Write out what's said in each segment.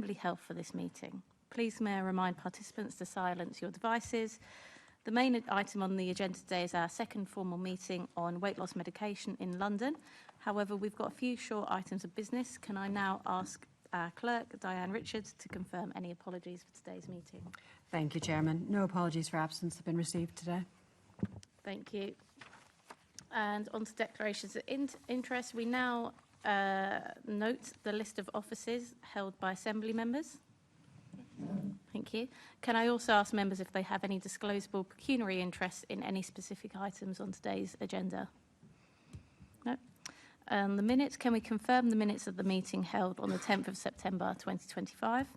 Assembly Health for this meeting. Please may I remind participants to silence your devices. The main item on the agenda today is our second formal meeting on weight loss medication in London. However, we've got a few short items of business. Can I now ask our clerk, Diane Richards, to confirm any apologies for today's meeting? Thank you, Chairman. No apologies for absence have been received today. Thank you. And on to declarations of interest. We now note the list of offices held by Assembly members. Thank you. Can I also ask members if they have any disclosable pecuniary interests in any specific items on today's agenda? No. The minutes, can we confirm the minutes of the meeting held on the 10th of September 2025?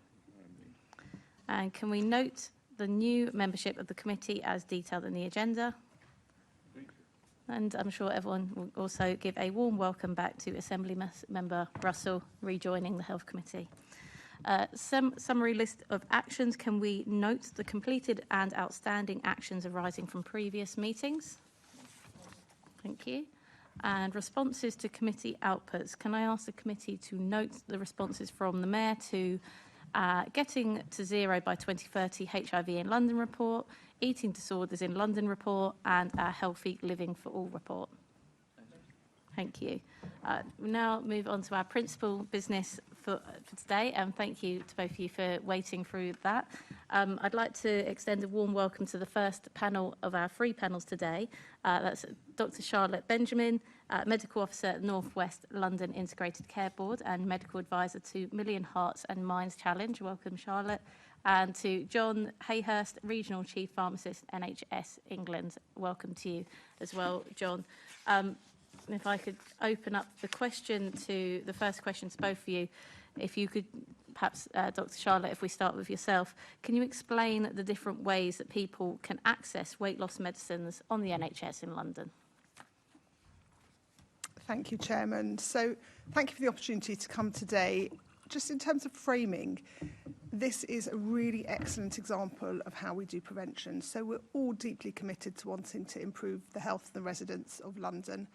And can we note the new membership of the committee as detailed in the agenda? And I'm sure everyone will also give a warm welcome back to Assembly Member Russell rejoining the Health Committee. Summary list of actions. Can we note the completed and outstanding actions arising from previous meetings? Thank you. And responses to committee outputs. Can I ask the committee to note the responses from the Mayor to Getting to Zero by 2030 HIV in London report, Eating Disorders in London report, and our Healthy Living for All report? Thank you. We'll now move on to our principal business for today, and thank you to both of you for waiting through that. I'd like to extend a warm welcome to the first panel of our three panels today. That's Dr. Charlotte Benjamin, Medical Officer at North West London Integrated Care Board and Medical Advisor to Million Hearts and Minds Challenge. Welcome, Charlotte. And to John Hayhurst, Regional Chief Pharmacist, NHS England. Welcome to you as well, John. If I could open up the first question to both of you. If you could, perhaps, Dr. Charlotte, if we start with yourself, can you explain the different ways that people can access weight loss medicines on the NHS in London? Thank you, Chairman. So thank you for the opportunity to come today. Just in terms of framing, this is a really excellent example of how we do prevention. So we're all deeply committed to wanting to improve the health of the residents of London.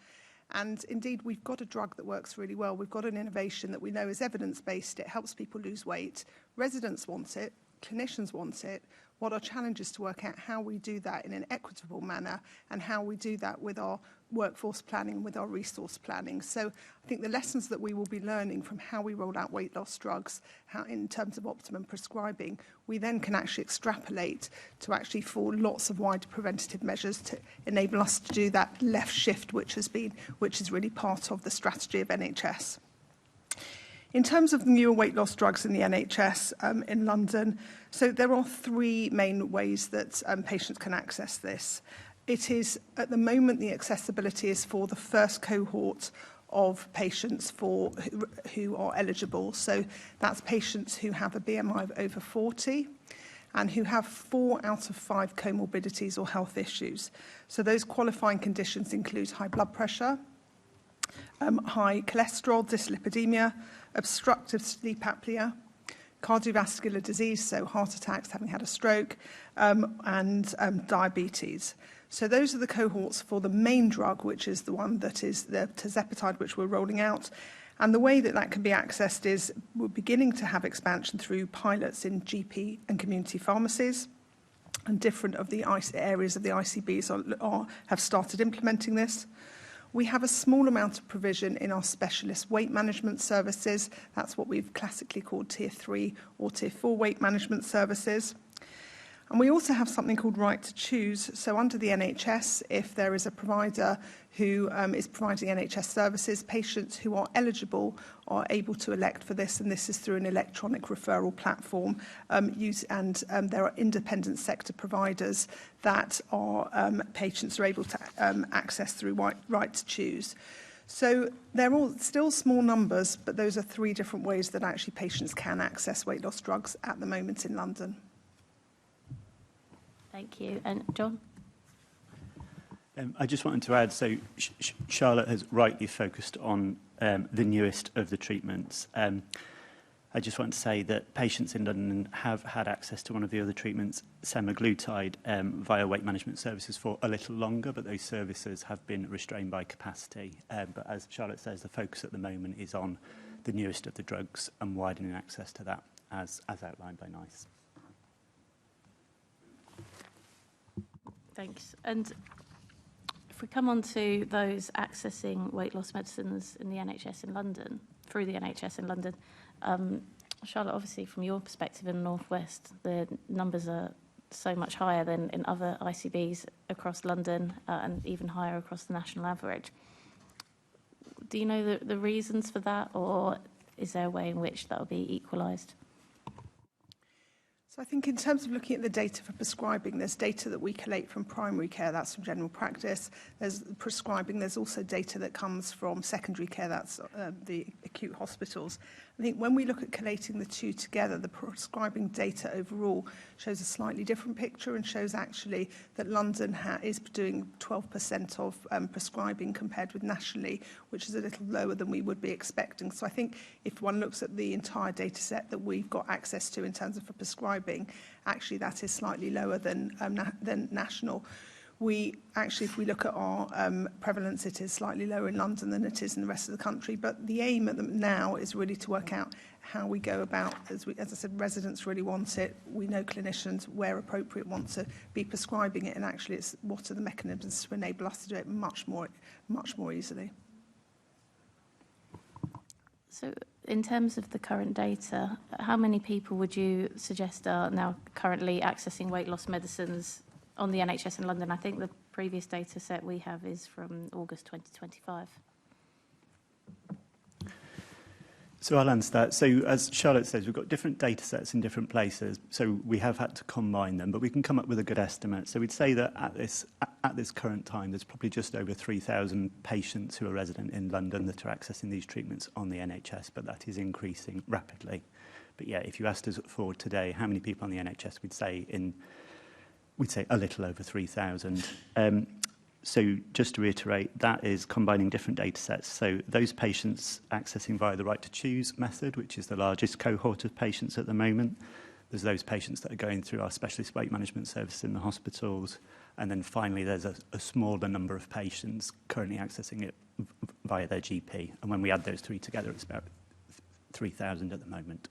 And indeed, we've got a drug that works really well. We've got an innovation that we know is evidence-based. It helps people lose weight. Residents want it. Clinicians want it. What our challenge is to work out how we do that in an equitable manner and how we do that with our workforce planning, with our resource planning. So I think the lessons that we will be learning from how we roll out weight loss drugs, how in terms of optimum prescribing, we then can actually extrapolate to actually for lots of wider preventative measures to enable us to do that left shift, which is really part of the strategy of NHS. In terms of the newer weight loss drugs in the NHS in London, so there are three main ways that patients can access this. It is, at the moment, the accessibility is for the first cohort of patients who are eligible. So that's patients who have a BMI of over 40 and who have 4 out of 5 comorbidities or health issues. So those qualifying conditions include high blood pressure, high cholesterol, dyslipidemia, obstructive sleep apnea, cardiovascular disease, so heart attacks, having had a stroke, and diabetes. So those are the cohorts for the main drug, which is the one that is the tirzepatide, which we're rolling out. And the way that that can be accessed is we're beginning to have expansion through pilots in GP and community pharmacies. And different of the areas of the ICBs have started implementing this. We have a small amount of provision in our specialist weight management services. That's what we've classically called Tier 3 or Tier 4 weight management services. And we also have something called Right to Choose. So under the NHS, if there is a provider who is providing NHS services, patients who are eligible are able to elect for this, and this is through an electronic referral platform. There are independent sector providers that patients are able to access through Right to Choose. So they're all still small numbers, but those are three different ways that actually patients can access weight loss drugs at the moment in London. Thank you. And John? I just wanted to add, so Charlotte has rightly focused on the newest of the treatments. I just want to say that patients in London have had access to one of the other treatments, semaglutide, via weight management services for a little longer, but those services have been restrained by capacity. But as Charlotte says, the focus at the moment is on the newest of the drugs and widening access to that. as outlined by NICE. Thanks. And if we come on to those accessing weight loss medicines in the NHS in London, through the NHS in London, Charlotte, obviously from your perspective in the North West, the numbers are so much higher than in other ICBs across London and even higher across the national average. Do you know the reasons for that, or is there a way in which that will be equalised? So I think in terms of looking at the data for prescribing, there's data that we collate from primary care, that's from general practice. There's prescribing, there's also data that comes from secondary care, that's the acute hospitals. I think when we look at collating the two together, the prescribing data overall shows a slightly different picture and shows actually that London is doing 12% of prescribing compared with nationally, which is a little lower than we would be expecting. So I think if one looks at the entire data set that we've got access to in terms of for prescribing, actually that is slightly lower than national. We actually, if we look at our prevalence, it is slightly lower in London than it is in the rest of the country. But the aim at them now is really to work out how we go about, as I said, residents really want it. We know clinicians, where appropriate, want to be prescribing it, and actually it's what are the mechanisms to enable us to do it much more easily. So in terms of the current data, how many people would you suggest are now currently accessing weight loss medicines on the NHS in London? I think the previous data set we have is from August 2025. So I'll answer that. So as Charlotte says, we've got different data sets in different places, so we have had to combine them, but we can come up with a good estimate. So we'd say that at this current time, there's probably just over 3,000 patients who are resident in London that are accessing these treatments on the NHS, but that is increasing rapidly. But yeah, if you asked us for today, how many people on the NHS, we'd say a little over 3,000. So just to reiterate, that is combining different data sets. So those patients accessing via the right to choose method, which is the largest cohort of patients at the moment. There's those patients that are going through our specialist weight management service in the hospitals. And then finally, there's a smaller number of patients currently accessing it via their GP. And when we add those three together, it's about 3,000 at the moment.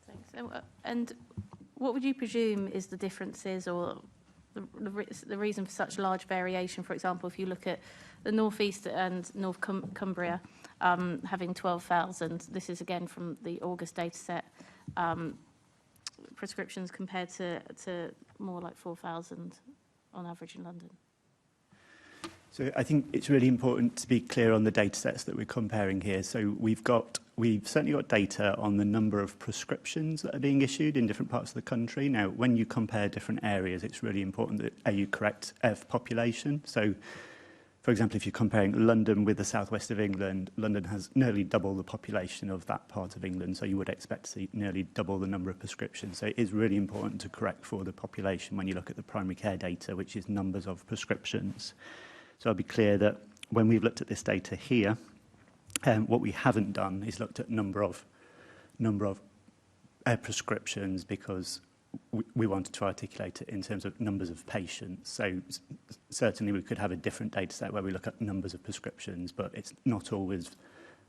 Thanks. And what would you presume is the differences or the reason for such large variation? For example, if you look at the North East and North Cumbria having 12,000, this is again from the August data set, prescriptions compared to more like 4,000 on average in London. So I think it's really important to be clear on the data sets that we're comparing here. So we've certainly got data on the number of prescriptions that are being issued in different parts of the country. Now, when you compare different areas, it's really important that you correct for population. So, for example, if you're comparing London with the southwest of England, London has nearly double the population of that part of England, so you would expect to see nearly double the number of prescriptions. So it is really important to correct for the population when you look at the primary care data, which is numbers of prescriptions. So I'll be clear that when we've looked at this data here, what we haven't done is looked at number of prescriptions, because we wanted to articulate it in terms of numbers of patients. So certainly we could have a different data set where we look at numbers of prescriptions, but it's not always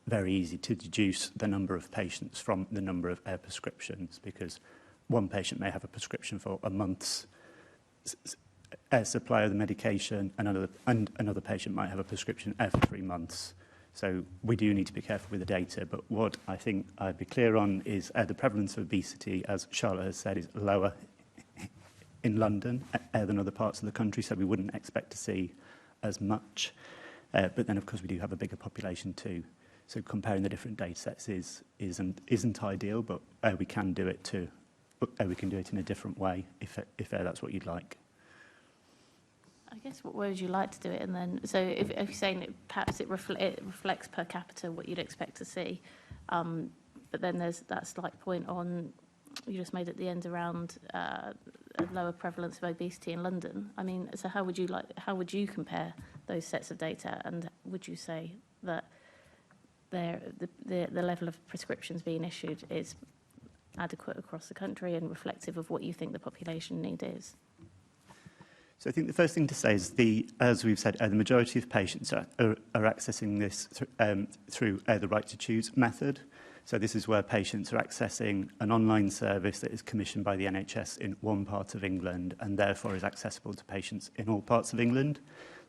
very easy to deduce the number of patients from the number of prescriptions, because one patient may have a prescription for a month's supply of the medication, and another patient might have a prescription every 3 months. So we do need to be careful with the data, but what I think I'd be clear on is the prevalence of obesity, as Charlotte has said, is lower in London than other parts of the country, so we wouldn't expect to see as much. But then, of course, we do have a bigger population too. So comparing the different data sets isn't ideal, but we can do it in a different way if that's what you'd like. I guess what way would you like to do it? And then, so if you're saying that perhaps it reflects per capita what you'd expect to see, but then there's that slight point on you just made at the end around a lower prevalence of obesity in London. I mean, so how would you compare those sets of data, and would you say that the level of prescriptions being issued is adequate across the country and reflective of what you think the population need is? So I think the first thing to say is, as we've said, the majority of patients are accessing this through the right to choose method. So this is where patients are accessing an online service that is commissioned by the NHS in one part of England and therefore is accessible to patients in all parts of England.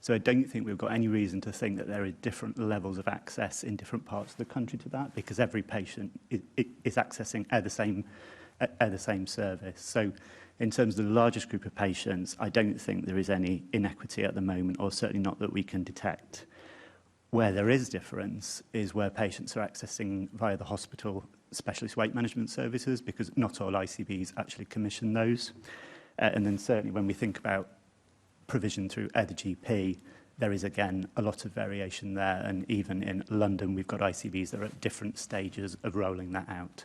So I don't think we've got any reason to think that there are different levels of access in different parts of the country to that, because every patient is accessing the same service. So in terms of the largest group of patients, I don't think there is any inequity at the moment, or certainly not that we can detect. Where there is difference is where patients are accessing via the hospital specialist weight management services, because not all ICBs actually commission those. And then certainly when we think about provision through the GP, there is again a lot of variation there. And even in London, we've got ICBs that are at different stages of rolling that out.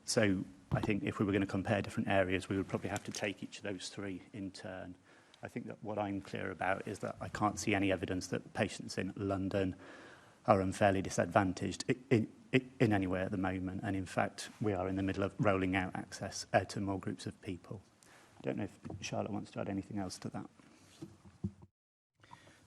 So I think if we were going to compare different areas, we would probably have to take each of those three in turn. I think that what I'm clear about is that I can't see any evidence that patients in London are unfairly disadvantaged in any way at the moment. And in fact, we are in the middle of rolling out access to more groups of people. I don't know if Charlotte wants to add anything else to that.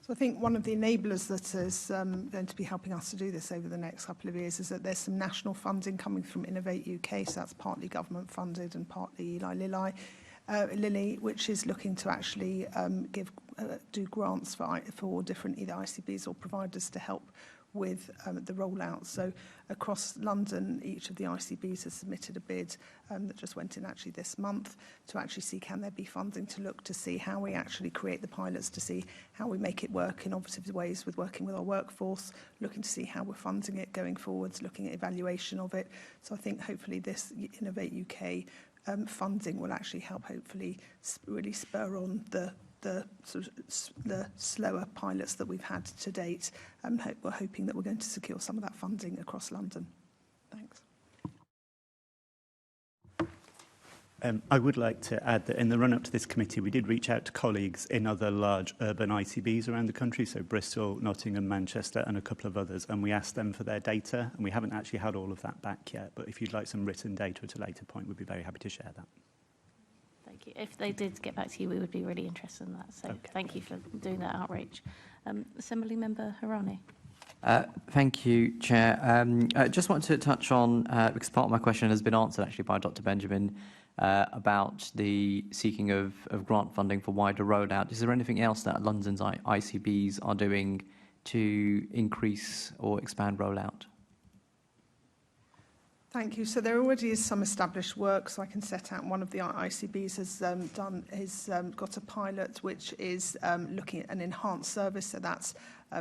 So I think one of the enablers that is going to be helping us to do this over the next couple of years is that there's some national funding coming from Innovate UK, so that's partly government funded and partly Eli Lilly, which is looking to actually do grants for different either ICBs or providers to help with the rollout. So across London, each of the ICBs has submitted a bid that just went in actually this month to actually see can there be funding to look to see how we actually create the pilots, to see how we make it work in innovative ways with working with our workforce, looking to see how we're funding it going forwards, looking at evaluation of it. So I think hopefully this Innovate UK funding will actually help hopefully really spur on the slower pilots that we've had to date. We're hoping that we're going to secure some of that funding across London. Thanks. I would like to add that in the run-up to this committee, we did reach out to colleagues in other large urban ICBs around the country, so Bristol, Nottingham, Manchester, and a couple of others, and we asked them for their data, and we haven't actually had all of that back yet, but if you'd like some written data at a later point, we'd be very happy to share that. Thank you. If they did get back to you, we would be really interested in that. So Okay. Thank you for doing that outreach. Assembly Member Harani. Thank you, Chair. I just wanted to touch on, because part of my question has been answered actually by Dr. Benjamin, about the seeking of grant funding for wider rollout. Is there anything else that London's ICBs are doing to increase or expand rollout? Thank you. So there already is some established work, so I can set out one of the ICBs has got a pilot which is looking at an enhanced service, so that's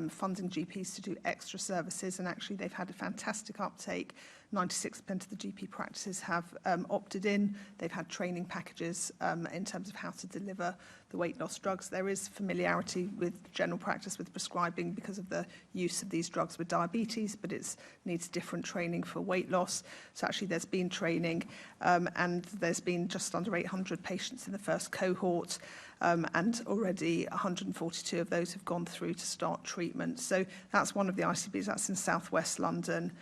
funding GPs to do extra services, and actually they've had a fantastic uptake. 96% of the GP practices have opted in. They've had training packages in terms of how to deliver the weight loss drugs. There is familiarity with general practice with prescribing because of the use of these drugs with diabetes, but it needs different training for weight loss. So actually there's been training and there's been just under 800 patients in the first cohort. And already 142 of those have gone through to start treatment. So that's one of the ICBs, that's in southwest London.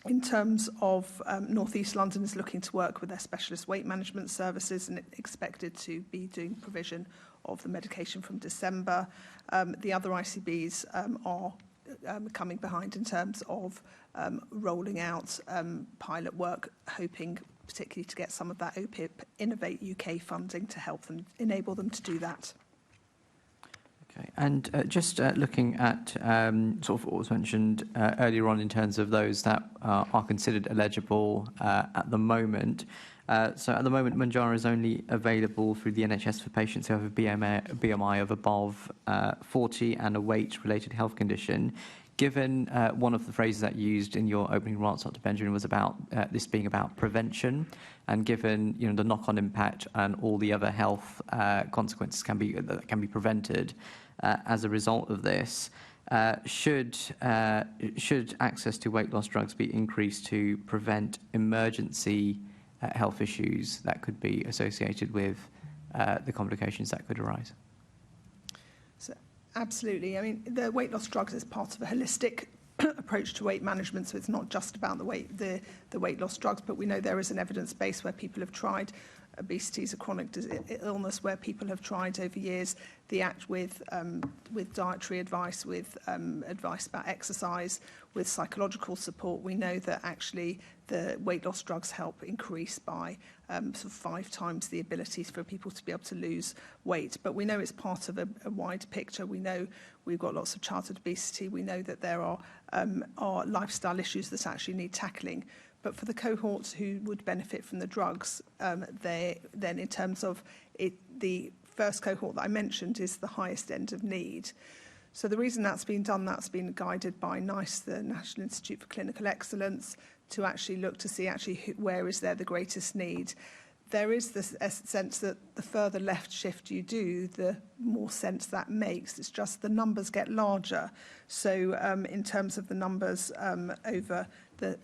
In terms of North East London is looking to work with their specialist weight management services and expected to be doing provision of the medication from December. The other ICBs are coming behind in terms of rolling out pilot work, hoping particularly to get some of that OPIP Innovate UK funding to help them, enable them to do that. Okay, and just looking at sort of what was mentioned earlier on in terms of those that are considered eligible at the moment. So at the moment, Mounjaro is only available through the NHS for patients who have a BMI of above 40 and a weight-related health condition. Given one of the phrases that you used in your opening remarks, Dr. Benjamin, was about this being about prevention, and given the knock-on impact and all the other health consequences that can be prevented as a result of this, should access to weight loss drugs be increased to prevent emergency health issues that could be associated with the complications that could arise? Absolutely. I mean, the weight loss drugs is part of a holistic approach to weight management, so it's not just about the weight loss drugs, but we know there is an evidence base where people have tried obesity is a chronic illness where people have tried over years the act with dietary advice, with advice about exercise, with psychological support. We know that actually the weight loss drugs help increase by sort of 5 times the ability for people to be able to lose weight. But we know it's part of a wider picture. We know we've got lots of childhood obesity. We know that there are lifestyle issues that actually need tackling. But for the cohorts who would benefit from the drugs, then in terms of it, the first cohort that I mentioned is the highest end of need. So the reason that's been done, that's been guided by NICE, the National Institute for Clinical Excellence, to actually look to see where is there the greatest need. There is this sense that the further left shift you do, the more sense that makes. It's just the numbers get larger. So in terms of the numbers over the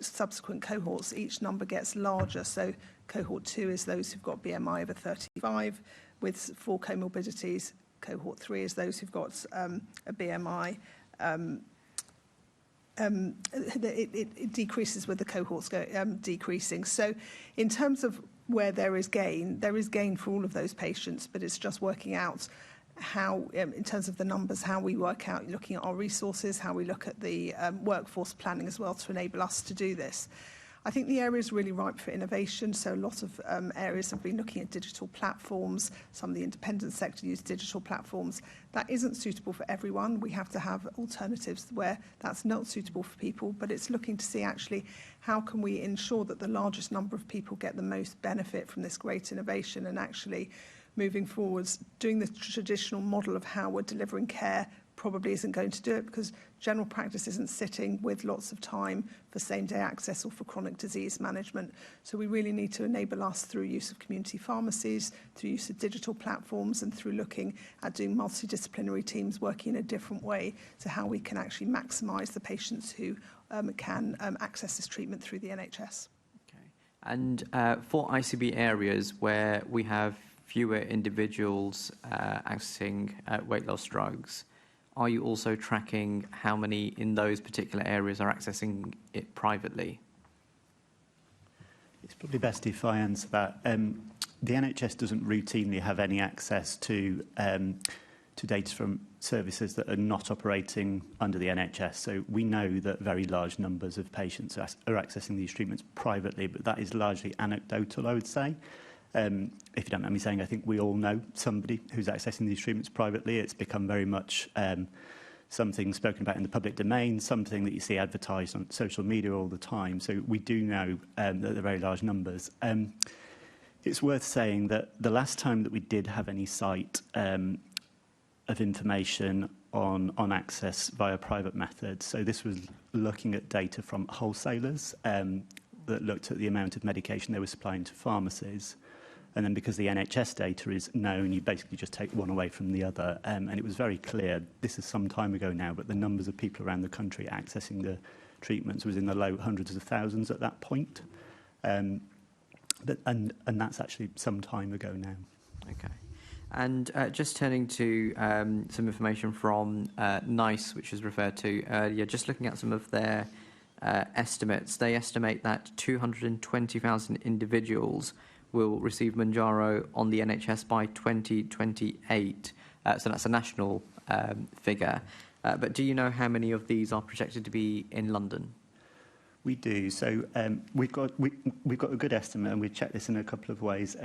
subsequent cohorts, each number gets larger. So cohort 2 is those who've got BMI over 35 with 4 comorbidities. Cohort 3 is those who've got a BMI. It decreases with the cohorts decreasing. So in terms of where there is gain for all of those patients, but it's just working out how, in terms of the numbers, how we work out, looking at our resources, how we look at the workforce planning as well to enable us to do this. I think the area is really ripe for innovation, so a lot of areas have been looking at digital platforms. Some of the independent sector use digital platforms. That isn't suitable for everyone. We have to have alternatives where that's not suitable for people, but it's looking to see actually how can we ensure that the largest number of people get the most benefit from this great innovation, and actually moving forwards, doing the traditional model of how we're delivering care probably isn't going to do it, because general practice isn't sitting with lots of time for same-day access or for chronic disease management. So we really need to enable us through use of community pharmacies, through use of digital platforms, and through looking at doing multidisciplinary teams working in a different way to how we can actually maximise the patients who can access this treatment through the NHS. Okay. And for ICB areas where we have fewer individuals accessing weight loss drugs, are you also tracking how many in those particular areas are accessing it privately? It's probably best if I answer that. The NHS doesn't routinely have any access to data from services that are not operating under the NHS. So we know that very large numbers of patients are accessing these treatments privately, but that is largely anecdotal, I would say. If you don't mind me saying, I think we all know somebody who's accessing these treatments privately. It's become very much something spoken about in the public domain, something that you see advertised on social media all the time. So we do know that they're very large numbers. It's worth saying that the last time that we did have any sight of information on access via private methods, so this was looking at data from wholesalers that looked at the amount of medication they were supplying to pharmacies. And then because the NHS data is known, you basically just take one away from the other. And it was very clear, this is some time ago now, but the numbers of people around the country accessing the treatments was in the low hundreds of thousands at that point. And that's actually some time ago now. Okay. And just turning to some information from NICE, which was referred to earlier, just looking at some of their estimates, they estimate that 220,000 individuals will receive Mounjaro on the NHS by 2028. So that's a national figure. But do you know how many of these are projected to be in London? We do. So we've got a good estimate, and we've checked this in a couple of ways.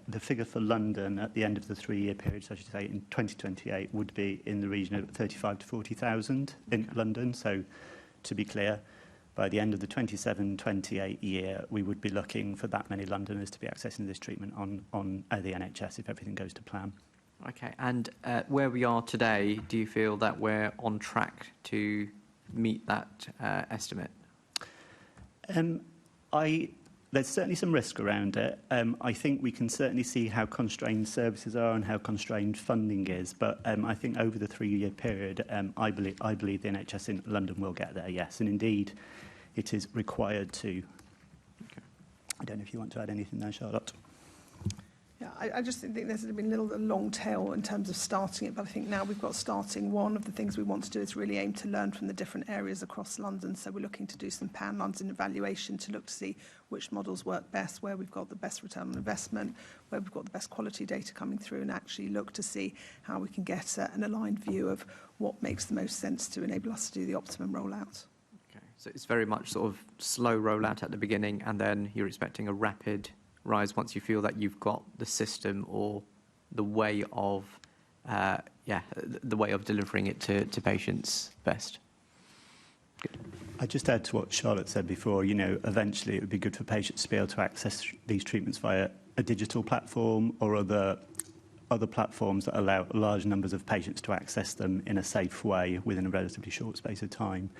The figure for London at the end of the 3-year period, so I should say in 2028, would be in the region of 35 to 40,000 in London. So to be clear, by the end of the 27-28 year, we would be looking for that many Londoners to be accessing this treatment on the NHS if everything goes to plan. Okay, and where we are today, do you feel that we're on track to meet that estimate? There's certainly some risk around it. I think we can certainly see how constrained services are and how constrained funding is. But I think over the 3-year period, I believe the NHS in London will get there, yes. And indeed, it is required to. Okay. I don't know if you want to add anything there, Charlotte. Yeah, I just think there's been a long tail in terms of starting it, but I think now we've got starting. One of the things we want to do is really aim to learn from the different areas across London. So we're looking to do some pan-London evaluation to look to see which models work best, where we've got the best return on investment, where we've got the best quality data coming through, and actually look to see how we can get an aligned view of what makes the most sense to enable us to do the optimum rollout. Okay. So it's very much sort of slow rollout at the beginning, and then you're expecting a rapid rise once you feel that you've got the system or the way of delivering it to patients best. Good. I just add to what Charlotte said before. You know, eventually it would be good for patients to be able to access these treatments via a digital platform or other platforms that allow large numbers of patients to access them in a safe way within a relatively short space of time.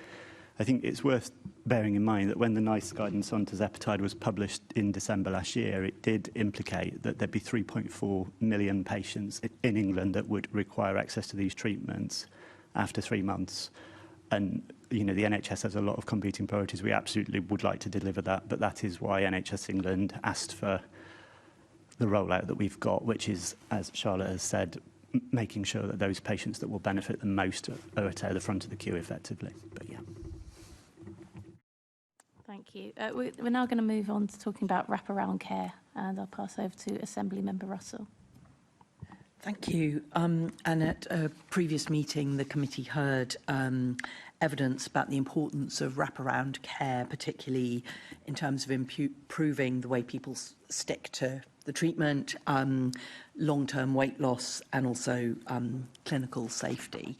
I think it's worth bearing in mind that when the NICE guidance on tirzepatide was published in December last year, it did implicate that there'd be 3.4 million patients in England that would require access to these treatments after 3 months. And, you know, the NHS has a lot of competing priorities. We absolutely would like to deliver that, but that is why NHS England asked for the rollout that we've got, which is, as Charlotte has said, making sure that those patients that will benefit the most are at the front of the queue effectively. But yeah. Thank you. We're now going to move on to talking about wraparound care, and I'll pass over to Assembly Member Russell. Thank you. And at a previous meeting, the committee heard evidence about the importance of wraparound care, particularly in terms of improving the way people stick to the treatment, long-term weight loss, and also clinical safety.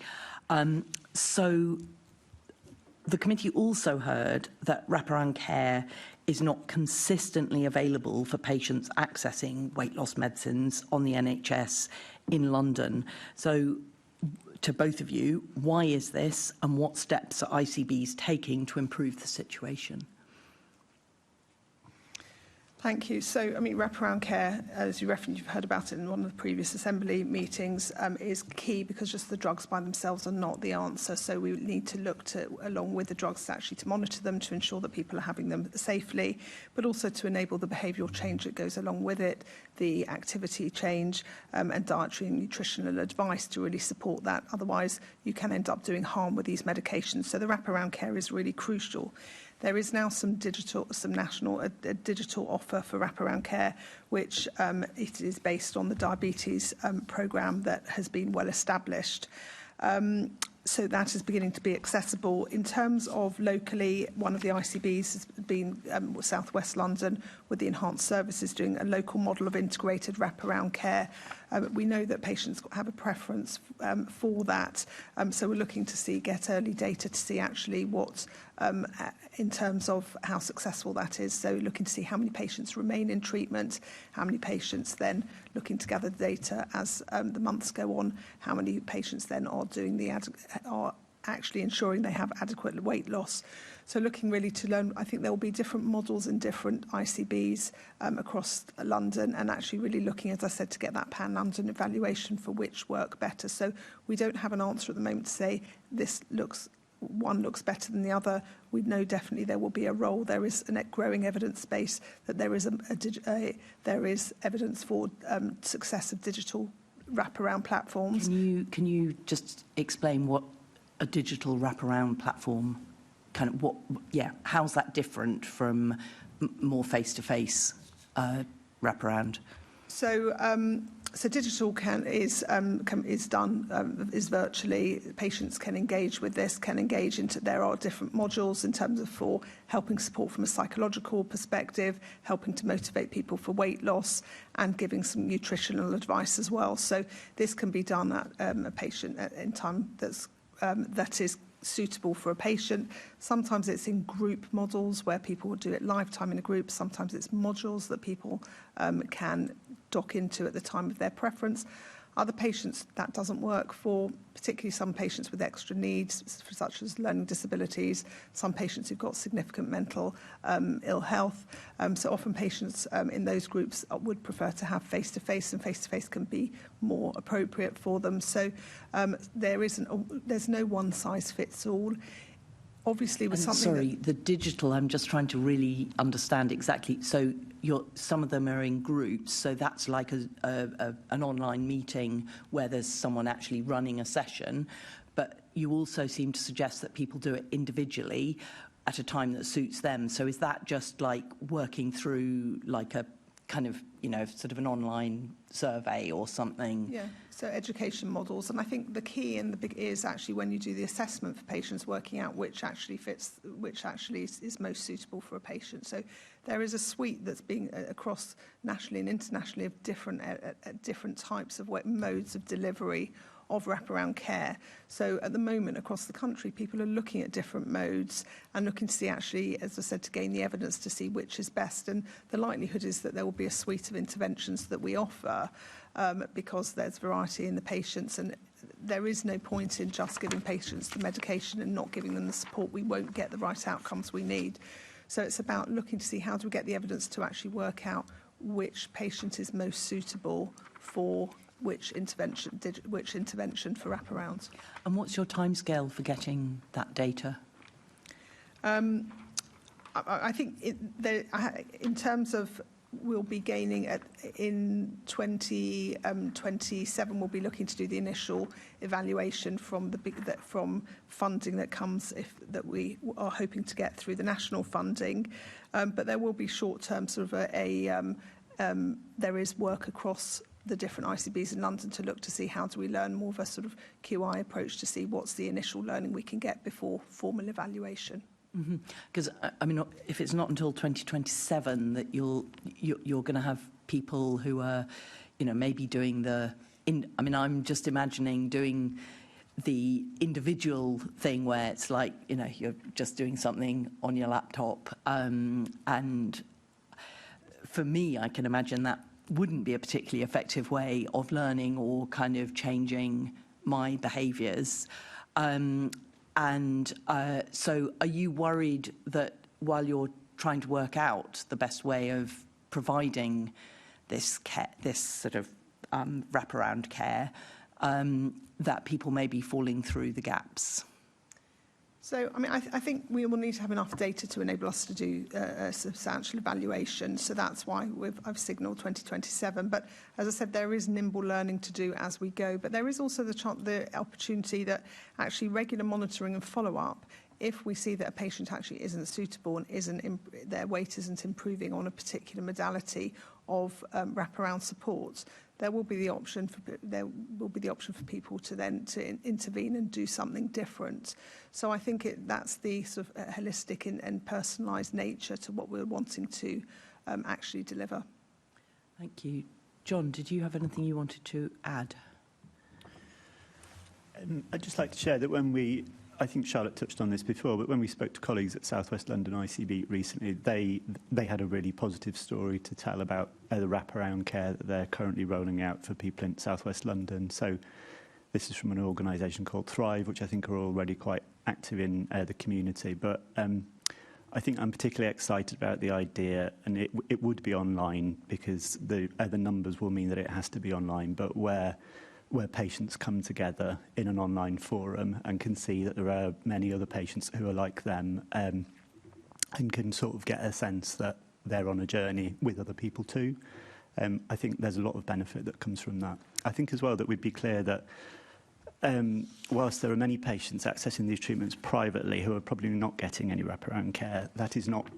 So the committee also heard that wraparound care is not consistently available for patients accessing weight loss medicines on the NHS in London. So to both of you, why is this, and what steps are ICBs taking to improve the situation? Thank you. So, I mean, wraparound care, as you referenced, you've heard about it in one of the previous Assembly meetings, is key because just the drugs by themselves are not the answer. So we need to look to, along with the drugs, actually to monitor them, to ensure that people are having them safely, but also to enable the behavioural change that goes along with it, the activity change, and dietary and nutritional advice to really support that. Otherwise, you can end up doing harm with these medications. So the wraparound care is really crucial. There is now some national digital offer for wraparound care, which it is based on the diabetes programme that has been well established. So that is beginning to be accessible. In terms of locally, one of the ICBs has been South West London with the enhanced services doing a local model of integrated wraparound care. We know that patients have a preference for that. So we're looking to get early data to see actually what, in terms of how successful that is. So looking to see how many patients remain in treatment, how many patients then looking to gather the data as the months go on, how many patients then are doing are actually ensuring they have adequate weight loss. So looking really to learn, I think there will be different models in different ICBs across London, and actually really looking, as I said, to get that pan-London evaluation for which work better. So we don't have an answer at the moment to say one looks better than the other. We know definitely there will be a role. There is a growing evidence base that there is there is evidence for success of digital wraparound platforms. Can you just explain what a digital wraparound platform how's that different from more face-to-face wraparound? So digital is done virtually. Patients can engage with this, there are different modules in terms of for helping support from a psychological perspective, helping to motivate people for weight loss, and giving some nutritional advice as well. So this can be done at a patient in time that is suitable for a patient. Sometimes it's in group models where people will do it lifetime in a group. Sometimes it's modules that people can dock into at the time of their preference. Other patients that doesn't work for, particularly some patients with extra needs, such as learning disabilities, some patients who've got significant mental ill health. So often patients in those groups would prefer to have face-to-face, and face-to-face can be more appropriate for them. So there's no one-size-fits-all. obviously with And something sorry, the digital, I'm just trying to really understand exactly. So some of them are in groups, so that's like an online meeting where there's someone actually running a session, but you also seem to suggest that people do it individually at a time that suits them. So is that just like working through like a kind of, sort of an online survey or something? Yeah, so education models. And I think the key and the big is actually when you do the assessment for patients, working out which actually fits, which actually is most suitable for a patient. So there is a suite that's being across nationally and internationally of different types of modes of delivery of wraparound care. So at the moment across the country, people are looking at different modes and looking to see actually, as I said, to gain the evidence to see which is best. And the likelihood is that there will be a suite of interventions that we offer because there's variety in the patients, and there is no point in just giving patients the medication and not giving them the support. We won't get the right outcomes we need. So it's about looking to see how do we get the evidence to actually work out which patient is most suitable for which intervention for wraparounds. And what's your timescale for getting that data? I think in terms of we'll be gaining in 2027, we'll be looking to do the initial evaluation from from funding that comes that we are hoping to get through the national funding, but there will be short-term sort of there is work across the different ICBs in London to look to see how do we learn more of a sort of QI approach to see what's the initial learning we can get before formal evaluation. Because I mean, if it's not until 2027 that you're going to have people who are, maybe doing I'm just imagining doing the individual thing where it's like, you're just doing something on your laptop, and for me, I can imagine that wouldn't be a particularly effective way of learning or kind of changing my behaviours. So are you worried that while you're trying to work out the best way of providing this sort of wraparound care, that people may be falling through the gaps? So, I mean, I think we will need to have enough data to enable us to do a substantial evaluation. So that's why I've signalled 2027. But as I said, there is nimble learning to do as we go. But there is also the opportunity that actually regular monitoring and follow-up, if we see that a patient actually isn't suitable and their weight isn't improving on a particular modality of wraparound support, there will be the option for people to then intervene and do something different. So I think that's the sort of holistic and personalised nature to what we're wanting to actually deliver. Thank you. John, did you have anything you wanted to add? I'd just like to share that I think Charlotte touched on this before, but when we spoke to colleagues at South West London ICB recently, they had a really positive story to tell about the wraparound care that they're currently rolling out for people in South West London. So this is from an organisation called Thrive, which I think are already quite active in the community. But I think I'm particularly excited about the idea, and it would be online because the numbers will mean that it has to be online, but where patients come together in an online forum and can see that there are many other patients who are like them, and can sort of get a sense that they're on a journey with other people too. I think there's a lot of benefit that comes from that. I think as well that we'd be clear that whilst there are many patients accessing these treatments privately who are probably not getting any wraparound care, that is not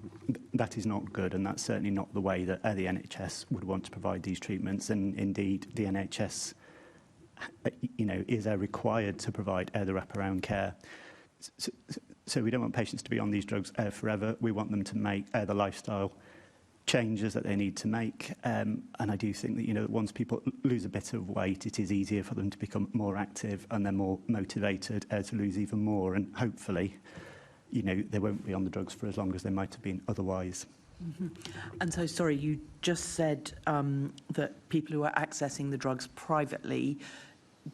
good, and that's certainly not the way that the NHS would want to provide these treatments. And indeed, the NHS is required to provide the wraparound care. So we don't want patients to be on these drugs forever. We want them to make the lifestyle changes that they need to make. And I do think that, once people lose a bit of weight, it is easier for them to become more active and they're more motivated to lose even more. And hopefully, they won't be on the drugs for as long as they might have been otherwise. Mm-hmm. And so, sorry, you just said that people who are accessing the drugs privately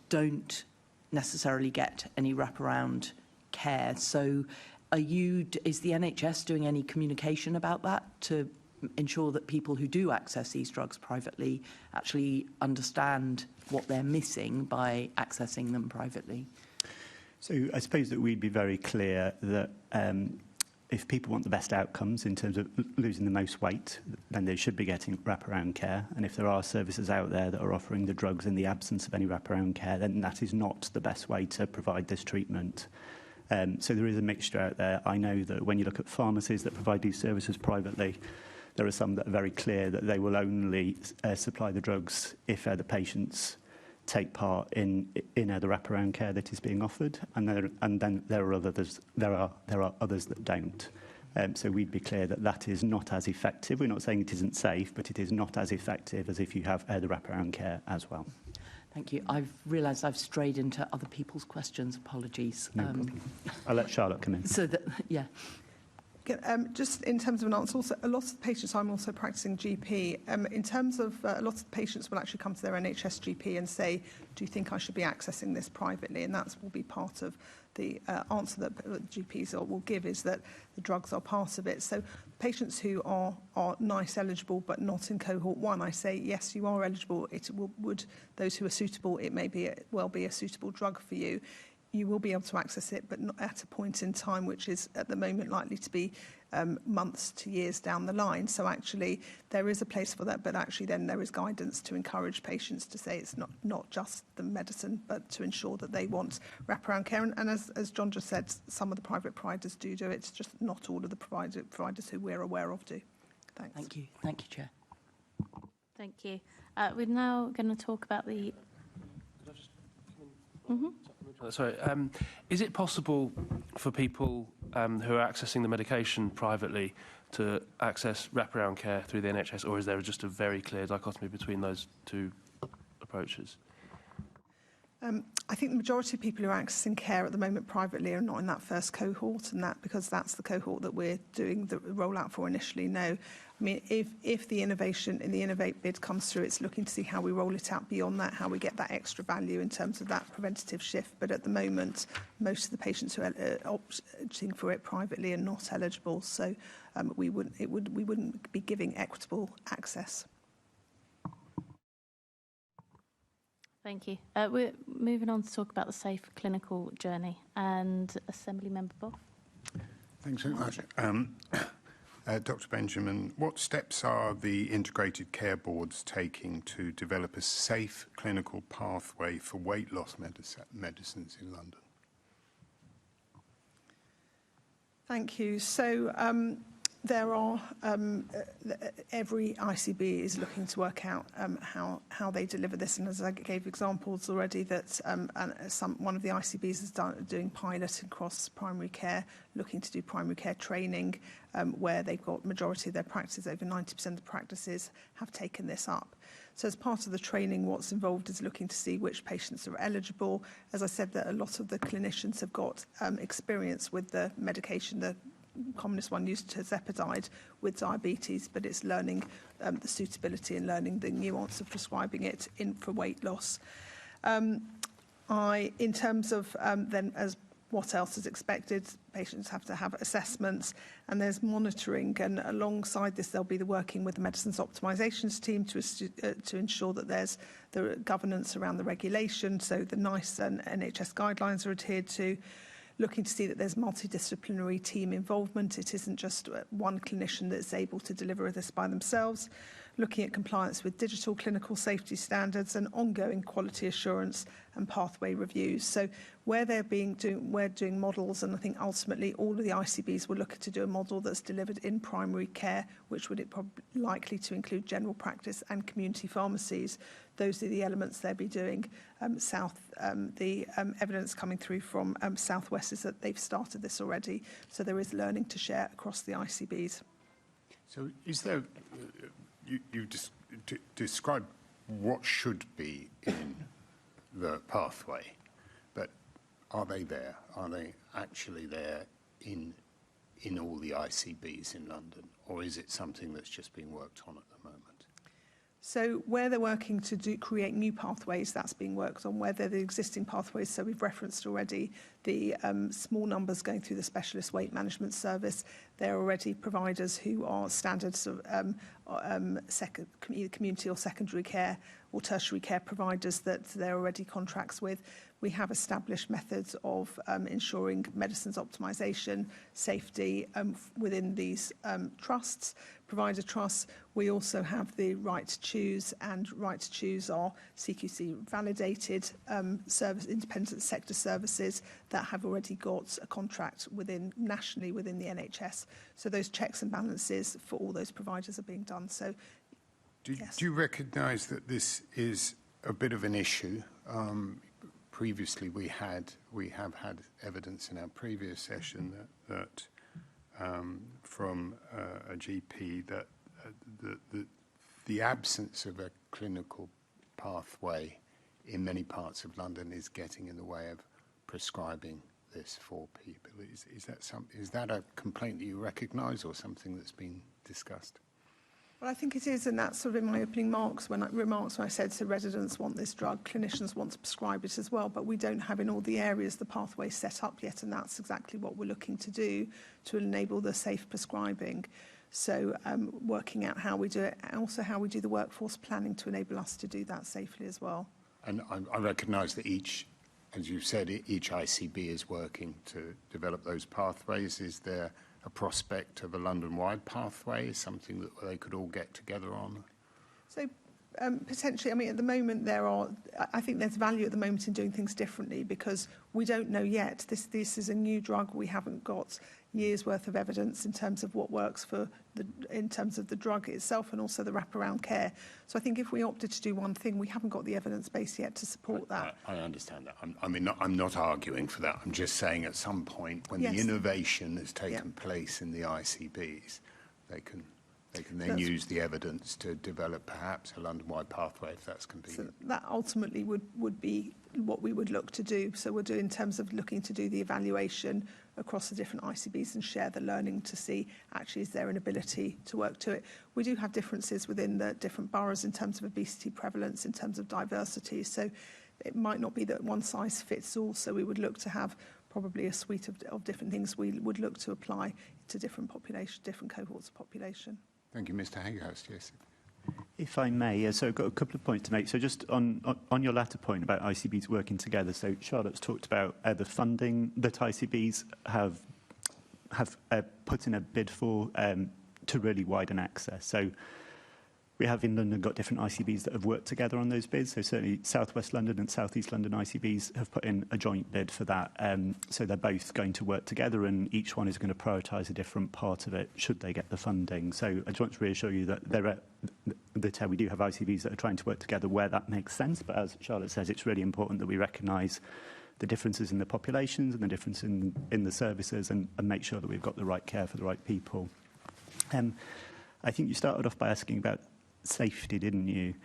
don't necessarily get any wraparound care. So is the NHS doing any communication about that to ensure that people who do access these drugs privately actually understand what they're missing by accessing them privately? So I suppose that we'd be very clear that if people want the best outcomes in terms of losing the most weight, then they should be getting wraparound care. And if there are services out there that are offering the drugs in the absence of any wraparound care, then that is not the best way to provide this treatment. So there is a mixture out there. I know that when you look at pharmacies that provide these services privately, there are some that are very clear that they will only supply the drugs if the patients take part in the wraparound care that is being offered, and then there are others. There are others that don't. So we'd be clear that that is not as effective. We're not saying it isn't safe, but it is not as effective as if you have the wraparound care as well. Thank you. I've realised I've strayed into other people's questions. Apologies. No problem. I'll let Charlotte come in. So that, yeah. Just in terms of an answer, also, a lot of the patients, I'm also practicing GP, in terms of a lot of the patients will actually come to their NHS GP and say, do you think I should be accessing this privately? And that will be part of the answer that GPs will give, is that the drugs are part of it. So patients who are NICE eligible but not in cohort 1, I say, yes, you are eligible. Those who are suitable, it may be well be a suitable drug for you. You will be able to access it, but not at a point in time which is at the moment likely to be months to years down the line. So actually there is a place for that, but actually then there is guidance to encourage patients to say it's not just the medicine, but to ensure that they want wraparound care. And as John just said, some of the private providers do it. It's just not all of the providers who we're aware of do. Thanks. Thank you. Thank you, Chair. Thank you. We're now going to talk about the... Sorry, is it possible for people who are accessing the medication privately to access wraparound care through the NHS, or is there just a very clear dichotomy between those two approaches? I think the majority of people who are accessing care at the moment privately are not in that first cohort, and that because that's the cohort that we're doing the rollout for initially. No, I mean, if the innovation in the Innovate bid comes through, it's looking to see how we roll it out beyond that, how we get that extra value in terms of that preventative shift. But at the moment, most of the patients who are opting for it privately are not eligible, so we wouldn't be giving equitable access. Thank you. We're moving on to talk about the safe clinical journey. And Assembly Member Boff. Thanks very much. Dr. Benjamin, what steps are the integrated care boards taking to develop a safe clinical pathway for weight loss medicines in London? Thank you. So there are every ICB is looking to work out how they deliver this, and as I gave examples already, that one of the ICBs is doing pilot across primary care, looking to do primary care training, where they've got majority of their practices, over 90% of the practices have taken this up. So as part of the training, what's involved is looking to see which patients are eligible. As I said, that a lot of the clinicians have got experience with the medication, the commonest one used, tirzepatide, with diabetes, but it's learning the suitability and learning the nuance of prescribing it for weight loss. In terms of then as what else is expected, patients have to have assessments, and there's monitoring, and alongside this there'll be the working with the medicines optimisations team to ensure that there's the governance around the regulation, so the NICE and NHS guidelines are adhered to, looking to see that there's multidisciplinary team involvement. It isn't just one clinician that's able to deliver this by themselves. Looking at compliance with digital clinical safety standards and ongoing quality assurance and pathway reviews. So where we're doing models, and I think ultimately all of the ICBs will look to do a model that's delivered in primary care, which would probably likely to include general practice and community pharmacies. Those are the elements they'll be doing. The evidence coming through from South West is that they've started this already, so there is learning to share across the ICBs. So is there, you described what should be in the pathway, but are they there? Are they actually there in all the ICBs in London, or is it something that's just being worked on at the moment? So where they're working to create new pathways, that's being worked on. Where they're the existing pathways, so we've referenced already the small numbers going through the specialist weight management service. They're already providers who are standards of either community or secondary care or tertiary care providers that they're already contracts with. we have established methods of ensuring medicines optimisation, safety within these trusts, provider trusts. We also have the right to choose, and right to choose are CQC validated independent sector services that have already got a contract nationally within the NHS. So those checks and balances for all those providers are being done. So, yes. Do you recognise that this is a bit of an issue? Previously, we have had evidence in our previous session that from a GP that the absence of a clinical pathway in many parts of London is getting in the way of prescribing this for people. Is that a complaint that you recognise, or something that's been discussed? Well, I think it is, and that's sort of in my opening remarks when I said, so residents want this drug, clinicians want to prescribe it as well, but we don't have in all the areas the pathway set up yet, and that's exactly what we're looking to do to enable the safe prescribing. So working out how we do it, and also how we do the workforce planning to enable us to do that safely as well. And I recognise that as you said, each ICB is working to develop those pathways. Is there a prospect of a London-wide pathway, something that they could all get together on? So potentially, I mean, at the moment I think there's value at the moment in doing things differently, because we don't know yet. This is a new drug. We haven't got years' worth of evidence in terms of what works in terms of the drug itself, and also the wraparound care. So I think if we opted to do one thing, we haven't got the evidence base yet to support that. I understand that. I'm not arguing for that. I'm just saying at some point when the innovation has taken place in the ICBs, they can then use the evidence to develop perhaps a London-wide pathway, if that's convenient. So that ultimately would be what we would look to do. So we'll do in terms of looking to do the evaluation across the different ICBs and share the learning to see actually is there an ability to work to it. We do have differences within the different boroughs in terms of obesity prevalence, in terms of diversity. So it might not be that one size fits all. So we would look to have probably a suite of different things we would look to apply to different population, different cohorts of population. Thank you, Mr. Hayhurst. Yes. If I may, so I've got a couple of points to make. So just on your latter point about ICBs working together, so Charlotte's talked about the funding that ICBs have put in a bid for to really widen access. So we have in London got different ICBs that have worked together on those bids. So certainly South West London and South East London ICBs have put in a joint bid for that. So they're both going to work together, and each one is going to prioritise a different part of it should they get the funding. So I just want to reassure you that we do have ICBs that are trying to work together where that makes sense. But as Charlotte says, it's really important that we recognise the differences in the populations and the difference in the services, and make sure that we've got the right care for the right people. I think you started off by asking about safety, didn't you?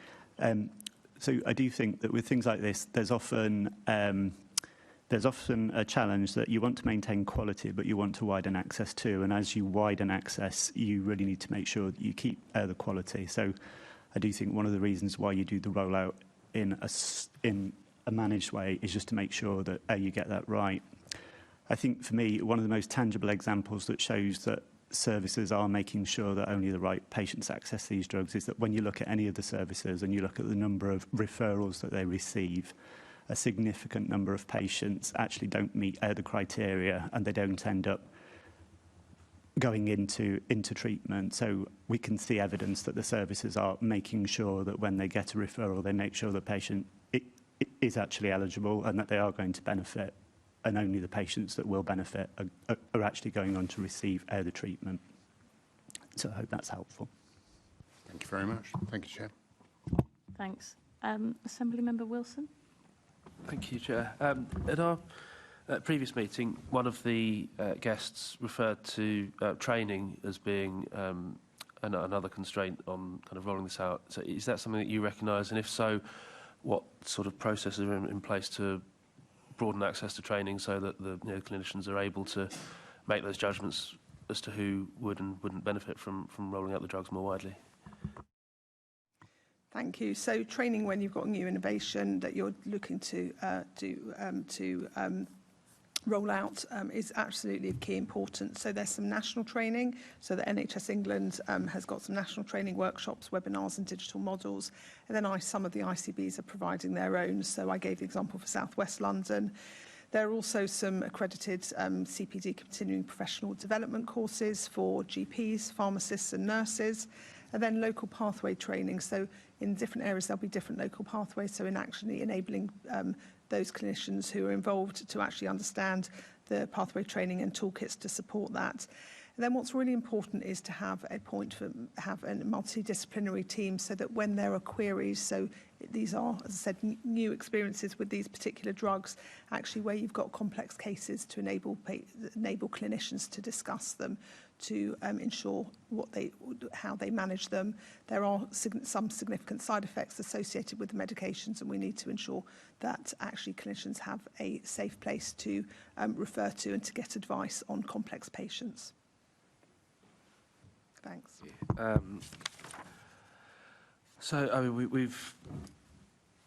So I do think that with things like this, there's often a challenge that you want to maintain quality, but you want to widen access too. And as you widen access, you really need to make sure that you keep the quality. So I do think one of the reasons why you do the rollout in a managed way is just to make sure that you get that right. I think for me, one of the most tangible examples that shows that services are making sure that only the right patients access these drugs is that when you look at any of the services and you look at the number of referrals that they receive, a significant number of patients actually don't meet the criteria, and they don't end up going into treatment. So we can see evidence that the services are making sure that when they get a referral, they make sure the patient is actually eligible and that they are going to benefit, and only the patients that will benefit are actually going on to receive the treatment. So I hope that's helpful. Thank you very much. Thank you, Chair. Thanks. Assembly Member Wilson. Thank you, Chair. At our previous meeting, one of the guests referred to training as being another constraint on kind of rolling this out. So is that something that you recognise? And if so, what sort of processes are in place to broaden access to training so that the clinicians are able to make those judgments as to who would and wouldn't benefit from rolling out the drugs more widely? Thank you. So training when you've got new innovation that you're looking to rollout is absolutely of key importance. So there's some national training. So the NHS England has got some national training workshops, webinars and digital models. And then some of the ICBs are providing their own. So I gave the example for South West London. There are also some accredited CPD continuing professional development courses for GPs, pharmacists and nurses. And then local pathway training. So in different areas, there'll be different local pathways. So in actually enabling those clinicians who are involved to actually understand the pathway training and toolkits to support that. And then what's really important is to have a multidisciplinary team so that when there are queries, so these are, as I said, new experiences with these particular drugs, actually where you've got complex cases to enable clinicians to discuss them, to ensure how they manage them. There are some significant side effects associated with the medications, and we need to ensure that actually clinicians have a safe place to refer to and to get advice on complex patients. Thanks. So, I mean, we've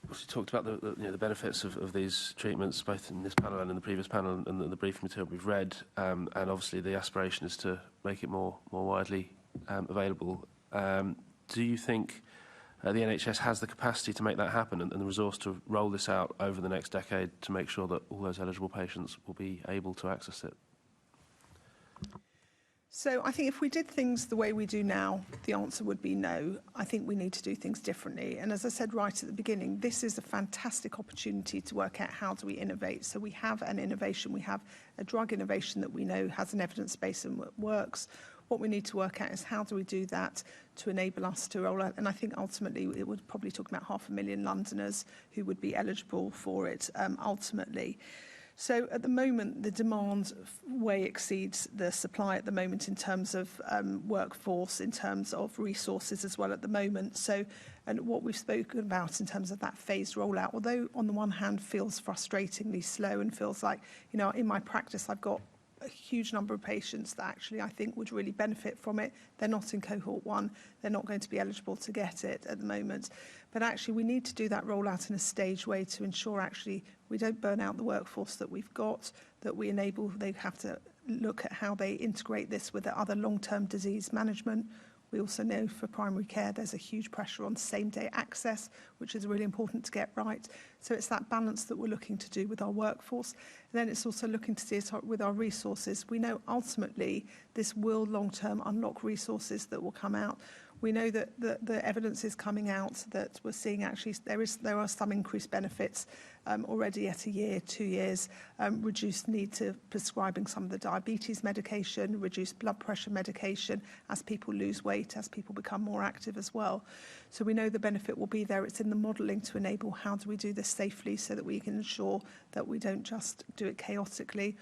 obviously talked about the benefits of these treatments, both in this panel and in the previous panel, and the briefing material we've read. And obviously, the aspiration is to make it more widely available. Do you think the NHS has the capacity to make that happen and the resource to roll this out over the next decade to make sure that all those eligible patients will be able to access it? So I think if we did things the way we do now, the answer would be no. I think we need to do things differently. And as I said right at the beginning, this is a fantastic opportunity to work out how do we innovate. So we have an innovation, we have a drug innovation that we know has an evidence base and works. What we need to work out is how do we do that to enable us to roll out. And I think ultimately it would probably talk about 500,000 Londoners who would be eligible for it ultimately. So at the moment, the demand way exceeds the supply at the moment in terms of workforce, in terms of resources as well at the moment. So, and what we've spoken about in terms of that phased rollout, although on the one hand feels frustratingly slow and feels like, you know, in my practice, I've got a huge number of patients that actually I think would really benefit from it. They're not in cohort 1. They're not going to be eligible to get it at the moment. But actually we need to do that rollout in a staged way to ensure actually we don't burn out the workforce that we've got, that we enable, they have to look at how they integrate this with the other long-term disease management. We also know for primary care there's a huge pressure on same-day access, which is really important to get right. So it's that balance that we're looking to do with our workforce. And then it's also looking to see it with our resources. We know ultimately this will long-term unlock resources that will come out. We know that the evidence is coming out that we're seeing actually there are some increased benefits already at a year, 2 years, reduced need to prescribing some of the diabetes medication, reduced blood pressure medication as people lose weight, as people become more active as well. So we know the benefit will be there. It's in the modelling to enable how do we do this safely so that we can ensure that we don't just do it chaotically.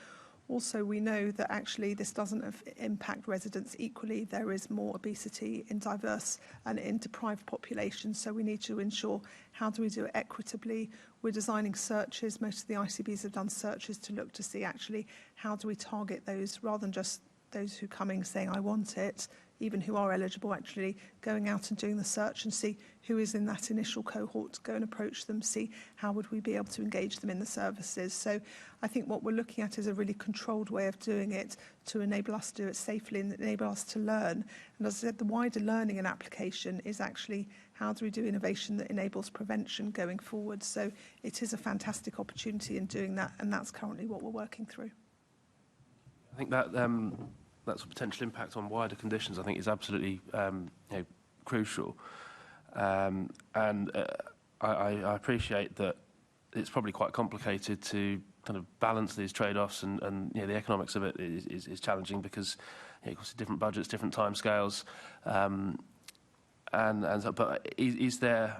Also, we know that actually this doesn't impact residents equally. There is more obesity in diverse and in deprived populations, so we need to ensure how do we do it equitably. We're designing searches. Most of the ICBs have done searches to look to see actually how do we target those rather than just those who come in saying, I want it, even who are eligible, actually going out and doing the search and see who is in that initial cohort, go and approach them, see how would we be able to engage them in the services. So I think what we're looking at is a really controlled way of doing it to enable us to do it safely and enable us to learn. And as I said, the wider learning and application is actually how do we do innovation that enables prevention going forward. So it is a fantastic opportunity in doing that, and that's currently what we're working through. I think that that's a potential impact on wider conditions, I think, is absolutely crucial. I appreciate that it's probably quite complicated to kind of balance these trade-offs, and the economics of it is challenging because of course, different budgets, different timescales. But is there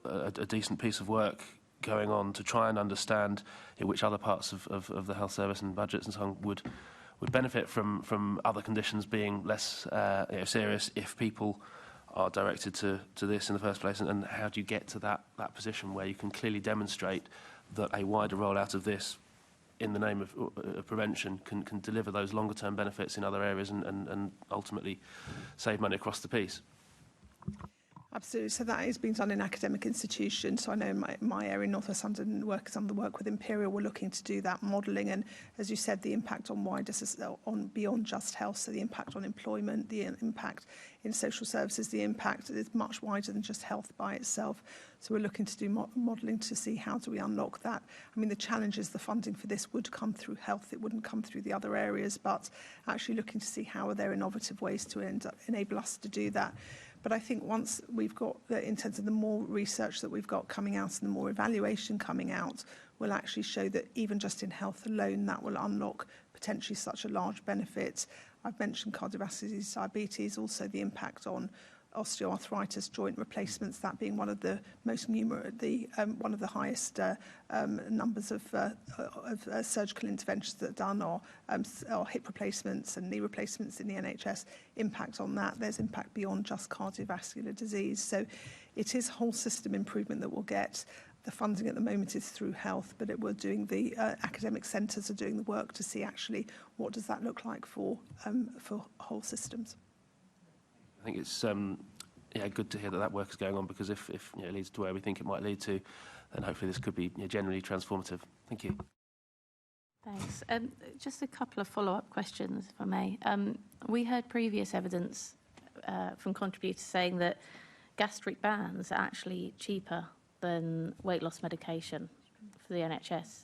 a decent piece of work going on to try and understand which other parts of the health service and budgets and so on would benefit from other conditions being less serious if people are directed to this in the first place, and how do you get to that position where you can clearly demonstrate that a wider rollout of this in the name of prevention can deliver those longer term benefits in other areas and ultimately save money across the piece? Absolutely. So that is being done in academic institutions. So I know my area, North West London, works on the work with Imperial. We're looking to do that modelling, and as you said, the impact on wider on beyond just health. So the impact on employment, the impact in social services, the impact is much wider than just health by itself. So we're looking to do modelling to see how do we unlock that. I mean, the challenge is the funding for this would come through health. It wouldn't come through the other areas, but actually looking to see how are there innovative ways to enable us to do that. But I think once we've got, in terms of the more research that we've got coming out and the more evaluation coming out, will actually show that even just in health alone, that will unlock potentially such a large benefit. I've mentioned cardiovascular disease, diabetes, also the impact on osteoarthritis, joint replacements, that being one of the most one of the highest numbers of surgical interventions that are done, or hip replacements and knee replacements in the NHS. Impact on that. There's impact beyond just cardiovascular disease. So it is whole system improvement that we'll get. The funding at the moment is through health, but we're doing the academic centres are doing the work to see actually what does that look like for whole systems. I think it's good to hear that work is going on, because if it leads to where we think it might lead to, then hopefully this could be generally transformative. Thank you. Thanks. Just a couple of follow-up questions, if I may. We heard previous evidence from contributors saying that gastric bands are actually cheaper than weight loss medication for the NHS.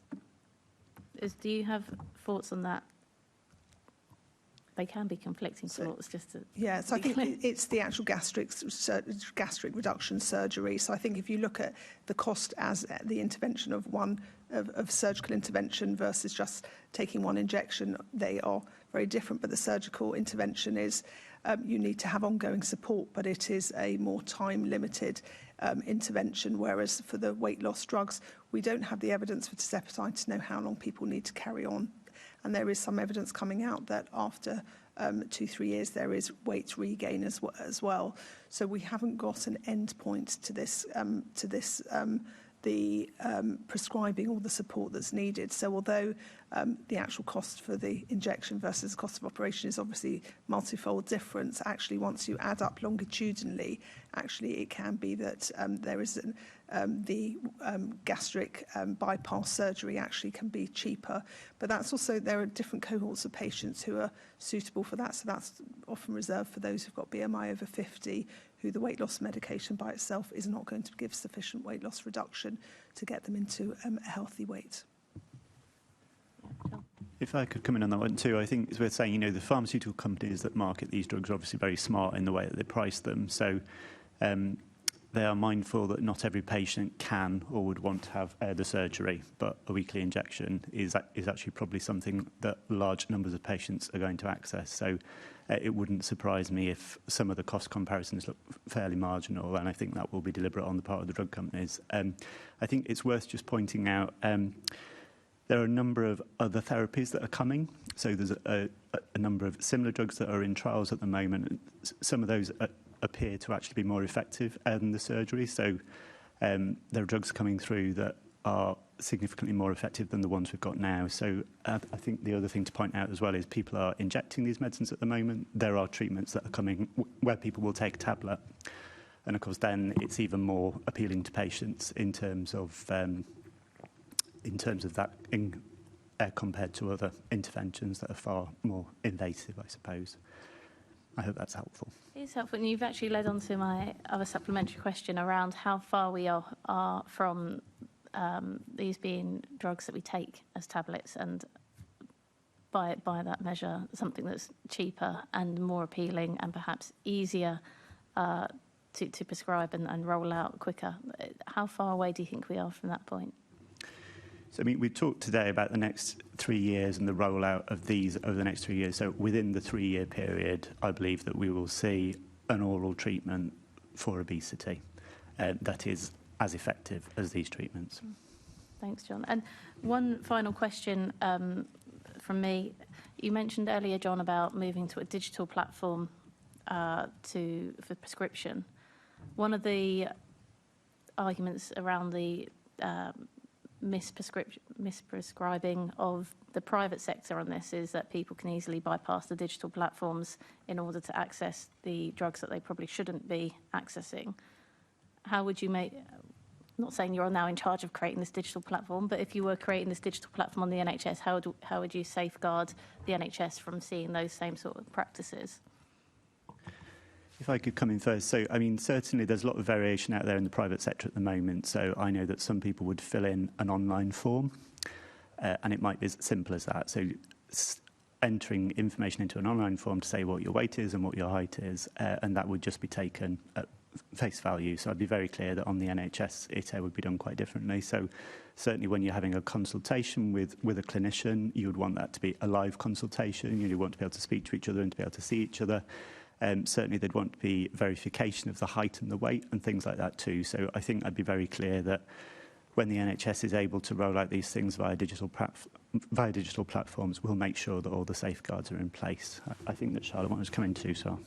Do you have thoughts on that? They can be conflicting thoughts, just to... Yeah, so I think it's the actual gastric reduction surgery. So I think if you look at the cost as the intervention of surgical intervention versus just taking one injection, they are very different. But the surgical intervention is, you need to have ongoing support, but it is a more time-limited intervention, whereas for the weight loss drugs, we don't have the evidence for tirzepatide to know how long people need to carry on. And there is some evidence coming out that after 2-3 years, there is weight regain as well. So we haven't got an end point to this, prescribing or the support that's needed. So although the actual cost for the injection versus the cost of operation is obviously multifold difference, actually once you add up longitudinally, actually it can be that there is the gastric bypass surgery actually can be cheaper. But that's also, there are different cohorts of patients who are suitable for that. So that's often reserved for those who've got BMI over 50, who the weight loss medication by itself is not going to give sufficient weight loss reduction to get them into a healthy weight. If I could come in on that one too, I think it's worth saying, the pharmaceutical companies that market these drugs are obviously very smart in the way that they price them. So they are mindful that not every patient can or would want to have the surgery, but a weekly injection is actually probably something that large numbers of patients are going to access. So it wouldn't surprise me if some of the cost comparisons look fairly marginal, and I think that will be deliberate on the part of the drug companies. I think it's worth just pointing out there are a number of other therapies that are coming. So there's a number of similar drugs that are in trials at the moment. Some of those appear to actually be more effective than the surgery. So there are drugs coming through that are significantly more effective than the ones we've got now. So I think the other thing to point out as well is people are injecting these medicines at the moment. There are treatments that are coming where people will take a tablet. And of course, then it's even more appealing to patients in terms of that compared to other interventions that are far more invasive, I suppose. I hope that's helpful. It's helpful, and you've actually led on to my other supplementary question around how far we are from these being drugs that we take as tablets, and by that measure, something that's cheaper and more appealing and perhaps easier to prescribe and roll out quicker. How far away do you think we are from that point? So, we talked today about the next 3 years and the rollout of these over the next 3 years. So within the 3-year period, I believe that we will see an oral treatment for obesity that is as effective as these treatments. Thanks, John. And one final question from me. You mentioned earlier, John, about moving to a digital platform for prescription. One of the arguments around the misprescribing of the private sector on this is that people can easily bypass the digital platforms in order to access the drugs that they probably shouldn't be accessing. how would you make, not saying you're now in charge of creating this digital platform, but if you were creating this digital platform on the NHS, how would you safeguard the NHS from seeing those same sort of practices? If I could come in first. So, I mean, certainly there's a lot of variation out there in the private sector at the moment. So I know that some people would fill in an online form, and it might be as simple as that. So entering information into an online form to say what your weight is and what your height is, and that would just be taken at face value. So I'd be very clear that on the NHS, it would be done quite differently. So certainly when you're having a consultation with a clinician, you would want that to be a live consultation. You want to be able to speak to each other and to be able to see each other. Certainly they'd want to be verification of the height and the weight and things like that too. So I think I'd be very clear that when the NHS is able to roll out these things via digital platforms, we'll make sure that all the safeguards are in place. I think that Charlotte wanted to come in too, so.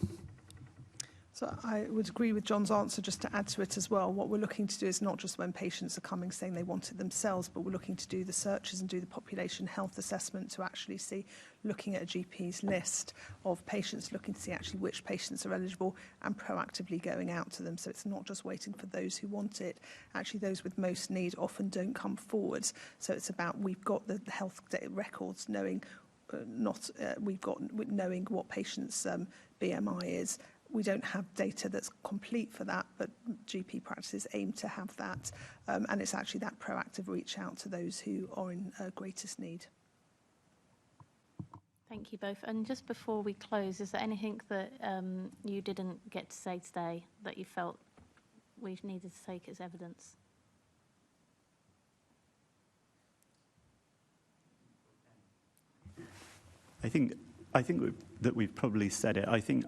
So I would agree with John's answer. Just to add to it as well, what we're looking to do is not just when patients are coming saying they want it themselves, but we're looking to do the searches and do the population health assessment to actually see, looking at a GP's list of patients, looking to see actually which patients are eligible and proactively going out to them. So it's not just waiting for those who want it. Actually, those with most need often don't come forward. So it's about, we've got the health records, knowing knowing what patients' BMI is. We don't have data that's complete for that, but GP practices aim to have that. And it's actually that proactive reach out to those who are in greatest need. Thank you both. And just before we close, is there anything that you didn't get to say today that you felt we needed to take as evidence? I think that we've probably said it. I think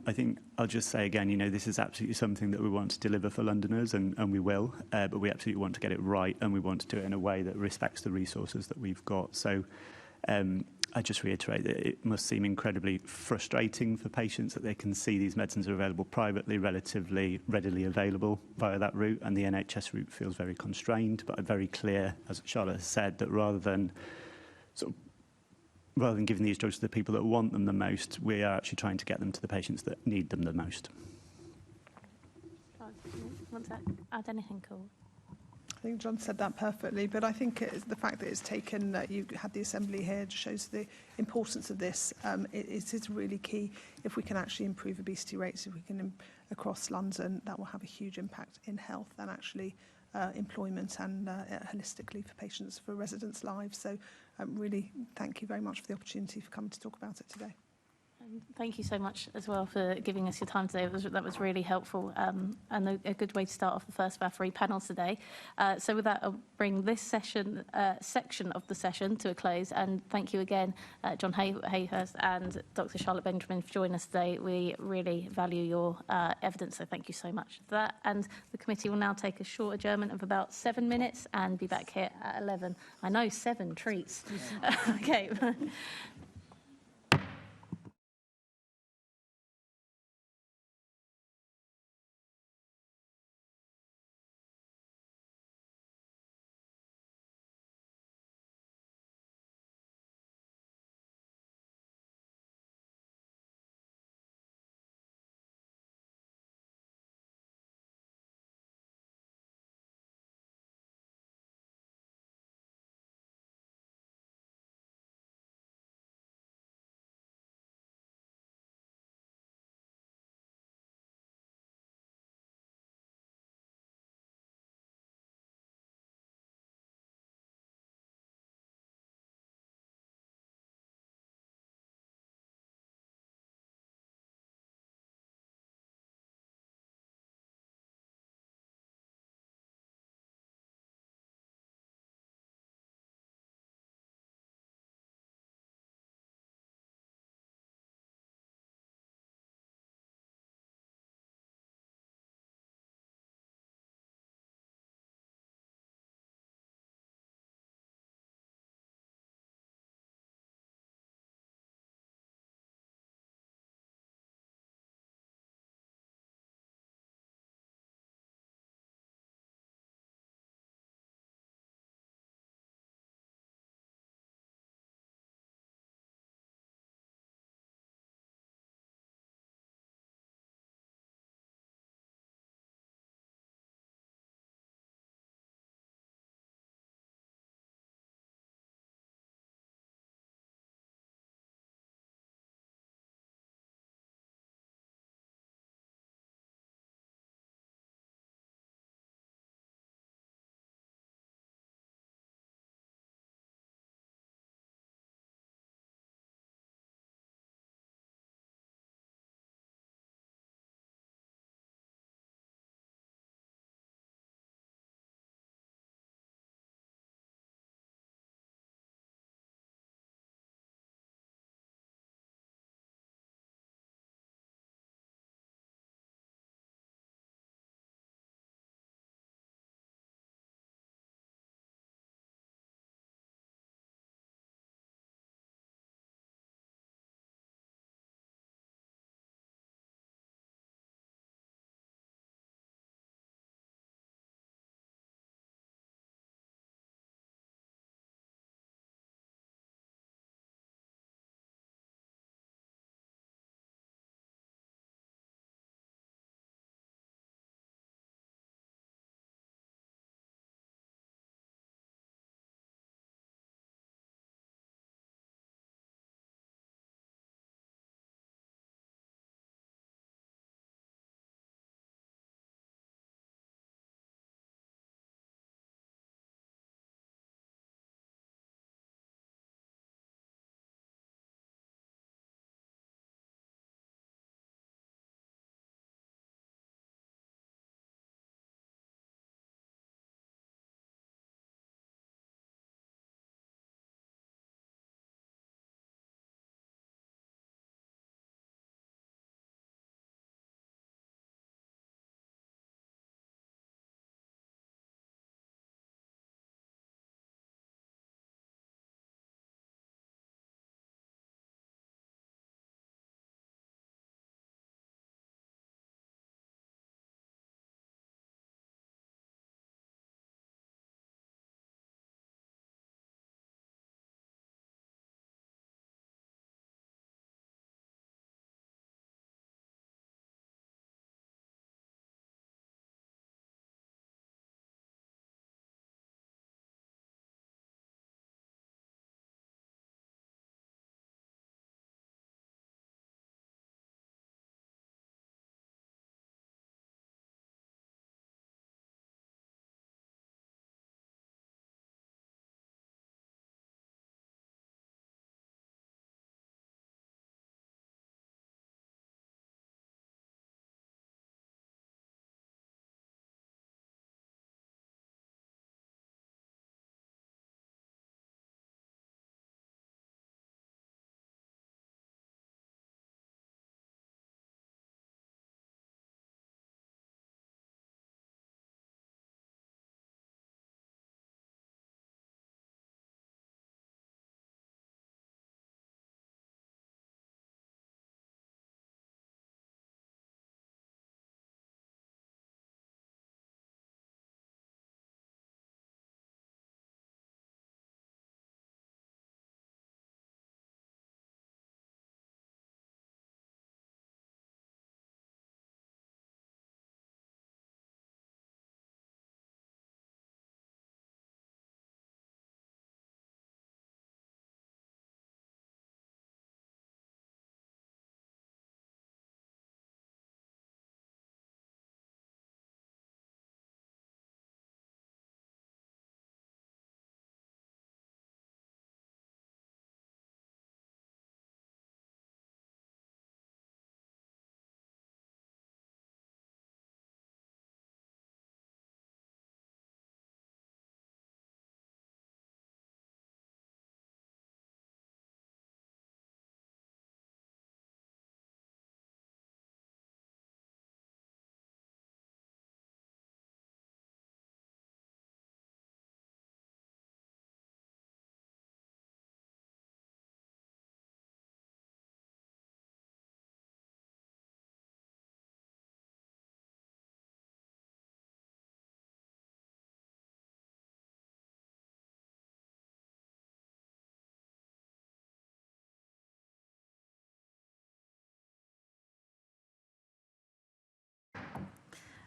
I'll just say again, you know, this is absolutely something that we want to deliver for Londoners, and we will, but we absolutely want to get it right, and we want to do it in a way that respects the resources that we've got. So I just reiterate that it must seem incredibly frustrating for patients that they can see these medicines are available privately, relatively readily available via that route, and the NHS route feels very constrained. But I'm very clear, as Charlotte has said, that rather than giving these drugs to the people that want them the most, we are actually trying to get them to the patients that need them the most. Want to add anything, Cole? I think John said that perfectly, but I think the fact that it's taken, you had the Assembly here, just shows the importance of this. It is really key. If we can actually improve obesity rates, if we can, across London, that will have a huge impact in health and actually employment and holistically for patients, for residents' lives. So really thank you very much for the opportunity for coming to talk about it today. Thank you so much as well for giving us your time today. That was really helpful and a good way to start off the first of our 3 panels today. So with that, I'll bring this section of the session to a close. And thank you again, John Hayhurst and Dr. Charlotte Benjamin, for joining us today. We really value your evidence, so thank you so much for that. And the committee will now take a short adjournment of about 7 minutes and be back here at 11. I know, 7 treats. Okay.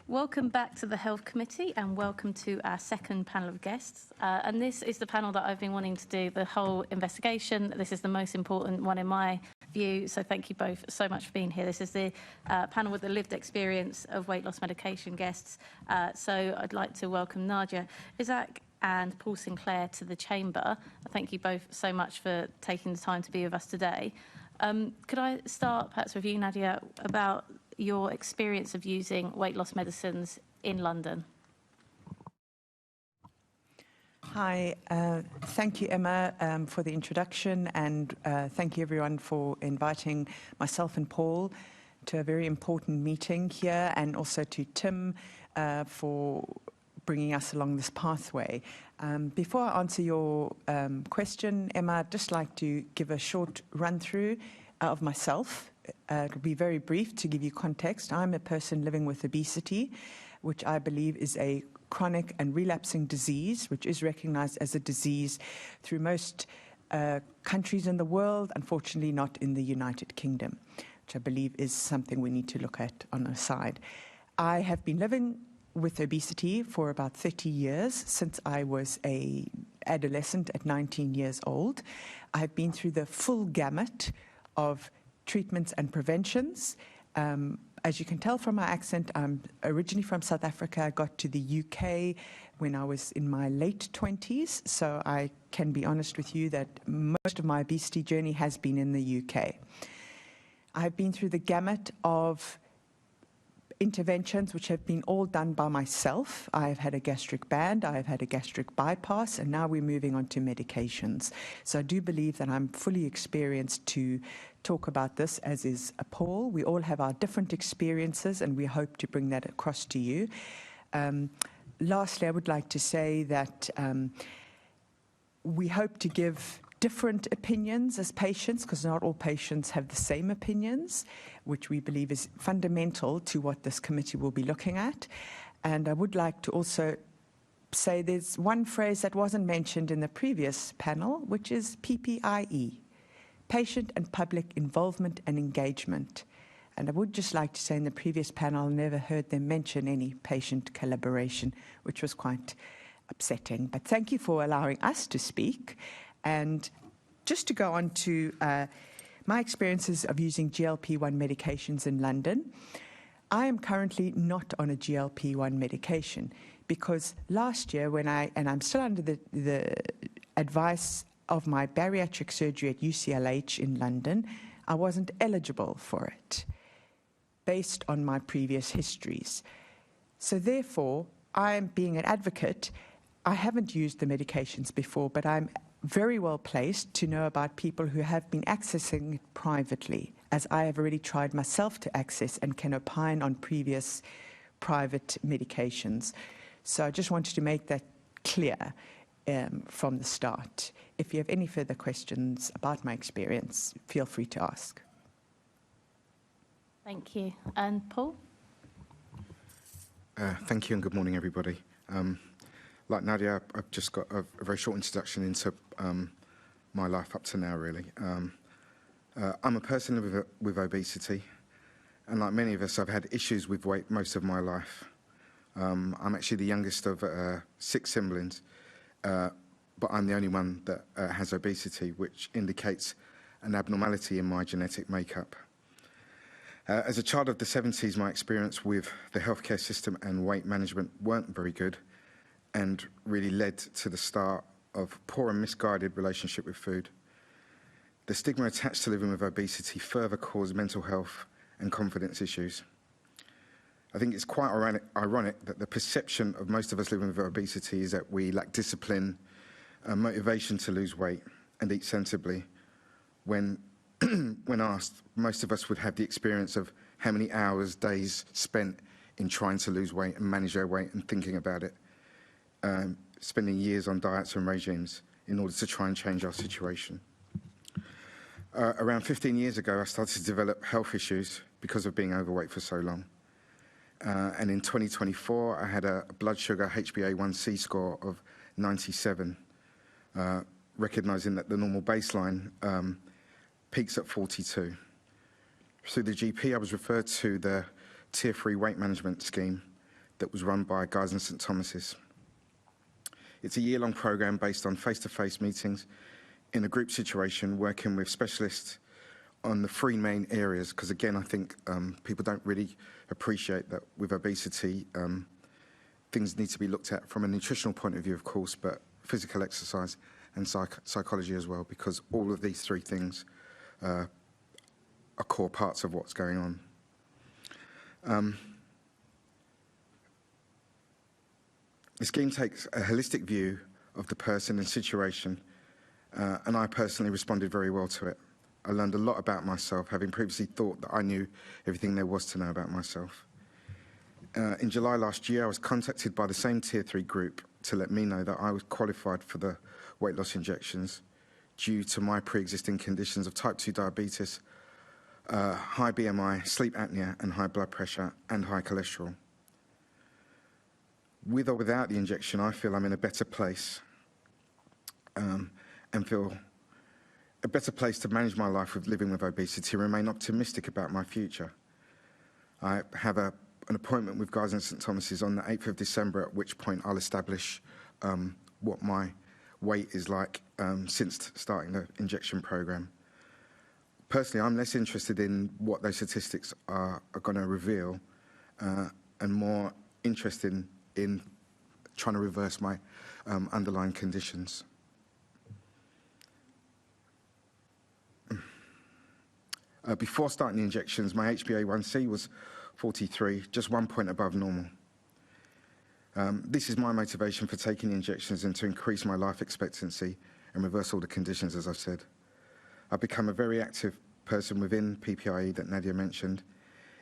Welcome back to the Health Committee and welcome to our second panel of guests. And this is the panel that I've been wanting to do the whole investigation. This is the most important one in my view, so thank you both so much for being here. This is the panel with the lived experience of weight loss medication guests. So I'd like to welcome Nadia Isaac and Paul Sinclair to the chamber. Thank you both so much for taking the time to be with us today. Could I start perhaps with you, Nadia, about your experience of using weight loss medicines in London? Hi, thank you, Emma, for the introduction, and thank you, everyone, for inviting myself and Paul to a very important meeting here, and also to Tim for bringing us along this pathway. Before I answer your question, Emma, I'd just like to give a short run-through of myself. It'll be very brief to give you context. I'm a person living with obesity, which I believe is a chronic and relapsing disease, which is recognized as a disease through most countries in the world, unfortunately not in the United Kingdom, which I believe is something we need to look at on the side. I have been living with obesity for about 30 years, since I was an adolescent at 19 years old. I've been through the full gamut of treatments and preventions. As you can tell from my accent, I'm originally from South Africa. I got to the UK when I was in my late 20s, so I can be honest with you that most of my obesity journey has been in the UK. I've been through the gamut of interventions which have been all done by myself. I've had a gastric band, I've had a gastric bypass, and now we're moving on to medications. So I do believe that I'm fully experienced to talk about this, as is Paul. We all have our different experiences, and we hope to bring that across to you. Lastly, I would like to say that we hope to give different opinions as patients, because not all patients have the same opinions, which we believe is fundamental to what this committee will be looking at. And I would like to also say there's one phrase that wasn't mentioned in the previous panel, which is PPIE, patient and public involvement and engagement. And I would just like to say in the previous panel, I never heard them mention any patient collaboration, which was quite upsetting. But thank you for allowing us to speak. And just to go on to my experiences of using GLP-1 medications in London, I am currently not on a GLP-1 medication because last year and I'm still under the advice of my bariatric surgery at UCLH in London, I wasn't eligible for it based on my previous histories. So therefore, I'm being an advocate. I haven't used the medications before, but I'm very well placed to know about people who have been accessing it privately, as I have already tried myself to access and can opine on previous private medications. So I just wanted to make that clear from the start. If you have any further questions about my experience, feel free to ask. Thank you. And Paul? Thank you and good morning, everybody. Like Nadia, I've just got a very short introduction into my life up to now, really. I'm a person with obesity, and like many of us, I've had issues with weight most of my life. I'm actually the youngest of 6 siblings, but I'm the only one that has obesity, which indicates an abnormality in my genetic makeup. As a child of the 70s, my experience with the healthcare system and weight management weren't very good, and really led to the start of poor and misguided relationship with food. The stigma attached to living with obesity further caused mental health and confidence issues. I think it's quite ironic that the perception of most of us living with obesity is that we lack discipline and motivation to lose weight and eat sensibly. When asked, most of us would have the experience of how many hours, days spent in trying to lose weight and manage their weight and thinking about it. Spending years on diets and regimes in order to try and change our situation. Around 15 years ago, I started to develop health issues because of being overweight for so long. And in 2024, I had a blood sugar HbA1c score of 97, recognizing that the normal baseline peaks at 42. Through the GP, I was referred to the Tier 3 weight management scheme, that was run by Guy's and St Thomas's. It's a year-long programme based on face-to-face meetings in a group situation, working with specialists on the three main areas, because again, I think people don't really appreciate that with obesity, things need to be looked at from a nutritional point of view, of course, but physical exercise and psychology as well, because all of these three things are core parts of what's going on. The scheme takes a holistic view of the person and situation, and I personally responded very well to it. I learned a lot about myself, having previously thought that I knew everything there was to know about myself. In July last year, I was contacted by the same Tier 3 group to let me know that I was qualified for the weight loss injections due to my pre-existing conditions of type 2 diabetes, high BMI, sleep apnea, and high blood pressure and high cholesterol. With or without the injection, I feel I'm in a better place and feel a better place to manage my life with living with obesity and remain optimistic about my future. I have an appointment with Guy's and St Thomas's on the 8th of December, at which point I'll establish what my weight is like since starting the injection programme. Personally, I'm less interested in what those statistics are going to reveal and more interested in trying to reverse my underlying conditions. Before starting the injections, my HbA1c was 43, just 1 point above normal. This is my motivation for taking the injections and to increase my life expectancy and reverse all the conditions, as I've said. I've become a very active person within PPIE that Nadia mentioned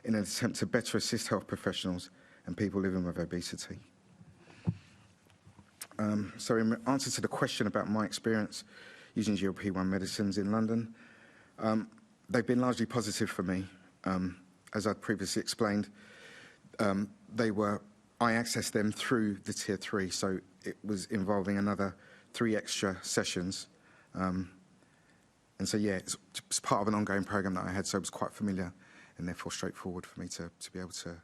in an attempt to better assist health professionals and people living with obesity. So in answer to the question about my experience using GLP-1 medicines in London, they've been largely positive for me. As I previously explained, I accessed them through the Tier 3, so it was involving another 3 extra sessions. And so, yeah, it's part of an ongoing program that I had, so it was quite familiar and therefore straightforward for me to be able to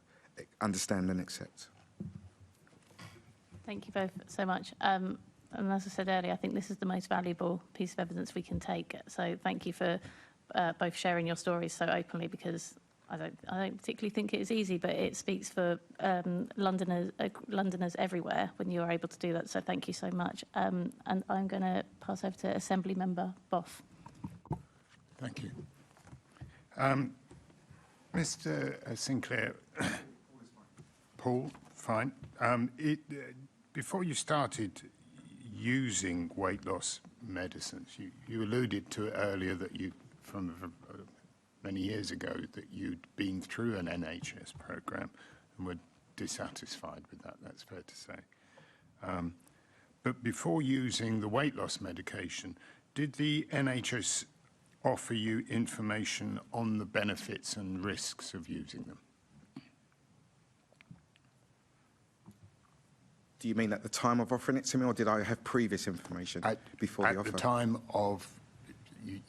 understand and accept. Thank you both so much. And as I said earlier, I think this is the most valuable piece of evidence we can take. So thank you for both sharing your stories so openly, because I don't particularly think it is easy, but it speaks for Londoners everywhere when you're able to do that. So thank you so much. And I'm going to pass over to Assembly Member Boff. Thank you. Mr. Sinclair, Paul, fine. Before you started using weight loss medicines, you alluded to it earlier that you, from many years ago, that you'd been through an NHS program and were dissatisfied with that, that's fair to say. But before using the weight loss medication, did the NHS offer you information on the benefits and risks of using them? Do you mean at the time of offering it to me, or did I have previous information before the offer? At the time of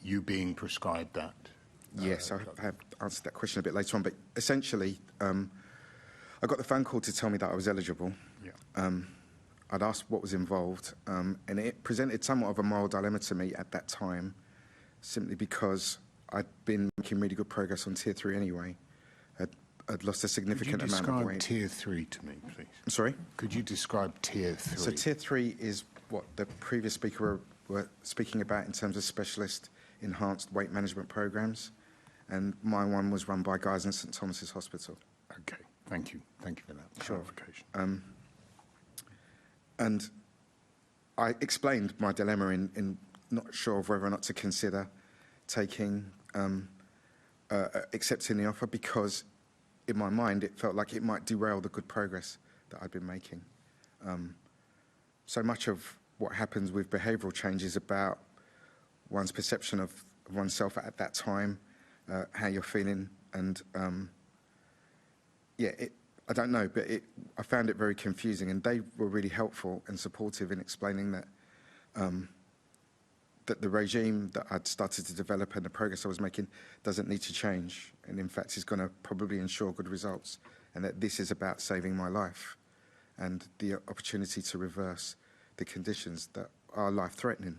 you being prescribed that? Yes, I have answered that question a bit later on, but essentially, I got the phone call to tell me that I was eligible. Yeah. I'd asked what was involved, and it presented somewhat of a moral dilemma to me at that time, simply because I'd been making really good progress on Tier 3 anyway. I'd lost a significant amount of weight. Could you describe Tier 3 to me, please? Sorry? Could you describe Tier 3? So Tier 3 is what the previous speaker were speaking about in terms of specialist enhanced weight management programs, and my one was run by Guy's and St Thomas's Hospital. Okay, thank you. Thank you for that clarification. And I explained my dilemma in not sure of whether or not to consider taking, accepting the offer, because in my mind it felt like it might derail the good progress that I'd been making. So much of what happens with behavioural change is about one's perception of oneself at that time, how you're feeling, and I don't know, but I found it very confusing, and they were really helpful and supportive in explaining that that the regime that I'd started to develop and the progress I was making doesn't need to change, and in fact is going to probably ensure good results and that this is about saving my life and the opportunity to reverse the conditions that are life-threatening.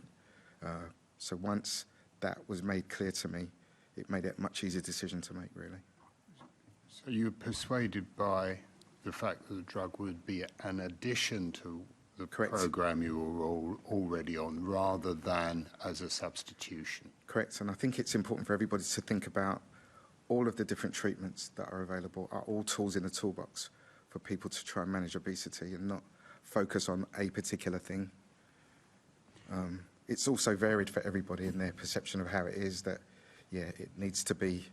So once that was made clear to me, it made it a much easier decision to make, really. So you were persuaded by the fact that the drug would be an addition to the Correct. program you were already on, rather than as a substitution? Correct, and I think it's important for everybody to think about all of the different treatments that are available are all tools in the toolbox for people to try and manage obesity and not focus on a particular thing. It's also varied for everybody in their perception of how it is that, yeah, it needs to be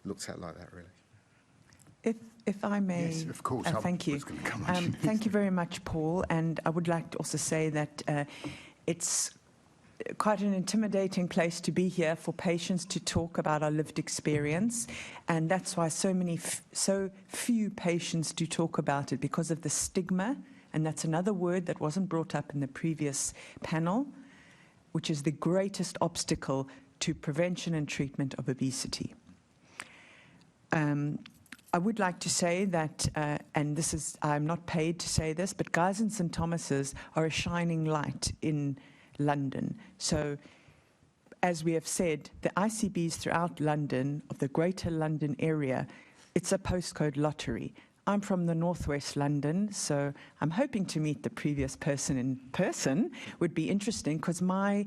looked at like that, really. If I may, Yes, of course. thank you. Thank you very much, Paul. And I would like to also say that it's quite an intimidating place to be here for patients to talk about our lived experience, and that's why so few patients do talk about it, because of the stigma, and that's another word that wasn't brought up in the previous panel, which is the greatest obstacle to prevention and treatment of obesity. I would like to say that, and this is, I'm not paid to say this, but Guy's and St Thomas's are a shining light in London. So, as we have said, the ICBs throughout London, of the Greater London area, it's a postcode lottery. I'm from the northwest London, so I'm hoping to meet the previous person in person. Would be interesting, because my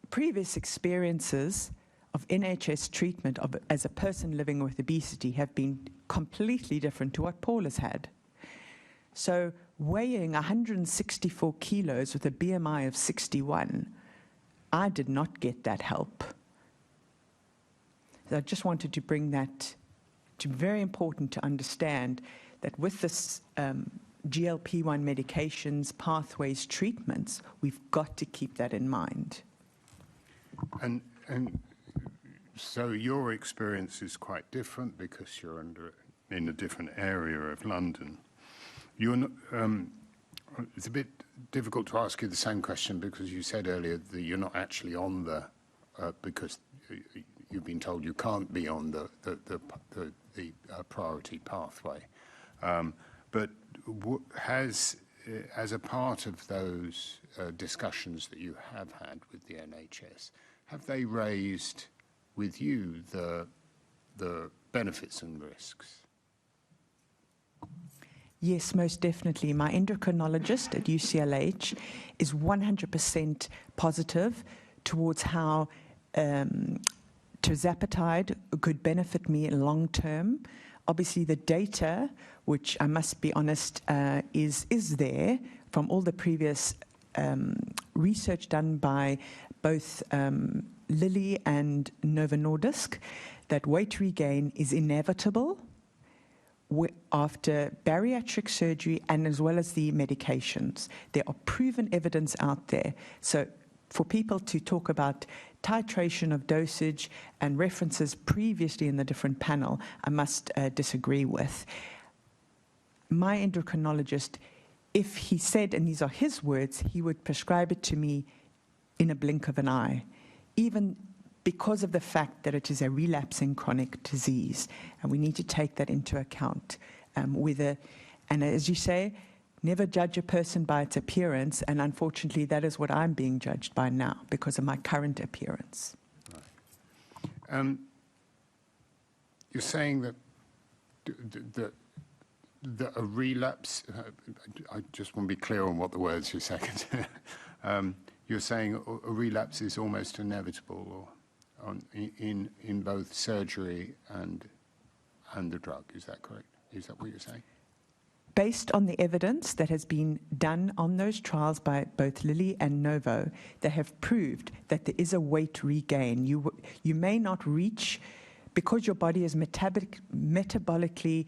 previous experiences of NHS treatment as a person living with obesity have been completely different to what Paul has had. So weighing 164 kilos with a BMI of 61, I did not get that help. So I just wanted to bring that to very important to understand that with this GLP-1 medications, pathways, treatments, we've got to keep that in mind. And so your experience is quite different because you're in a different area of London. You're not, it's a bit difficult to ask you the same question because you said earlier that you're not actually on the, because you've been told you can't be on the priority pathway. But has, as a part of those discussions that you have had with the NHS, have they raised with you the benefits and risks? Yes, most definitely. My endocrinologist at UCLH is 100% positive towards how tirzepatide could benefit me long term. Obviously, the data, which I must be honest, is there from all the previous research done by both Lilly and Novo Nordisk, that weight regain is inevitable after bariatric surgery and as well as the medications. There are proven evidence out there. So for people to talk about titration of dosage and references previously in the different panel, I must disagree with. My endocrinologist, if he said, and these are his words, he would prescribe it to me in a blink of an eye, even because of the fact that it is a relapsing chronic disease. And we need to take that into account. And as you say, never judge a person by its appearance, and unfortunately that is what I'm being judged by now because of my current appearance. Right. You're saying that a relapse, I just want to be clear on what the words you're saying. You're saying a relapse is almost inevitable, or in both surgery and the drug. Is that correct? Is that what you're saying? Based on the evidence that has been done on those trials by both Lilly and Novo, they have proved that there is a weight regain. You may not reach, because your body is metabolically,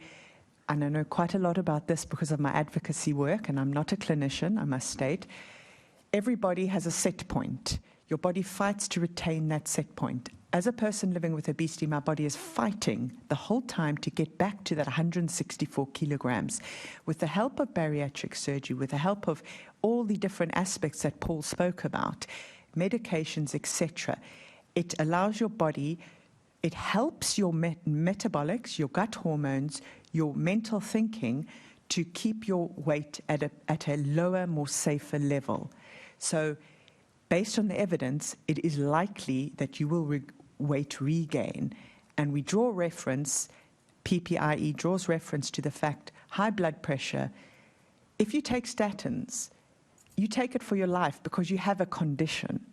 and I know quite a lot about this because of my advocacy work, and I'm not a clinician, I must state, everybody has a set point. Your body fights to retain that set point. As a person living with obesity, my body is fighting the whole time to get back to that 164 kilograms. With the help of bariatric surgery, with the help of all the different aspects that Paul spoke about, medications, etc., it allows your body It helps your metabolics, your gut hormones, your mental thinking to keep your weight at a lower, more safer level. So based on the evidence, it is likely that you will weight regain. And we draw reference, PPIE draws reference to the fact high blood pressure, if you take statins, you take it for your life because you have a condition.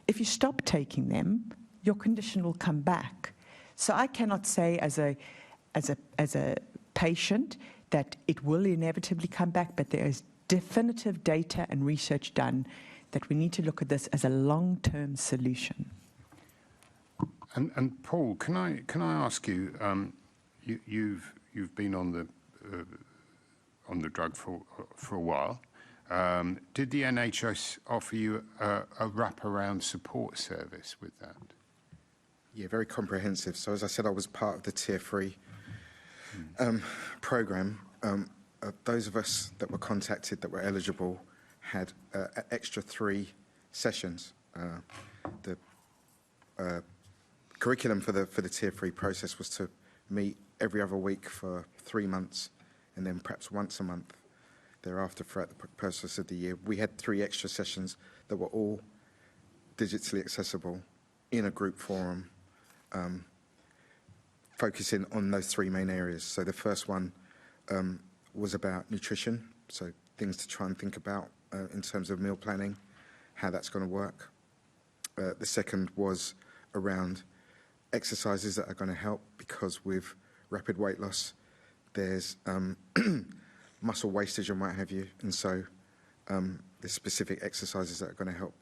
If you stop taking them, your condition will come back. So I cannot say as a patient that it will inevitably come back, but there is definitive data and research done that we need to look at this as a long-term solution. And Paul, can I ask you? You've been on the drug for a while. Did the NHS offer you a wraparound support service with that? Yeah, very comprehensive. So as I said, I was part of the Tier 3 programme. Those of us that were contacted that were eligible had extra 3 sessions. The curriculum for the Tier 3 process was to meet every other week for 3 months, and then perhaps once a month thereafter throughout the process of the year. We had 3 extra sessions that were all digitally accessible in a group forum, focusing on those 3 main areas. So the first one was about nutrition, so things to try and think about in terms of meal planning, how that's going to work. The second was around exercises that are going to help, because with rapid weight loss, there's muscle wastage and what have you, and so there's specific exercises that are going to help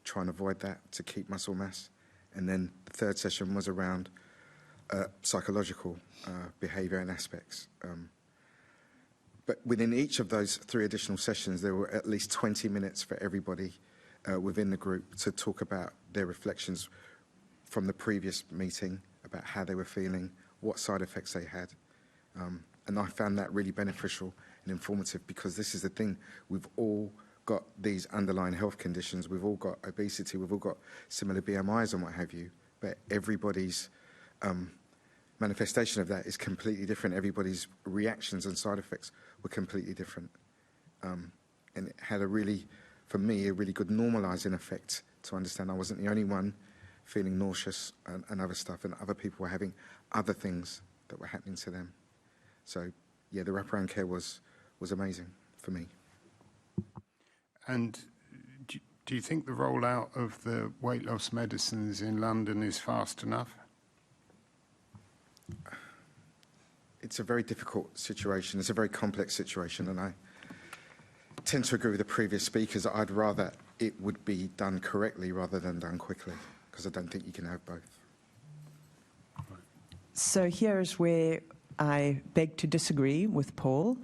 try and avoid that to keep muscle mass. And then the third session was around psychological behaviour and aspects. But within each of those 3 additional sessions, there were at least 20 minutes for everybody within the group to talk about their reflections from the previous meeting, about how they were feeling, what side effects they had. And I found that really beneficial and informative, because this is the thing, we've all got these underlying health conditions, we've all got obesity, we've all got similar BMIs and what have you, but everybody's manifestation of that is completely different. Everybody's reactions and side effects were completely different. And it had for me, a really good normalising effect to understand I wasn't the only one feeling nauseous and other stuff, and other people were having other things that were happening to them. So, yeah, the wraparound care was amazing for me. And do you think the rollout of the weight loss medicines in London is fast enough? It's a very difficult situation. It's a very complex situation, and I tend to agree with the previous speakers. I'd rather it would be done correctly rather than done quickly, because I don't think you can have both. So here is where I beg to disagree with Paul.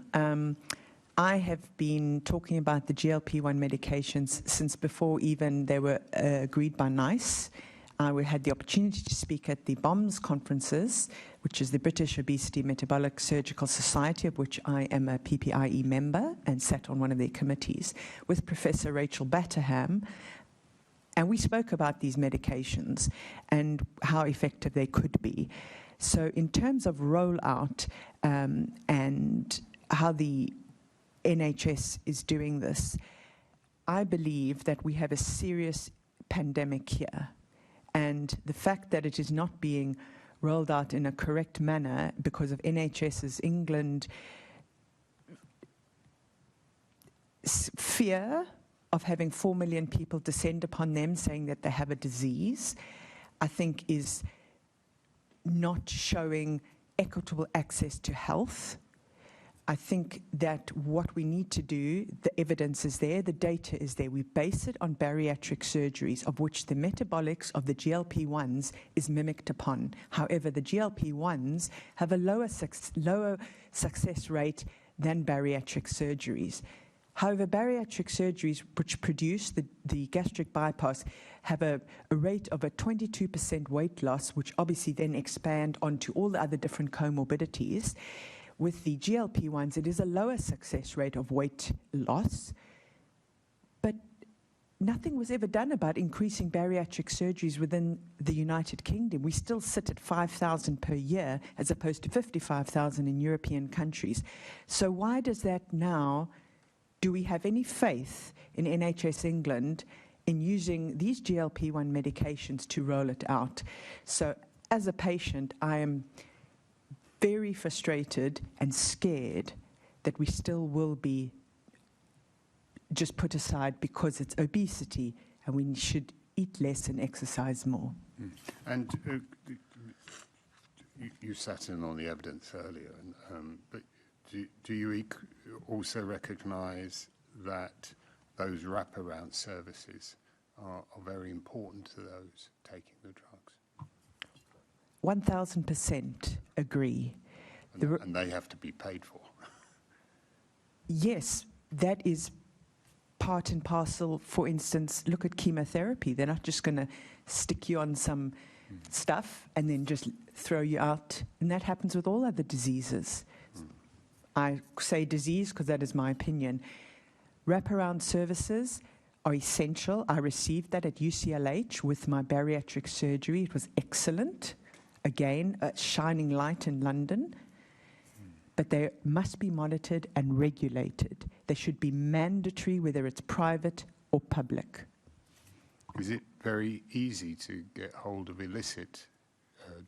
I have been talking about the GLP-1 medications since before even they were agreed by NICE. I had the opportunity to speak at the BOMS conferences, which is the British Obesity Metabolic Surgical Society, of which I am a PPIE member and sat on one of their committees, with Professor Rachel Batterham. And we spoke about these medications and how effective they could be. So in terms of rollout and how the NHS is doing this, I believe that we have a serious pandemic here. And the fact that it is not being rolled out in a correct manner because of NHS's England fear of having 4 million people descend upon them saying that they have a disease, I think is not showing equitable access to health. I think that what we need to do, the evidence is there, the data is there. We base it on bariatric surgeries, of which the metabolics of the GLP-1s is mimicked upon. However, the GLP-1s have a lower success rate than bariatric surgeries. However, bariatric surgeries, which produce the gastric bypass, have a rate of a 22% weight loss, which obviously then expand onto all the other different comorbidities. With the GLP-1s, it is a lower success rate of weight loss, but nothing was ever done about increasing bariatric surgeries within the United Kingdom. We still sit at 5,000 per year as opposed to 55,000 in European countries. So why does that now, do we have any faith in NHS England in using these GLP-1 medications to roll it out? So as a patient, I am very frustrated and scared that we still will be just put aside because it's obesity and we should eat less and exercise more. And you sat in on the evidence earlier, but do you also recognise that those wraparound services are very important to those taking the drugs? 1,000% agree. And they have to be paid for. Yes, that is part and parcel. For instance, look at chemotherapy. They're not just going to stick you on some stuff and then just throw you out. And that happens with all other diseases. I say disease because that is my opinion. Wraparound services are essential. I received that at UCLH with my bariatric surgery. It was excellent. Again, a shining light in London. But they must be monitored and regulated. They should be mandatory, whether it's private or public. Is it very easy to get hold of illicit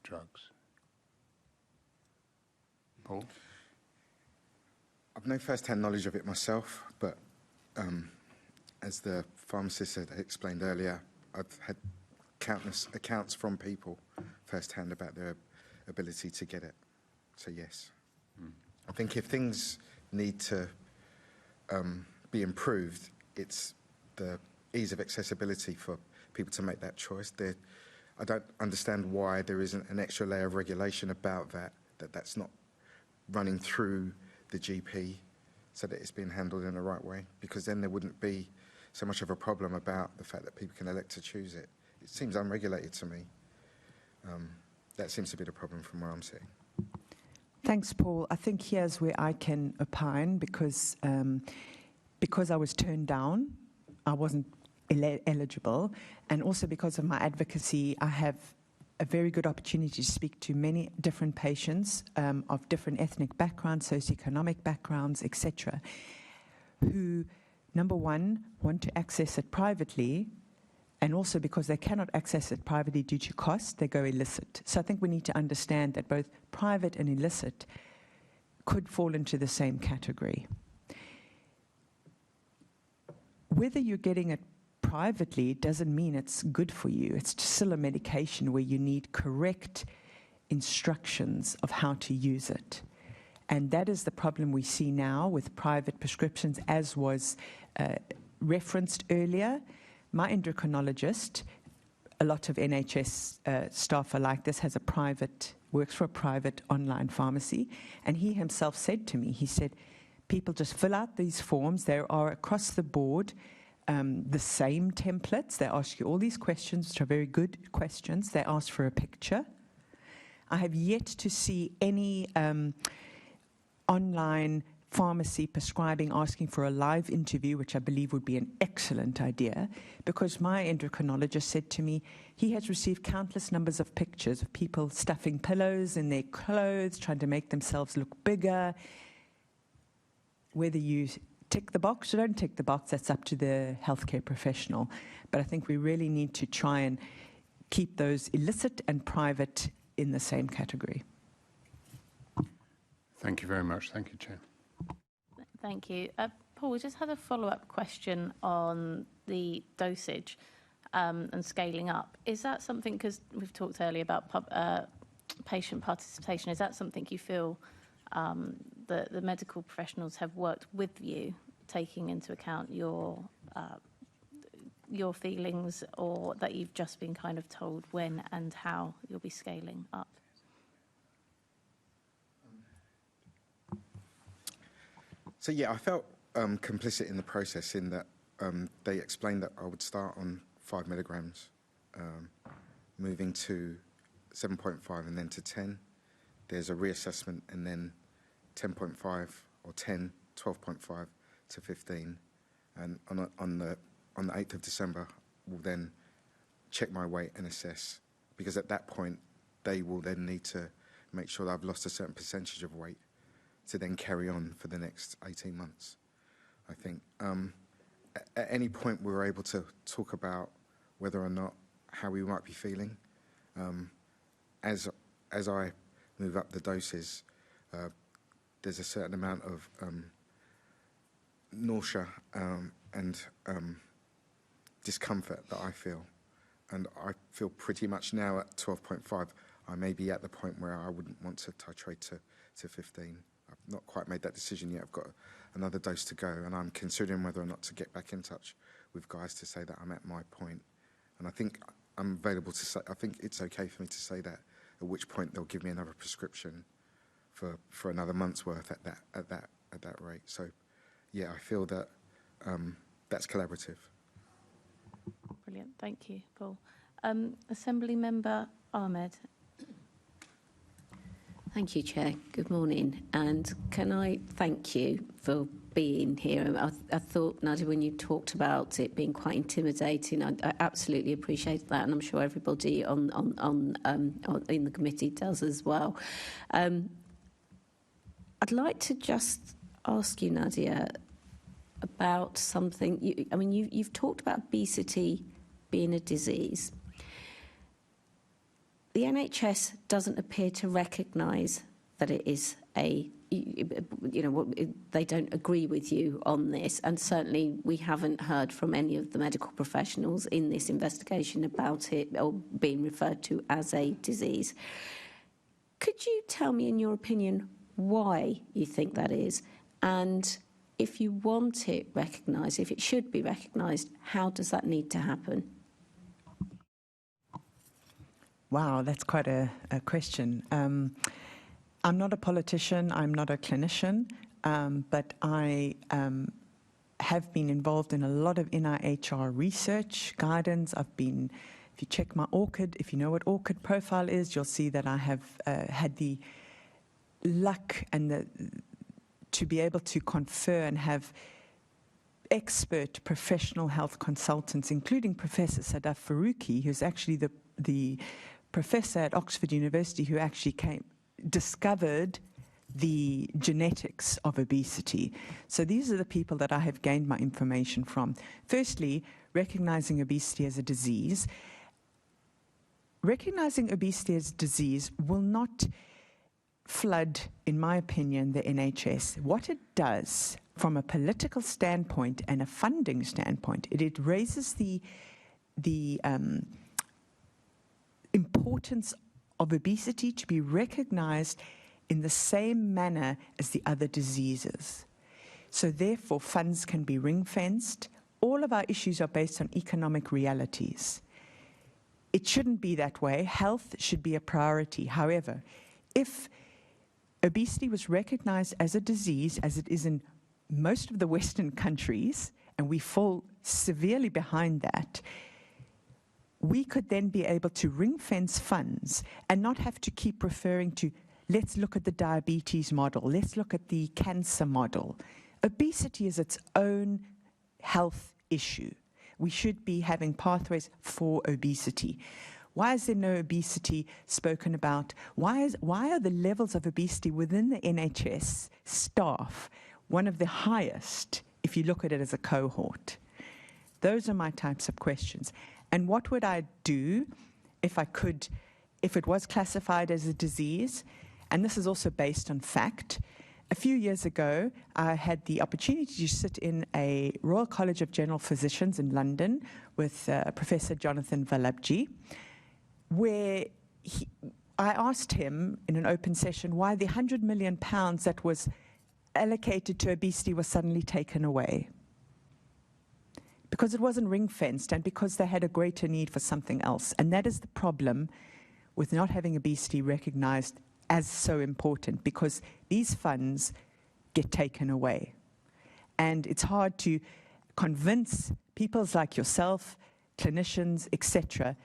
drugs? Paul? I've no first-hand knowledge of it myself, but as the pharmacist had explained earlier, I've had countless accounts from people first-hand about their ability to get it. So yes. I think if things need to be improved, it's the ease of accessibility for people to make that choice. I don't understand why there isn't an extra layer of regulation about that's not running through the GP so that it's being handled in the right way, because then there wouldn't be so much of a problem about the fact that people can elect to choose it. It seems unregulated to me. That seems to be the problem from where I'm sitting. Thanks, Paul. I think here's where I can opine because I was turned down, I wasn't eligible, and also because of my advocacy, I have a very good opportunity to speak to many different patients of different ethnic backgrounds, socioeconomic backgrounds, etc., who, number one, want to access it privately, and also because they cannot access it privately due to cost, they go illicit. So I think we need to understand that both private and illicit could fall into the same category. Whether you're getting it privately doesn't mean it's good for you. It's still a medication where you need correct instructions of how to use it. And that is the problem we see now with private prescriptions, as was referenced earlier. My endocrinologist, a lot of NHS staff are like this, works for a private online pharmacy, and he himself said to me, he said, people just fill out these forms. There are across the board the same templates. They ask you all these questions, which are very good questions. They ask for a picture. I have yet to see any online pharmacy prescribing asking for a live interview, which I believe would be an excellent idea, because my endocrinologist said to me he has received countless numbers of pictures of people stuffing pillows in their clothes, trying to make themselves look bigger. Whether you tick the box or don't tick the box, that's up to the healthcare professional. But I think we really need to try and keep those illicit and private in the same category. Thank you very much. Thank you, Chair. Thank you. Paul, we just had a follow-up question on the dosage and scaling up. Is that something, because we've talked earlier about patient participation, is that something you feel that the medical professionals have worked with you, taking into account your feelings, or that you've just been kind of told when and how you'll be scaling up? So yeah, I felt complicit in the process in that they explained that I would start on 5 milligrams, moving to 7.5 and then to 10. There's a reassessment and then 10.5 or 10, 12.5 to 15. And on on the 8th of December, will then check my weight and assess, because at that point, they will then need to make sure that I've lost a certain percentage of weight to then carry on for the next 18 months. I think at any point we were able to talk about whether or not how we might be feeling. As I move up the doses, there's a certain amount of nausea and discomfort that I feel. And I feel pretty much now at 12.5, I may be at the point where I wouldn't want to titrate to 15. I've not quite made that decision yet. I've got another dose to go, and I'm considering whether or not to get back in touch with guys to say that I'm at my point. And I think I'm available to say, I think it's okay for me to say that, at which point they'll give me another prescription for another month's worth at that rate. So, yeah, I feel that that's collaborative. Brilliant. Thank you, Paul. Assembly Member Ahmed. Thank you, Chair. Good morning. And can I thank you for being here? I thought, Nadia, when you talked about it being quite intimidating, I absolutely appreciate that, and I'm sure everybody in the committee does as well. I'd like to just ask you, Nadia, about something. You've talked about obesity being a disease. The NHS doesn't appear to recognise that it is they don't agree with you on this, and certainly we haven't heard from any of the medical professionals in this investigation about it or being referred to as a disease. Could you tell me, in your opinion, why you think that is? And if you want it recognised, if it should be recognised, how does that need to happen? Wow, that's quite a question. I'm not a politician, I'm not a clinician, but I have been involved in a lot of NIHR research, guidance. If you check my ORCID, if you know what ORCID profile is, you'll see that I have had the luck and to be able to confer and have expert professional health consultants, including Professor Sadaf Faruqi, who's actually the professor at Oxford University who actually discovered the genetics of obesity. So these are the people that I have gained my information from. Firstly, recognizing obesity as a disease. Recognizing obesity as a disease will not flood, in my opinion, the NHS. What it does from a political standpoint and a funding standpoint, it raises the importance of obesity to be recognized in the same manner as the other diseases. So therefore, funds can be ring-fenced. All of our issues are based on economic realities. It shouldn't be that way. Health should be a priority. However, if obesity was recognized as a disease, as it is in most of the Western countries, and we fall severely behind that, we could then be able to ring-fence funds and not have to keep referring to, let's look at the diabetes model, let's look at the cancer model. Obesity is its own health issue. We should be having pathways for obesity. Why is there no obesity spoken about? Why are the levels of obesity within the NHS staff one of the highest if you look at it as a cohort? Those are my types of questions. And what would I do if it was classified as a disease? And this is also based on fact. A few years ago, I had the opportunity to sit in a Royal College of General Physicians in London with Professor Jonathan Valabji, where I asked him in an open session why the £100 million that was allocated to obesity was suddenly taken away. Because it wasn't ring-fenced and because they had a greater need for something else. And that is the problem with not having obesity recognized as so important, because these funds get taken away. And it's hard to convince people like yourself, clinicians, etc.,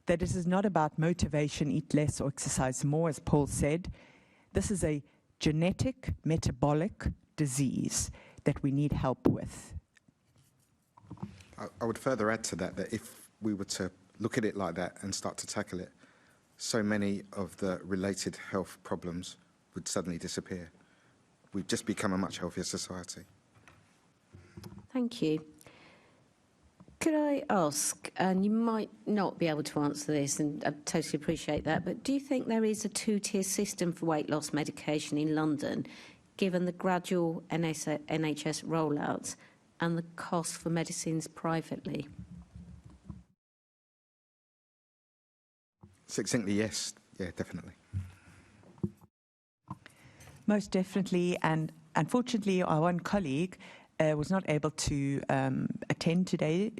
that it is not about motivation, eat less or exercise more, as Paul said. This is a genetic metabolic disease that we need help with. I would further add to that, that if we were to look at it like that and start to tackle it, so many of the related health problems would suddenly disappear. We'd just become a much healthier society. Thank you. Could I ask, and you might not be able to answer this, and I totally appreciate that, but do you think there is a two-tier system for weight loss medication in London, given the gradual NHS rollout and the cost for medicines privately? Succinctly, yes. Yeah, definitely. Most definitely, and unfortunately our one colleague was not able to attend today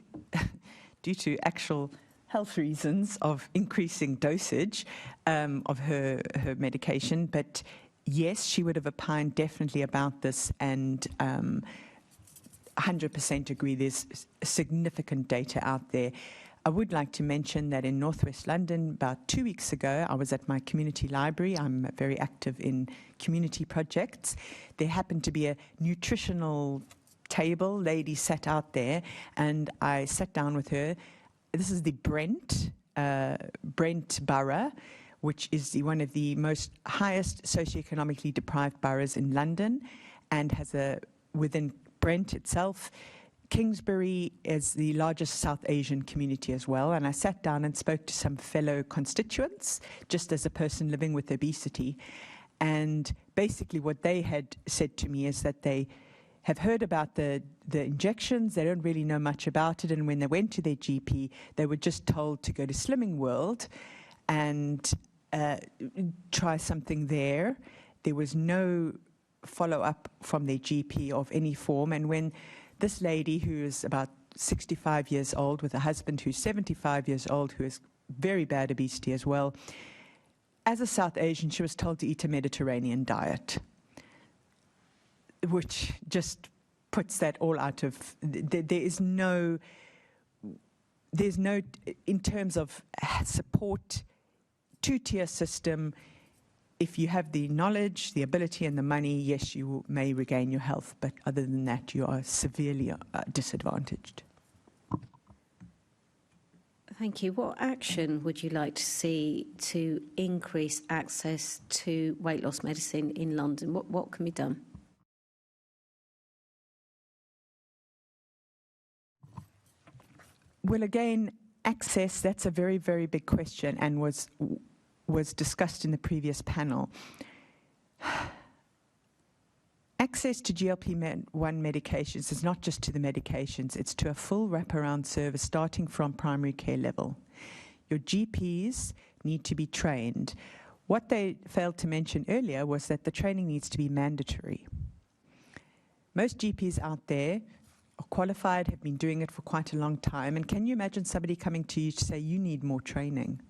due to actual health reasons of increasing dosage of her medication. But yes, she would have opined definitely about this, and 100% agree there's significant data out there. I would like to mention that in Northwest London, about 2 weeks ago, I was at my community library. I'm very active in community projects. There happened to be a nutritional table. Lady sat out there, and I sat down with her. This is the Brent Borough, which is one of the most highest socioeconomically deprived boroughs in London, and has within Brent itself, Kingsbury is the largest South Asian community as well. And I sat down and spoke to some fellow constituents, just as a person living with obesity. And basically what they had said to me is that they have heard about the injections, they don't really know much about it, and when they went to their GP, they were just told to go to Slimming World and try something there. There was no follow-up from their GP of any form, and when this lady, who is about 65 years old, with a husband who's 75 years old, who has very bad obesity as well, as a South Asian, she was told to eat a Mediterranean diet, which just puts that all out of, there's no, in terms of support, two-tier system. If you have the knowledge, the ability and the money, yes, you may regain your health, but other than that, you are severely disadvantaged. Thank you. What action would you like to see to increase access to weight loss medicine in London? What can be done? Well, again, access, that's a very, very big question, and was discussed in the previous panel. Access to GLP-1 medications is not just to the medications, it's to a full wraparound service starting from primary care level. Your GPs need to be trained. What they failed to mention earlier was that the training needs to be mandatory. Most GPs out there are qualified, have been doing it for quite a long time, and can you imagine somebody coming to you to say, you need more training?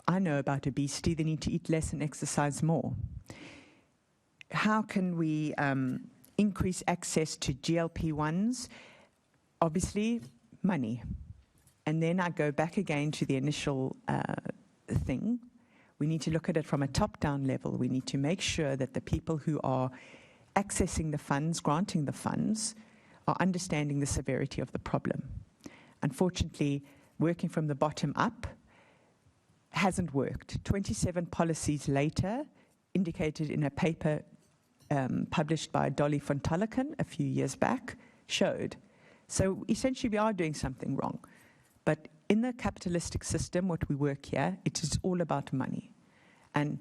I know about obesity, they need to eat less and exercise more. How can we increase access to GLP-1s? Obviously, money. And then I go back again to the initial thing. We need to look at it from a top-down level. We need to make sure that the people who are accessing the funds, granting the funds, are understanding the severity of the problem. Unfortunately, working from the bottom up hasn't worked. 27 policies later, indicated in a paper published by Dolly von Tulleken a few years back, showed. So essentially we are doing something wrong. But in the capitalistic system, what we work here, it is all about money. And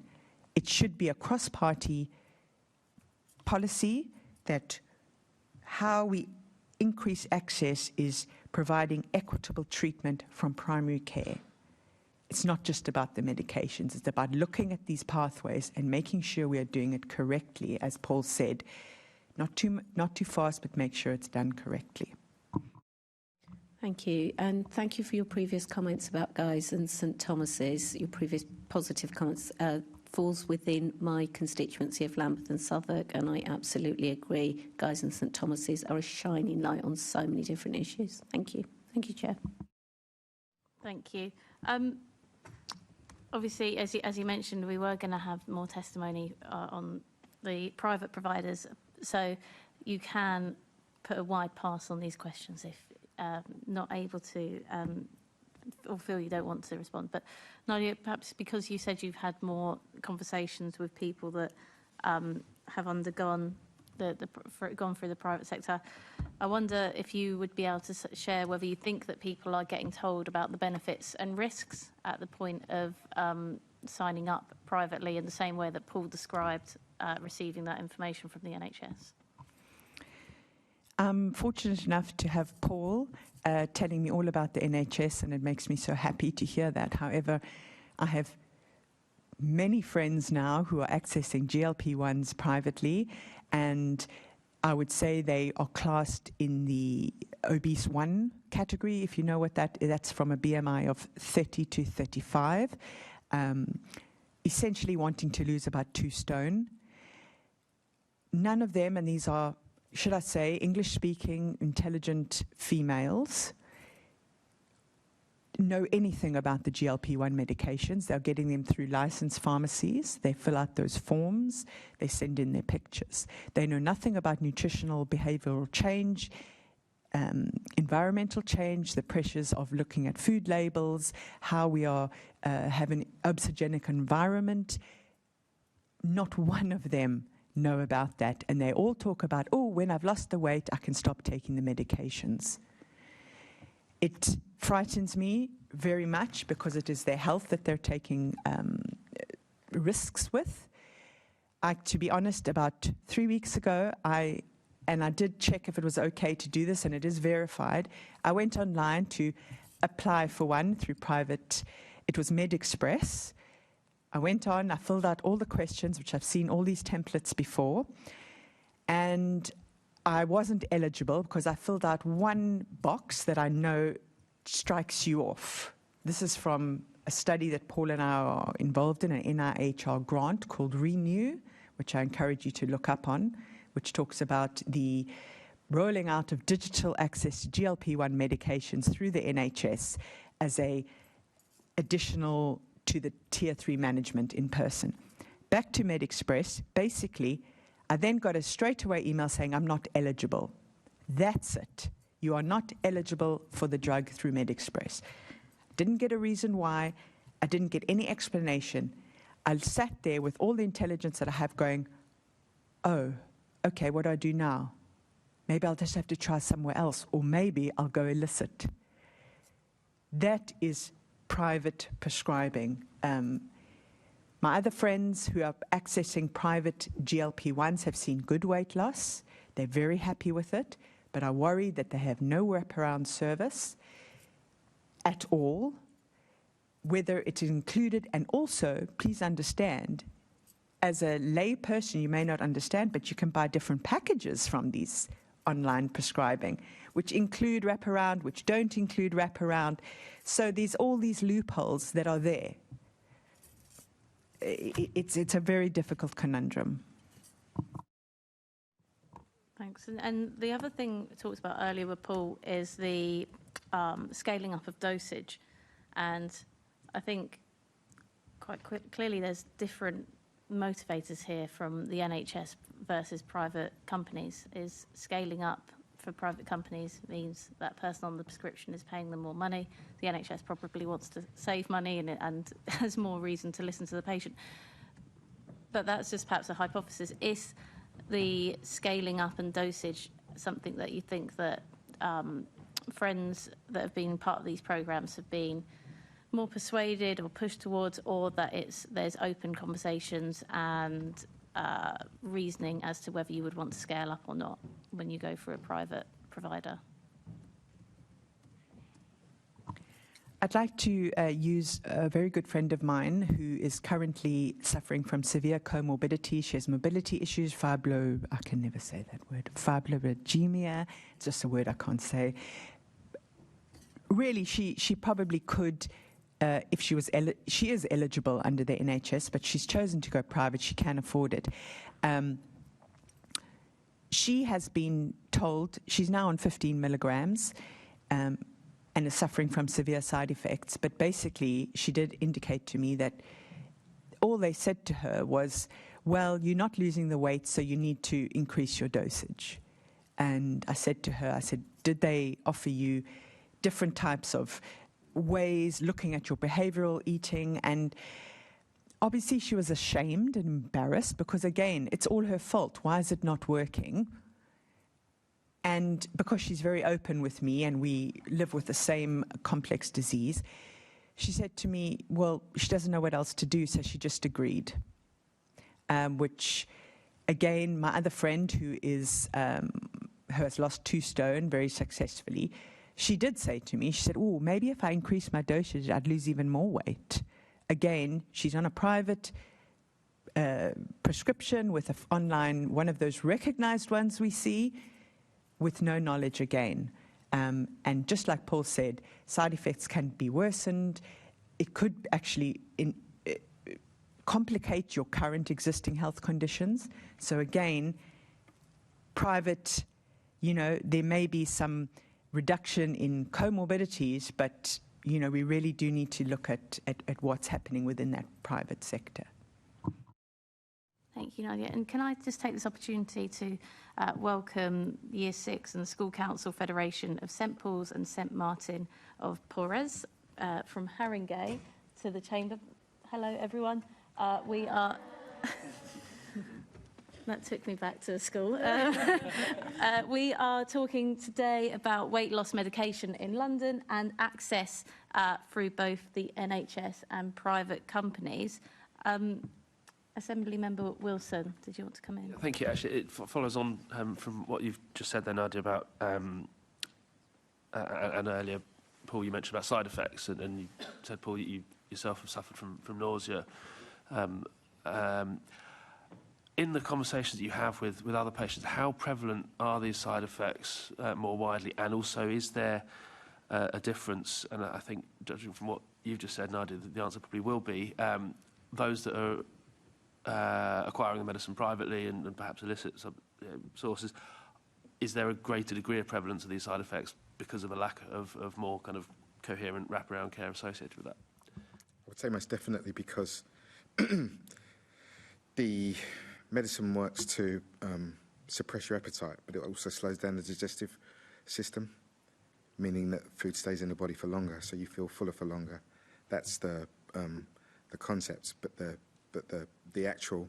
it should be a cross-party policy that how we increase access is providing equitable treatment from primary care. It's not just about the medications, it's about looking at these pathways and making sure we are doing it correctly, as Paul said. Not too fast, but make sure it's done correctly. Thank you. And thank you for your previous comments about Guy's and St Thomas's. Your previous positive comments falls within my constituency of Lambeth and Southwark, and I absolutely agree. Guy's and St Thomas's are a shining light on so many different issues. Thank you. Thank you, Chair. Thank you. Obviously, as you mentioned, we were going to have more testimony on the private providers, so you can put a wide pass on these questions if not able to, or feel you don't want to respond. But Nadia, perhaps because you said you've had more conversations with people that have undergone gone through the private sector, I wonder if you would be able to share whether you think that people are getting told about the benefits and risks at the point of signing up privately in the same way that Paul described receiving that information from the NHS. I'm fortunate enough to have Paul telling me all about the NHS, and it makes me so happy to hear that. However, I have many friends now who are accessing GLP-1s privately, and I would say they are classed in the obese 1 category, if you know what that's from a BMI of 30 to 35, essentially wanting to lose about 2 stone. None of them, and these are, should I say, English-speaking, intelligent females, know anything about the GLP-1 medications. They're getting them through licensed pharmacies. They fill out those forms. They send in their pictures. They know nothing about nutritional behavioral change, environmental change, the pressures of looking at food labels, how we are have an obesogenic environment. Not one of them know about that. And they all talk about, oh, when I've lost the weight, I can stop taking the medications. It frightens me very much because it is their health that they're taking risks with. To be honest, about 3 weeks ago, I did check if it was okay to do this, and it is verified. I went online to apply for one through private. It was MedExpress. I went on, I filled out all the questions, which I've seen all these templates before, and I wasn't eligible because I filled out one box that I know strikes you off. This is from a study that Paul and I are involved in, an NIHR grant called Renew, which I encourage you to look up on, which talks about the rolling out of digital access to GLP-1 medications through the NHS as a additional to the Tier 3 management in person. Back to MedExpress, basically, I then got a straightaway email saying I'm not eligible. That's it. You are not eligible for the drug through MedExpress. Didn't get a reason why. I didn't get any explanation. I sat there with all the intelligence that I have going, oh, okay, what do I do now? Maybe I'll just have to try somewhere else, or maybe I'll go illicit. That is private prescribing. My other friends who are accessing private GLP-1s have seen good weight loss. They're very happy with it, but are worried that they have no wraparound service at all, whether it's included. And also, please understand, as a lay person, you may not understand, but you can buy different packages from these online prescribing, which include wraparound, which don't include wraparound. So there's all these loopholes that are there. It's a very difficult conundrum. Thanks. And the other thing we talked about earlier with Paul is the scaling up of dosage. And I think quite clearly there's different motivators here from the NHS versus private companies. Is scaling up for private companies means that person on the prescription is paying them more money. The NHS probably wants to save money and has more reason to listen to the patient. But that's just perhaps a hypothesis. Is the scaling up and dosage something that you think that friends that have been part of these programs have been more persuaded or pushed towards, or that there's open conversations and reasoning as to whether you would want to scale up or not when you go for a private provider? I'd like to use a very good friend of mine who is currently suffering from severe comorbidity. She has mobility issues, I can never say that word, fibromyalgia. It's just a word I can't say. Really, she probably could, if she was, she is eligible under the NHS, but she's chosen to go private. She can't afford it. She has been told, she's now on 15 milligrams, and is suffering from severe side effects. But basically, she did indicate to me that all they said to her was, well, you're not losing the weight, so you need to increase your dosage. And I said to her, I said, did they offer you different types of ways, looking at your behavioral eating? And obviously she was ashamed and embarrassed because, again, it's all her fault. Why is it not working? And because she's very open with me and we live with the same complex disease, she said to me, well, she doesn't know what else to do, so she just agreed. Which, again, my other friend who has lost 2 stone very successfully, she did say to me, she said, oh, maybe if I increase my dosage, I'd lose even more weight. Again, she's on a private prescription with an online, one of those recognized ones we see, with no knowledge again. And just like Paul said, side effects can be worsened. It could actually complicate your current existing health conditions. So again, private, there may be some reduction in comorbidities, but, we really do need to look at what's happening within that private sector. Thank you, Nadia. And can I just take this opportunity to welcome Year 6 and the School Council Federation of St Paul's and St Martin of Porres from Haringey to the Chamber. Hello, everyone. We are... That took me back to school. We are talking today about weight loss medication in London and access through both the NHS and private companies. Assembly Member Wilson, did you want to come in? Thank you. Actually, it follows on from what you've just said there, Nadia, about and earlier, Paul, you mentioned about side effects, and you said, Paul, you yourself have suffered from nausea. In the conversations that you have with other patients, how prevalent are these side effects more widely? And also, is there a difference? And I think, judging from what you've just said, Nadia, the answer probably will be those that are acquiring the medicine privately and perhaps illicit sources. Is there a greater degree of prevalence of these side effects because of a lack of more kind of coherent wraparound care associated with that? I would say most definitely, because the medicine works to suppress your appetite, but it also slows down the digestive system, meaning that food stays in the body for longer, so you feel fuller for longer. That's the concept, but the actual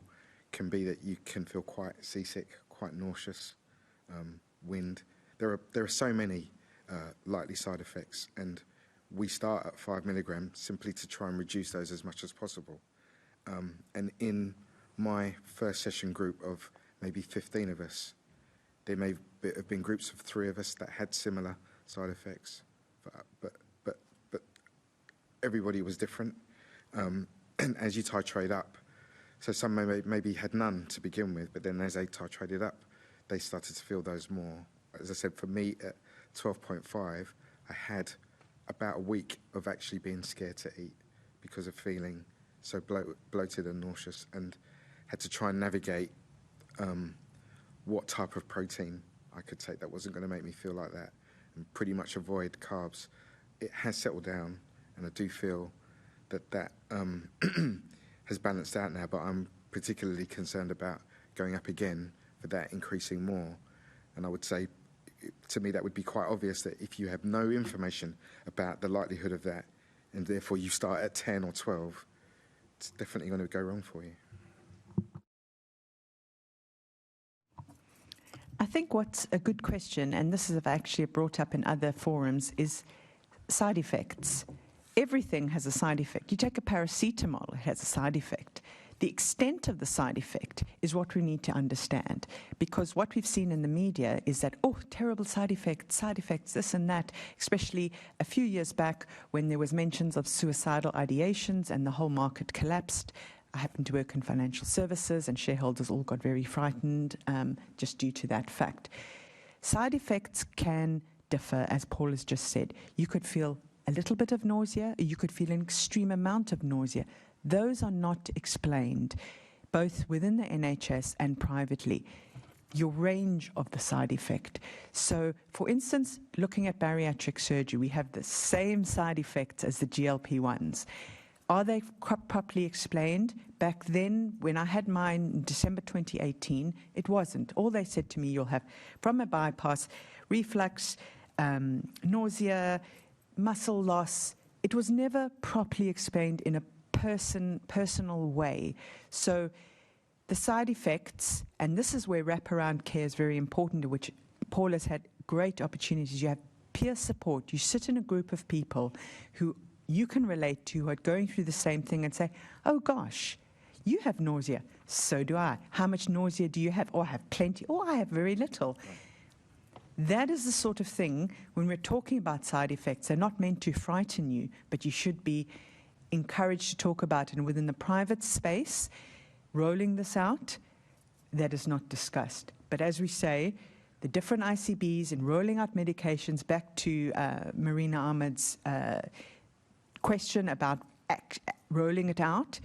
can be that you can feel quite seasick, quite nauseous, wind. There are so many likely side effects, and we start at 5 milligrams simply to try and reduce those as much as possible. And in my first session group of maybe 15 of us, there may have been groups of 3 of us that had similar side effects, but everybody was different. And as you titrate up, so some maybe had none to begin with, but then as they titrated up, they started to feel those more. As I said, for me at 12.5, I had about a week of actually being scared to eat because of feeling so bloated and nauseous, and had to try and navigate what type of protein I could take that wasn't going to make me feel like that, and pretty much avoid carbs. It has settled down, and I do feel that has balanced out now, but I'm particularly concerned about going up again for that increasing more. And I would say, to me, that would be quite obvious that if you have no information about the likelihood of that, and therefore you start at 10 or 12, it's definitely going to go wrong for you. I think what's a good question, and this is actually brought up in other forums, is side effects. Everything has a side effect. You take a paracetamol, it has a side effect. The extent of the side effect is what we need to understand, because what we've seen in the media is that, oh, terrible side effects, this and that, especially a few years back when there was mentions of suicidal ideations and the whole market collapsed. I happened to work in financial services, and shareholders all got very frightened just due to that fact. Side effects can differ, as Paul has just said. You could feel a little bit of nausea, or you could feel an extreme amount of nausea. Those are not explained, both within the NHS and privately. Your range of the side effect. So, for instance, looking at bariatric surgery, we have the same side effects as the GLP-1s. are they properly explained? Back then, when I had mine in December 2018, it wasn't. All they said to me, you'll have from a bypass, reflux, nausea, muscle loss. It was never properly explained in a personal way. So the side effects, and this is where wraparound care is very important, which Paul has had great opportunities. You have peer support. You sit in a group of people who you can relate to, who are going through the same thing, and say, oh gosh, you have nausea. So do I. How much nausea do you have? Or I have plenty, or I have very little. Right. That is the sort of thing, when we're talking about side effects, they're not meant to frighten you, but you should be encouraged to talk about it. And within the private space, rolling this out, that is not discussed. But as we say, the different ICBs and rolling out medications, back to Marina Ahmed's question about rolling it out,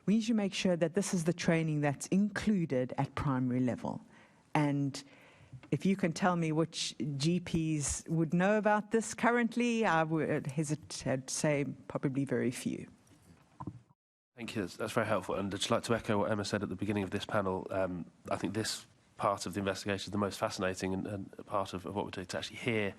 we need to make sure that this is the training that's included at primary level. And if you can tell me which GPs would know about this currently, I would hesitate to say probably very few. Thank you. That's very helpful. And I'd just like to echo what Emma said at the beginning of this panel. I think this part of the investigation is the most fascinating and part of what we're doing, to actually hear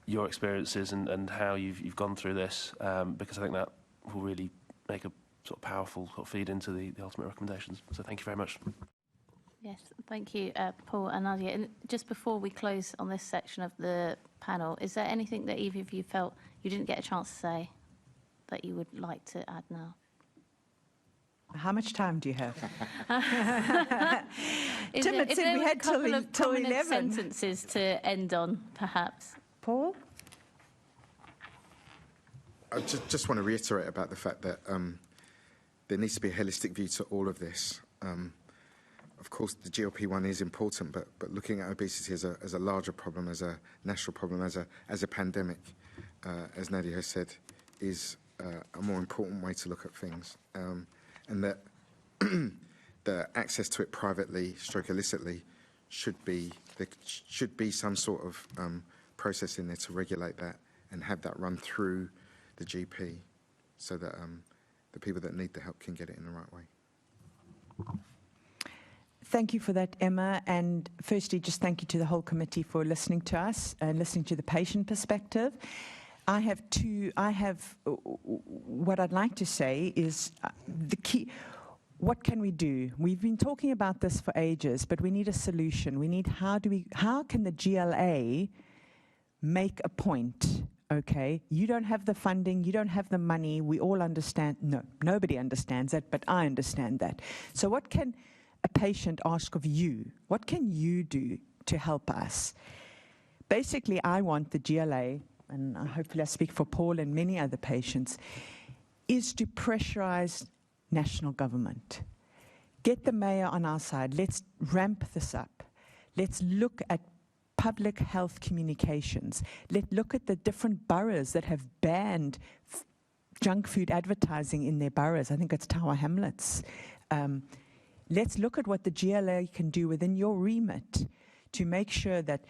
your experiences and how you've gone through this, because I think that will really make a sort of powerful sort of feed into the ultimate recommendations. So thank you very much. Yes, thank you, Paul and Nadia. And just before we close on this section of the panel, is there anything that either of you felt you didn't get a chance to say that you would like to add now? How much time do you have? Is Tim had said we had a couple of till prominent 11. sentences to end on, perhaps? Paul? I just want to reiterate about the fact that there needs to be a holistic view to all of this. Of course, the GLP-1 is important, but looking at obesity as a larger problem, as a national problem, as a pandemic, as Nadia has said, is a more important way to look at things. And that the access to it privately, stroke illicitly, there should be some sort of process in there to regulate that and have that run through the GP, so that the people that need the help can get it in the right way. Thank you for that, Emma. And firstly, just thank you to the whole committee for listening to us and listening to the patient perspective. What I'd like to say is the key. What can we do? We've been talking about this for ages, but we need a solution. We need how can the GLA make a point? Okay, you don't have the funding, you don't have the money. We all understand. No, nobody understands that, but I understand that. So what can a patient ask of you? What can you do to help us? Basically, I want the GLA, and hopefully I speak for Paul and many other patients, is to pressurize national government. Get the mayor on our side. Let's ramp this up. Let's look at public health communications. Let's look at the different boroughs that have banned junk food advertising in their boroughs. I think it's Tower Hamlets. Let's look at what the GLA can do within your remit to make sure that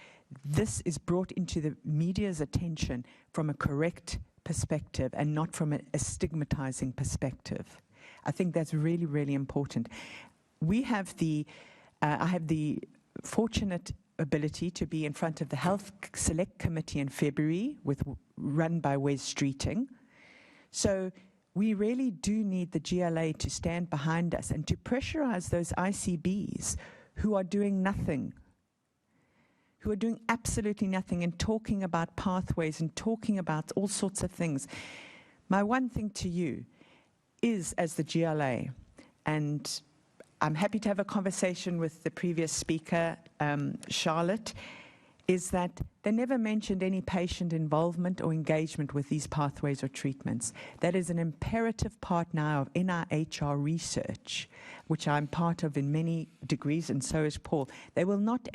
this is brought into the media's attention from a correct perspective and not from a stigmatizing perspective. I think that's really, really important. We have I have the fortunate ability to be in front of the Health Select Committee in February, run by Wes Streeting. So we really do need the GLA to stand behind us and to pressurize those ICBs who are doing nothing, who are doing absolutely nothing, and talking about pathways and talking about all sorts of things. My one thing to you is, as the GLA, and I'm happy to have a conversation with the previous speaker, Charlotte, is that they never mentioned any patient involvement or engagement with these pathways or treatments. That is an imperative part now of NIHR research, which I'm part of in many degrees, and so is Paul. They will not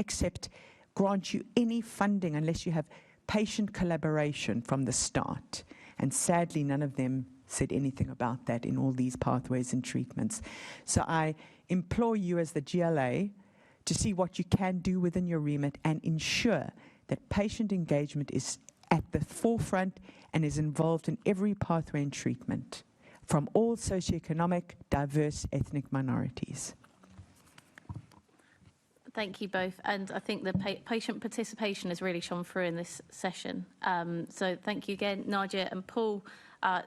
grant you any funding unless you have patient collaboration from the start. And sadly, none of them said anything about that in all these pathways and treatments. So I implore you as the GLA to see what you can do within your remit and ensure that patient engagement is at the forefront and is involved in every pathway and treatment. from all socioeconomic, diverse ethnic minorities. Thank you both. And I think the patient participation has really shone through in this session. So thank you again, Nadia and Paul.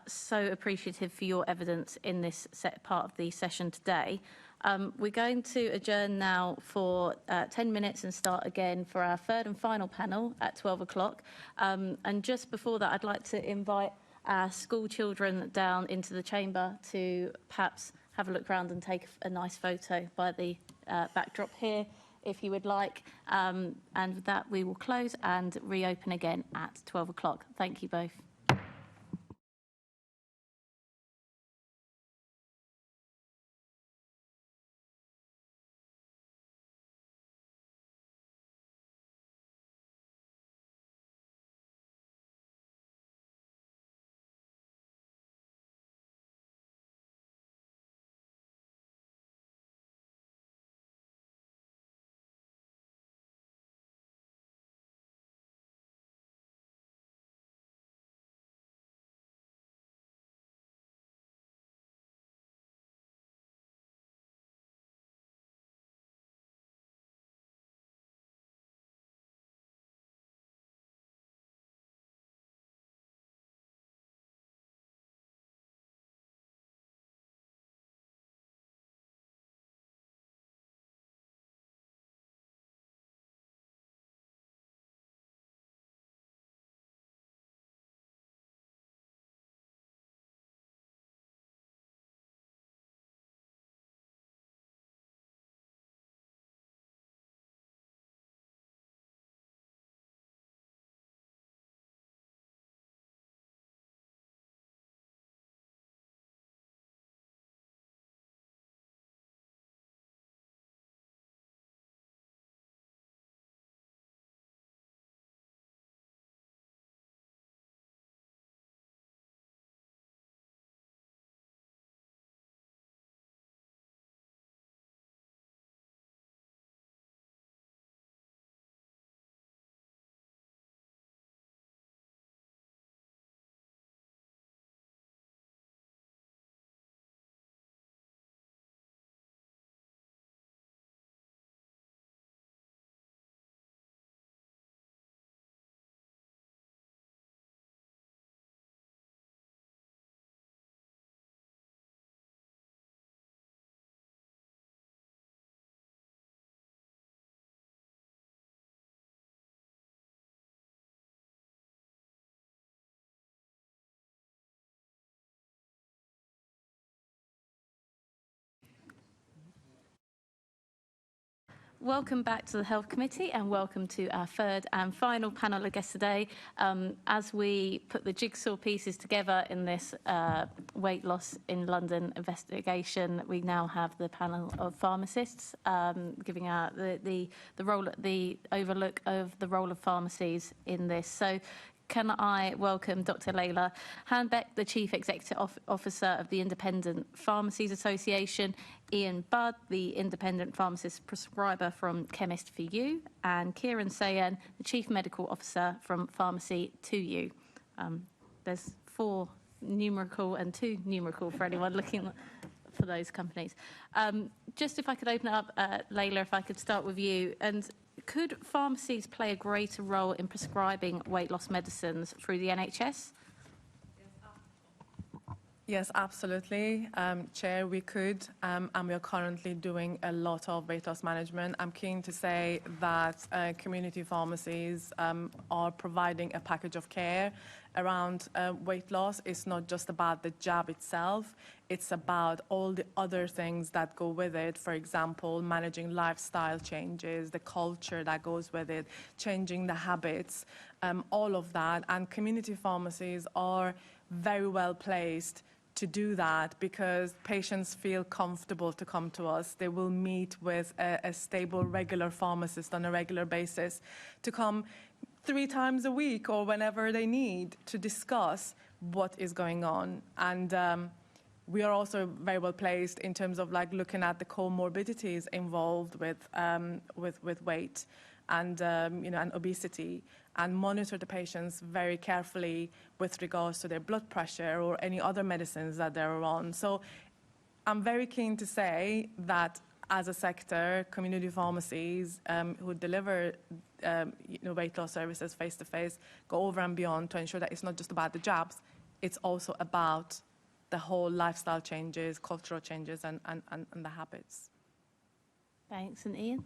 So appreciative for your evidence in this part of the session today. We're going to adjourn now for 10 minutes and start again for our third and final panel at 12 o'clock. And just before that, I'd like to invite our school children down into the chamber to perhaps have a look around and take a nice photo by the backdrop here, if you would like. And with that, we will close and reopen again at 12 o'clock. Thank you both. Welcome back to the Health Committee and welcome to our third and final panel of guests today. As we put the jigsaw pieces together in this weight loss in London investigation, we now have the panel of pharmacists giving out the overlook of the role of pharmacies in this. So can I welcome Dr. Layla Hanbeck, the Chief Executive Officer of the Independent Pharmacies Association, Ian Budd, the Independent Pharmacist Prescriber from Chemist for You, and Kieran Sayan, the Chief Medical Officer from Pharmacy to You. There's 4 numerical and 2 numerical for anyone looking for those companies. Just if I could open it up, Layla, if I could start with you. And could pharmacies play a greater role in prescribing weight loss medicines through the NHS? Yes, absolutely. Chair, we could, and we are currently doing a lot of weight loss management. I'm keen to say that community pharmacies are providing a package of care around weight loss. It's not just about the jab itself, it's about all the other things that go with it. For example, managing lifestyle changes, the culture that goes with it, changing the habits, all of that. And community pharmacies are very well placed to do that because patients feel comfortable to come to us. They will meet with a stable, regular pharmacist on a regular basis to come 3 times a week or whenever they need to discuss what is going on. And we are also very well placed in terms of like looking at the comorbidities involved with weight. and and obesity, and monitor the patients very carefully with regards to their blood pressure or any other medicines that they're on. So I'm very keen to say that as a sector, community pharmacies who deliver weight loss services face-to-face go over and beyond to ensure that it's not just about the jabs, it's also about the whole lifestyle changes, cultural changes, and the habits. Thanks. And Ian?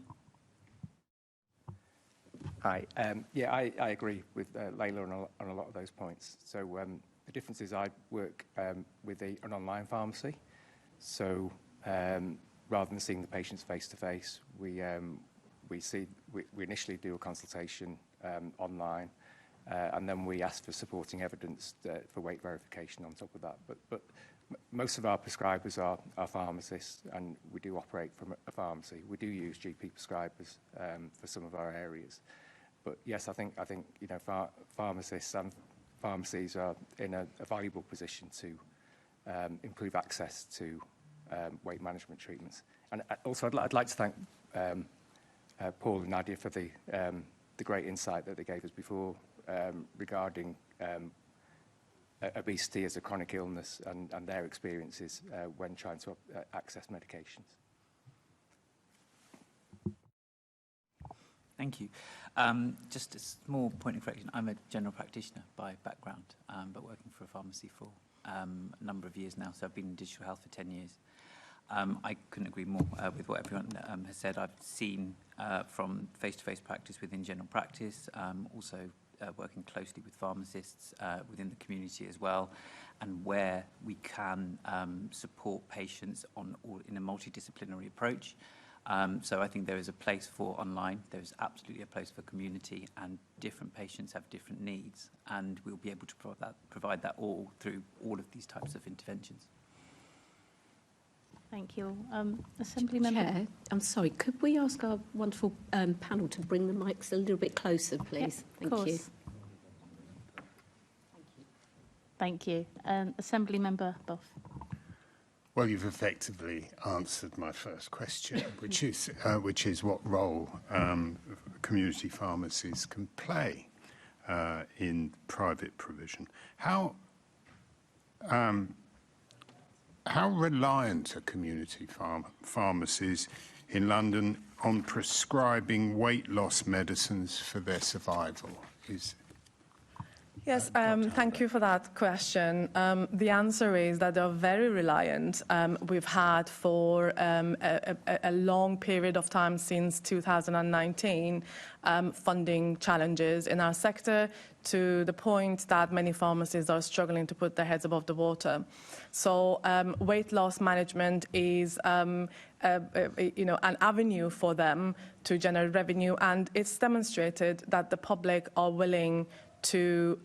Hi. Yeah, I agree with Layla on a lot of those points. So the difference is I work with an online pharmacy. So rather than seeing the patients face-to-face, we initially do a consultation online, and then we ask for supporting evidence for weight verification on top of that. But most of our prescribers are pharmacists, and we do operate from a pharmacy. We do use GP prescribers for some of our areas. But yes, I think pharmacists and pharmacies are in a valuable position to improve access to weight management treatments. And also, I'd like to thank Paul and Nadia for the great insight that they gave us before regarding obesity as a chronic illness and their experiences when trying to access medications. Thank you. Just a small point of correction. I'm a general practitioner by background, but working for a pharmacy for a number of years now. So I've been in digital health for 10 years. I couldn't agree more with what everyone has said. I've seen from face-to-face practice within general practice, also working closely with pharmacists within the community as well, and where we can support patients in a multidisciplinary approach. So I think there is a place for online, there is absolutely a place for community, and different patients have different needs, and we'll be able to provide that all through all of these types of interventions. Thank you. Assembly Member? Chair, I'm sorry, could we ask our wonderful panel to bring the mics a little bit closer, please? Yep, Thank you. Thank you. Assembly Member Boff. Well, you've effectively answered my first question, which is what role community pharmacies can play in private provision. How reliant are community pharmacies in London on prescribing weight loss medicines for their survival? Yes, thank you for that question. The answer is that they're very reliant. We've had for a long period of time since 2019 funding challenges in our sector, to the point that many pharmacies are struggling to put their heads above the water. So weight loss management is an avenue for them to generate revenue, and it's demonstrated that the public are willing to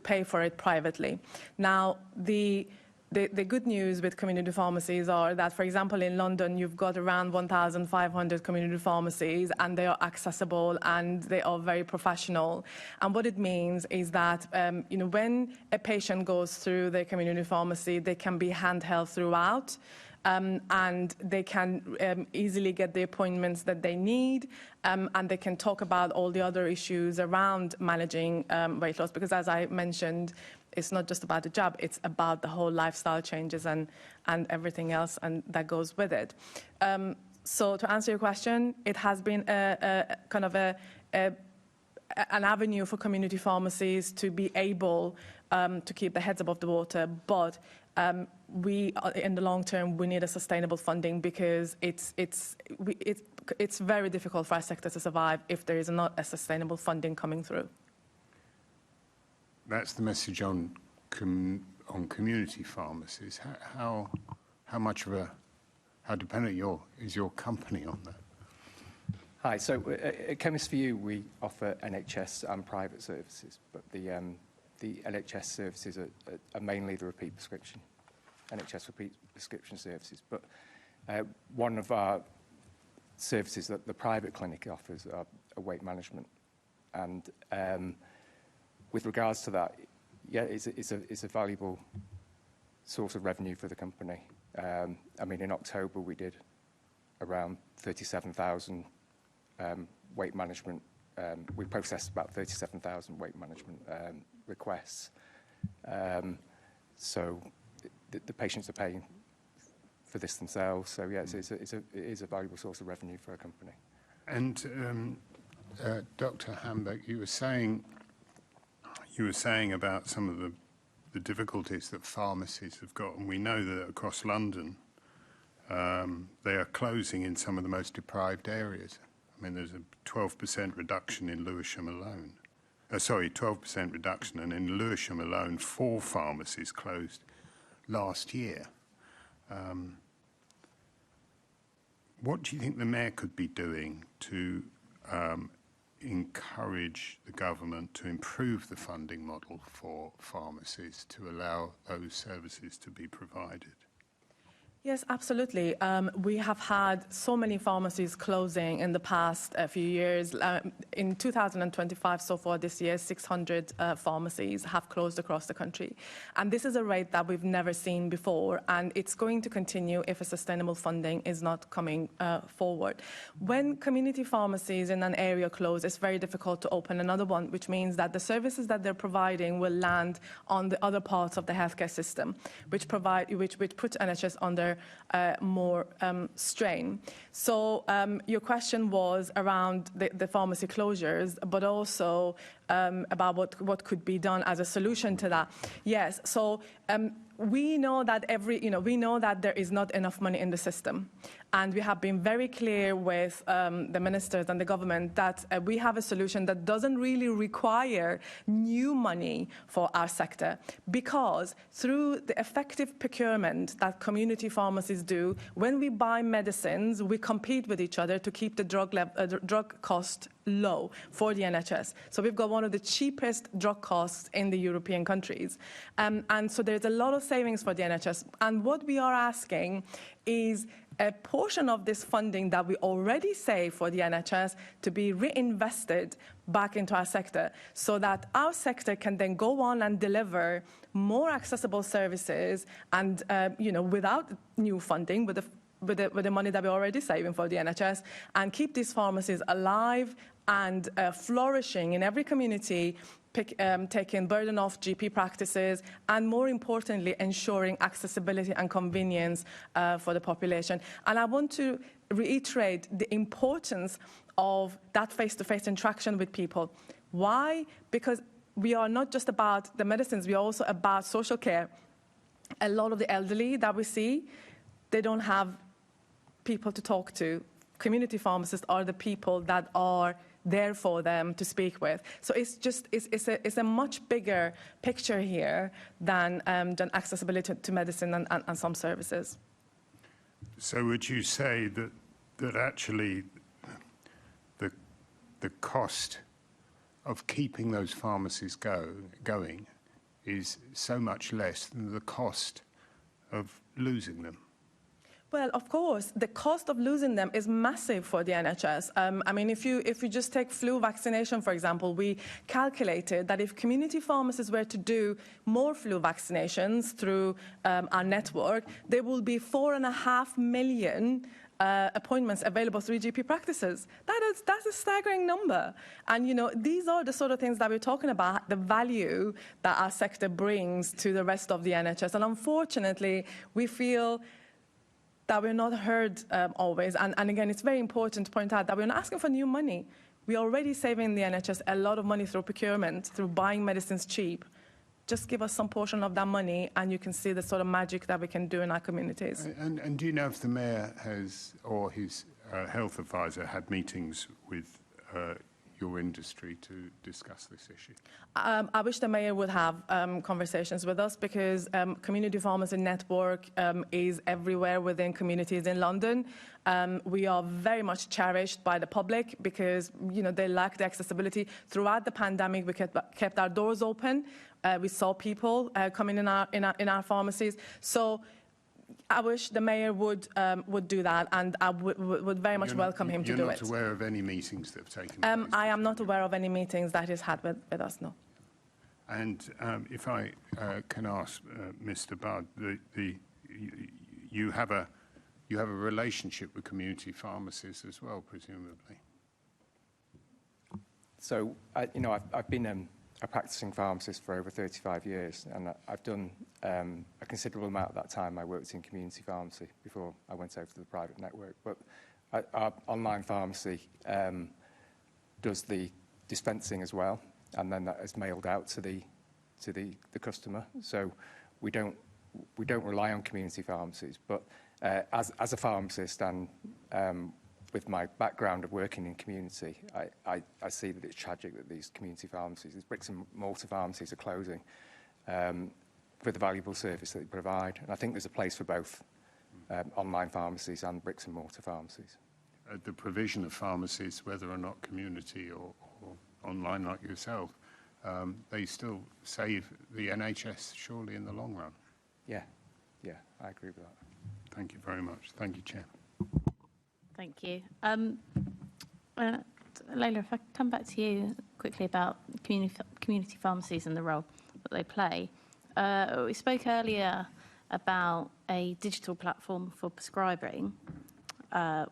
pay for it privately. Now, the good news with community pharmacies are that, for example, in London, you've got around 1,500 community pharmacies, and they are accessible and they are very professional. And what it means is that, when a patient goes through their community pharmacy, they can be handheld throughout. And they can easily get the appointments that they need, and they can talk about all the other issues around managing weight loss, because as I mentioned, it's not just about the jab, it's about the whole lifestyle changes and everything else and that goes with it. So to answer your question, it has been a kind of an avenue for community pharmacies to be able to keep their heads above the water, but we, in the long term, we need a sustainable funding, because it's very difficult for our sector to survive if there is not a sustainable funding coming through. That's the message on community pharmacies. How dependent is your company on that? Hi. So at Chemist for You, we offer NHS and private services, but the NHS services are mainly the repeat prescription, NHS repeat prescription services. But one of our services that the private clinic offers are weight management. And with regards to that, yeah, it's a valuable source of revenue for the company. I mean, in October, we did around 37,000 weight management. We processed about 37,000 weight management requests. So the patients are paying for this themselves. So yeah, it is a valuable source of revenue for a company. And Dr. Hamburg, you were saying about some of the difficulties that pharmacies have got, and we know that across London they are closing in some of the most deprived areas. I mean, there's a 12% reduction in Lewisham alone. 12% reduction, and in Lewisham alone, 4 pharmacies closed last year. What do you think the Mayor could be doing to encourage the government to improve the funding model for pharmacies to allow those services to be provided? Yes, absolutely. We have had so many pharmacies closing in the past few years. In 2025, so far this year, 600 pharmacies have closed across the country. And this is a rate that we've never seen before, and it's going to continue if a sustainable funding is not coming forward. When community pharmacies in an area close, it's very difficult to open another one, which means that the services that they're providing will land on the other parts of the healthcare system, which put NHS under more strain. So your question was around the pharmacy closures, but also about what could be done as a solution to that. Yes, so we know that we know that there is not enough money in the system, and we have been very clear with the ministers and the government that we have a solution that doesn't really require new money for our sector, because through the effective procurement that community pharmacies do, when we buy medicines, we compete with each other to keep the drug cost low for the NHS. So we've got one of the cheapest drug costs in the European countries. And so there's a lot of savings for the NHS. And what we are asking is a portion of this funding that we already save for the NHS to be reinvested back into our sector, so that our sector can then go on and deliver more accessible services and, without new funding, with the money that we're already saving for the NHS, and keep these pharmacies alive and flourishing in every community, taking burden off GP practices, and more importantly, ensuring accessibility and convenience for the population. And I want to reiterate the importance of that face-to-face interaction with people. Why? Because we are not just about the medicines, we are also about social care. A lot of the elderly that we see, they don't have people to talk to. Community pharmacists are the people that are there for them to speak with. So it's a much bigger picture here than accessibility to medicine and some services. So would you say that actually the cost of keeping those pharmacies going is so much less than the cost of losing them? Well, of course, the cost of losing them is massive for the NHS. I mean, if you just take flu vaccination, for example, we calculated that if community pharmacists were to do more flu vaccinations through our network, there will be 4.5 million appointments available through GP practices. That's a staggering number. And, these are the sort of things that we're talking about, the value that our sector brings to the rest of the NHS. And unfortunately, we feel that we're not heard always. And again, it's very important to point out that we're not asking for new money. We're already saving the NHS a lot of money through procurement, through buying medicines cheap. Just give us some portion of that money, and you can see the sort of magic that we can do in our communities. And do you know if the Mayor has, or his health advisor, had meetings with your industry to discuss this issue? I wish the Mayor would have conversations with us, because Community Pharmacy Network is everywhere within communities in London. We are very much cherished by the public because, they lack the accessibility. Throughout the pandemic, we kept our doors open. We saw people coming in our pharmacies. So I wish the Mayor would do that, and I would very much welcome him to do it. You're not aware of any meetings that have taken place? I am not aware of any meetings that he's had with us, no. And if I can ask Mr. Budd, you have a relationship with community pharmacists as well, presumably? So, I've been a practicing pharmacist for over 35 years, and I've done a considerable amount of that time. I worked in community pharmacy before I went over to the private network. But our online pharmacy does the dispensing as well, and then that is mailed out to the customer. So we don't rely on community pharmacies. But as a pharmacist and with my background of working in community, I see that it's tragic that these community pharmacies, these bricks and mortar pharmacies, are closing for the valuable service that they provide. And I think there's a place for both online pharmacies and bricks and mortar pharmacies. The provision of pharmacies, whether or not community or online like yourself, they still save the NHS surely in the long run. Yeah, I agree with that. Thank you very much. Thank you, Chair. Thank you. Layla, if I could come back to you quickly about community pharmacies and the role that they play. We spoke earlier about a digital platform for prescribing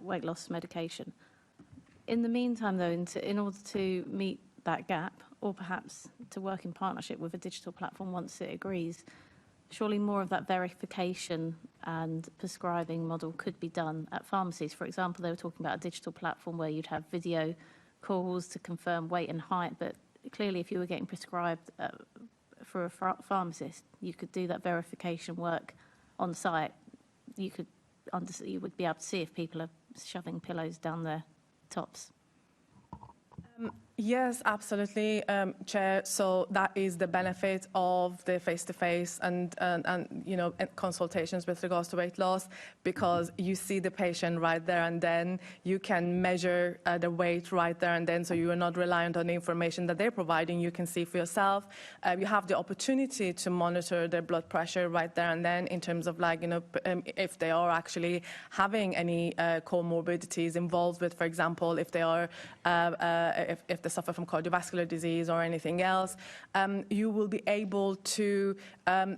weight loss medication. In the meantime, though, in order to meet that gap, or perhaps to work in partnership with a digital platform once it agrees, surely more of that verification and prescribing model could be done at pharmacies. For example, they were talking about a digital platform where you'd have video calls to confirm weight and height, but clearly if you were getting prescribed for a pharmacist, you could do that verification work on site. You would be able to see if people are shoving pillows down their tops. Yes, absolutely, Chair. So that is the benefit of the face-to-face and consultations with regards to weight loss, because you see the patient right there and then. You can measure the weight right there and then, so you are not reliant on the information that they're providing. You can see for yourself. You have the opportunity to monitor their blood pressure right there and then, in terms of if they are actually having any comorbidities involved with, for example, if they are if they suffer from cardiovascular disease or anything else. You will be able to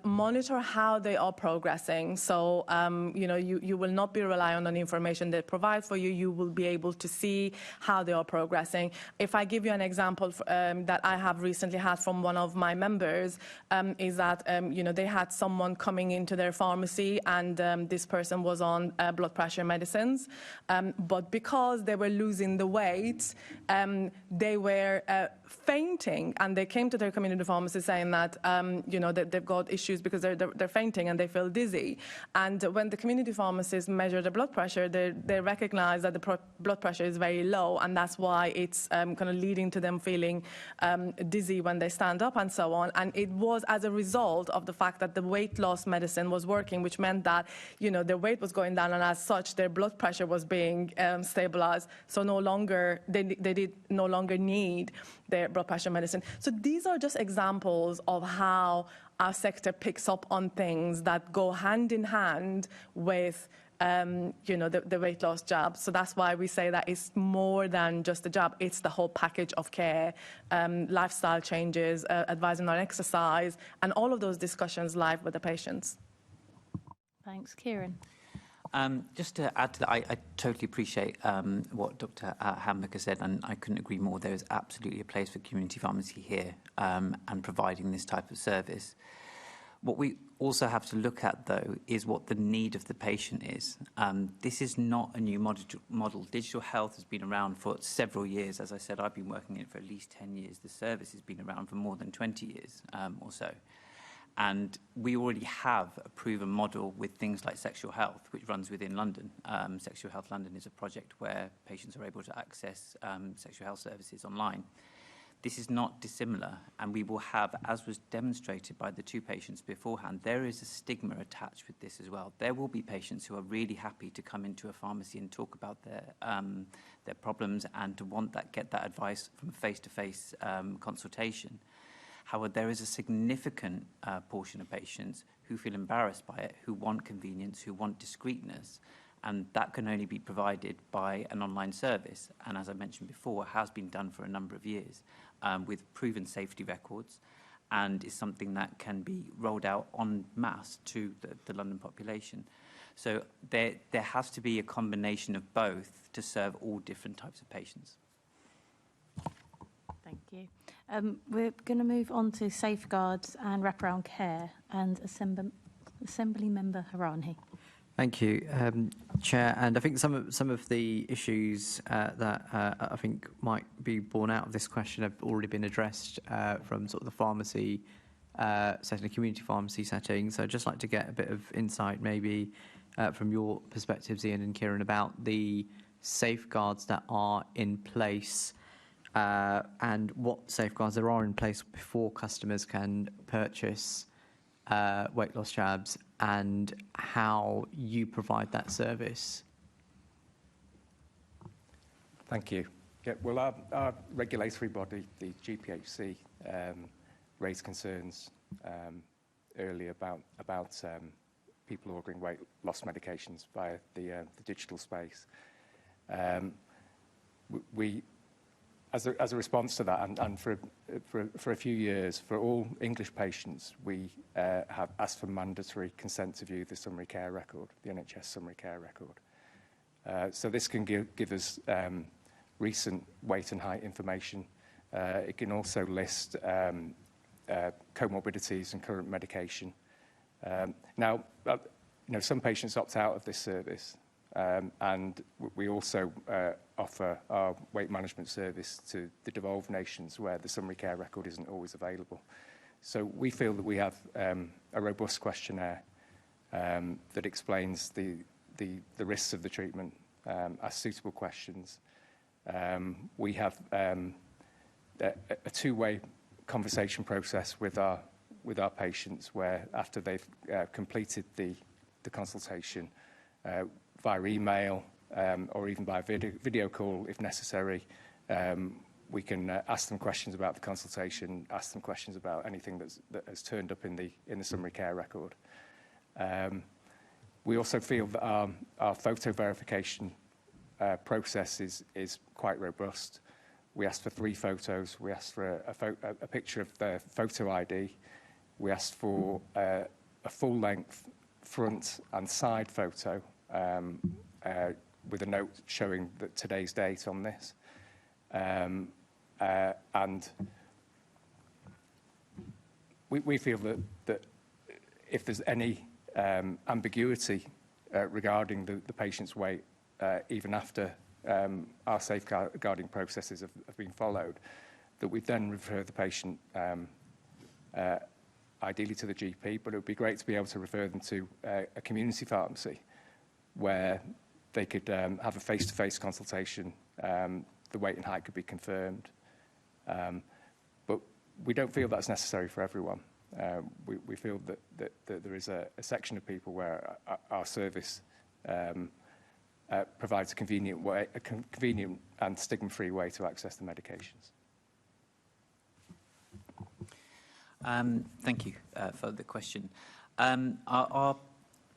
monitor how they are progressing. So, you will not be relying on the information they provide for you. You will be able to see how they are progressing. If I give you an example that I have recently had from one of my members, is that, they had someone coming into their pharmacy and this person was on blood pressure medicines. But because they were losing the weight, they were fainting, and they came to their community pharmacy saying that that they've got issues because they're fainting and they feel dizzy. And when the community pharmacists measure the blood pressure, they recognize that the blood pressure is very low, and that's why it's kind of leading to them feeling dizzy when they stand up and so on. And it was as a result of the fact that the weight loss medicine was working, which meant that their weight was going down, and as such their blood pressure was being stabilized. So they did no longer need their blood pressure medicine. So these are just examples of how our sector picks up on things that go hand in hand with the weight loss jab. So that's why we say that it's more than just a jab. It's the whole package of care, lifestyle changes, advising on exercise, and all of those discussions live with the patients. Thanks. Kieran. Just to add to that, I totally appreciate what Dr. Hamburger said, and I couldn't agree more. There is absolutely a place for community pharmacy here and providing this type of service. What we also have to look at, though, is what the need of the patient is. This is not a new model. Digital health has been around for several years. As I said, I've been working in it for at least 10 years. The service has been around for more than 20 years or so. And we already have a proven model with things like Sexual Health, which runs within London. Sexual Health London is a project where patients are able to access sexual health services online. This is not dissimilar, and we will have, as was demonstrated by the two patients beforehand, there is a stigma attached with this as well. There will be patients who are really happy to come into a pharmacy and talk about their problems and to get that advice from face-to-face consultation. However, there is a significant portion of patients who feel embarrassed by it, who want convenience, who want discreetness, and that can only be provided by an online service. And as I mentioned before, it has been done for a number of years with proven safety records, and is something that can be rolled out en masse to the London population. So there has to be a combination of both to serve all different types of patients. you. We're going to move on to safeguards and wraparound care, and Assembly Member Harani. Thank you, Chair. And I think some of the issues that I think might be borne out of this question have already been addressed from sort of the pharmacy setting, the community pharmacy setting. So I'd just like to get a bit of insight, maybe from your perspectives, Ian and Kieran, about the safeguards that are in place and what safeguards there are in place before customers can purchase weight loss jabs, and how you provide that service. Thank you. Yeah, well, our regulatory body, the GPHC, raised concerns earlier about people ordering weight loss medications via the digital space. We, as a response to that, and for a few years, for all English patients, we have asked for mandatory consent to view the summary care record, the NHS summary care record. So this can give us recent weight and height information. It can also list comorbidities and current medication. Now, some patients opt out of this service, and we also offer our weight management service to the devolved nations where the summary care record isn't always available. So we feel that we have a robust questionnaire that explains the risks of the treatment, as suitable questions. We have a two-way conversation process with our patients, where after they've completed the consultation via email or even by video call if necessary, we can ask them questions about the consultation, ask them questions about anything that has turned up in the summary care record. We also feel that our photo verification process is quite robust. We asked for 3 photos. We asked for a picture of the photo ID. We asked for a full-length front and side photo with a note showing today's date on this. And we feel that if there's any ambiguity regarding the patient's weight, even after our safeguarding processes have been followed, that we then refer the patient ideally to the GP, but it would be great to be able to refer them to a community pharmacy where they could have a face-to-face consultation. The weight and height could be confirmed. But we don't feel that's necessary for everyone. We feel that there is a section of people where our service provides a convenient and stigma-free way to access the medications. Thank you for the question. Our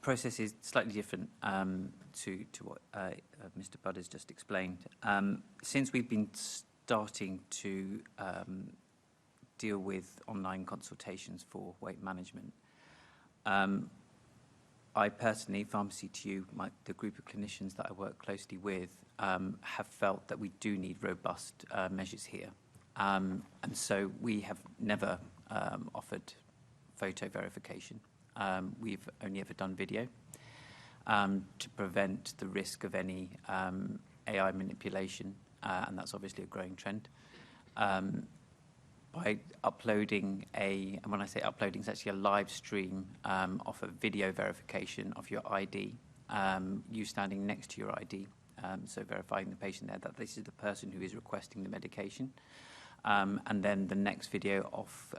process is slightly different to what Mr. Budd has just explained. Since we've been starting to deal with online consultations for weight management, I personally, Pharmacy2You, the group of clinicians that I work closely with, have felt that we do need robust measures here. And so we have never offered photo verification. We've only ever done video to prevent the risk of any AI manipulation, and that's obviously a growing trend. By uploading and when I say uploading, it's actually a live stream of a video verification of your ID, you standing next to your ID, so verifying the patient there that this is the person who is requesting the medication. And then the next video of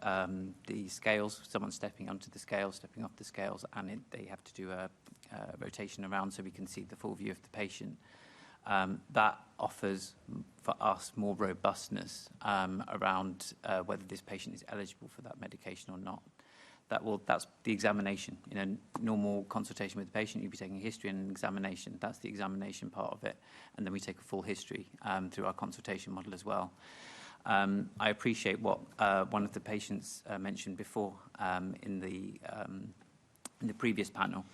the scales, someone stepping onto the scales, stepping off the scales, and they have to do a rotation around so we can see the full view of the patient. That offers for us more robustness around whether this patient is eligible for that medication or not. That's the examination. In a normal consultation with the patient, you'd be taking a history and an examination. That's the examination part of it. And then we take a full history through our consultation model as well. I appreciate what one of the patients mentioned before in the previous panel.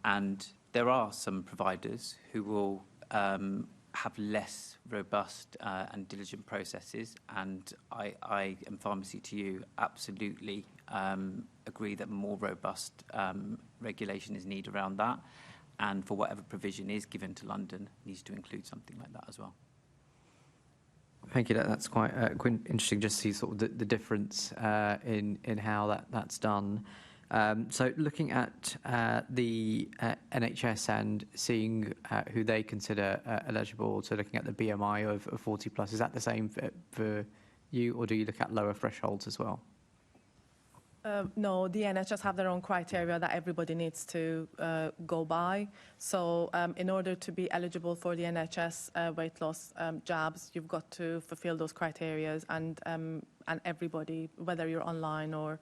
And there are some providers who will have less robust and diligent processes, and I and Pharmacy to You absolutely agree that more robust regulation is needed around that, and for whatever provision is given to London needs to include something like that as well. Thank you. That's quite interesting just to see sort of the difference in how that's done. So looking at the NHS and seeing who they consider eligible, so looking at the BMI of 40 plus, is that the same for you, or do you look at lower thresholds as well? No, the NHS have their own criteria that everybody needs to go by. So in order to be eligible for the NHS weight loss jabs, you've got to fulfill those criteria, and everybody, whether you're online or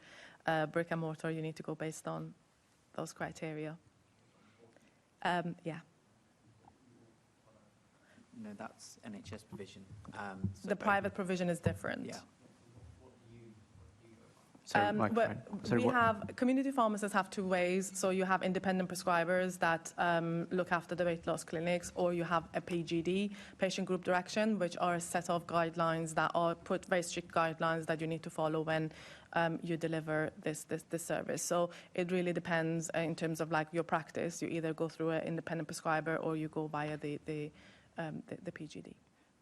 brick and mortar, you need to go based on those criteria. Yeah. No, that's NHS provision. The private provision is different. Yeah. We have community pharmacists have two ways. So you have independent prescribers that look after the weight loss clinics, or you have a PGD, patient group direction, which are a set of guidelines that are very strict guidelines that you need to follow when you deliver this service. So it really depends in terms of like your practice. You either go through an independent prescriber or you go via the PGD.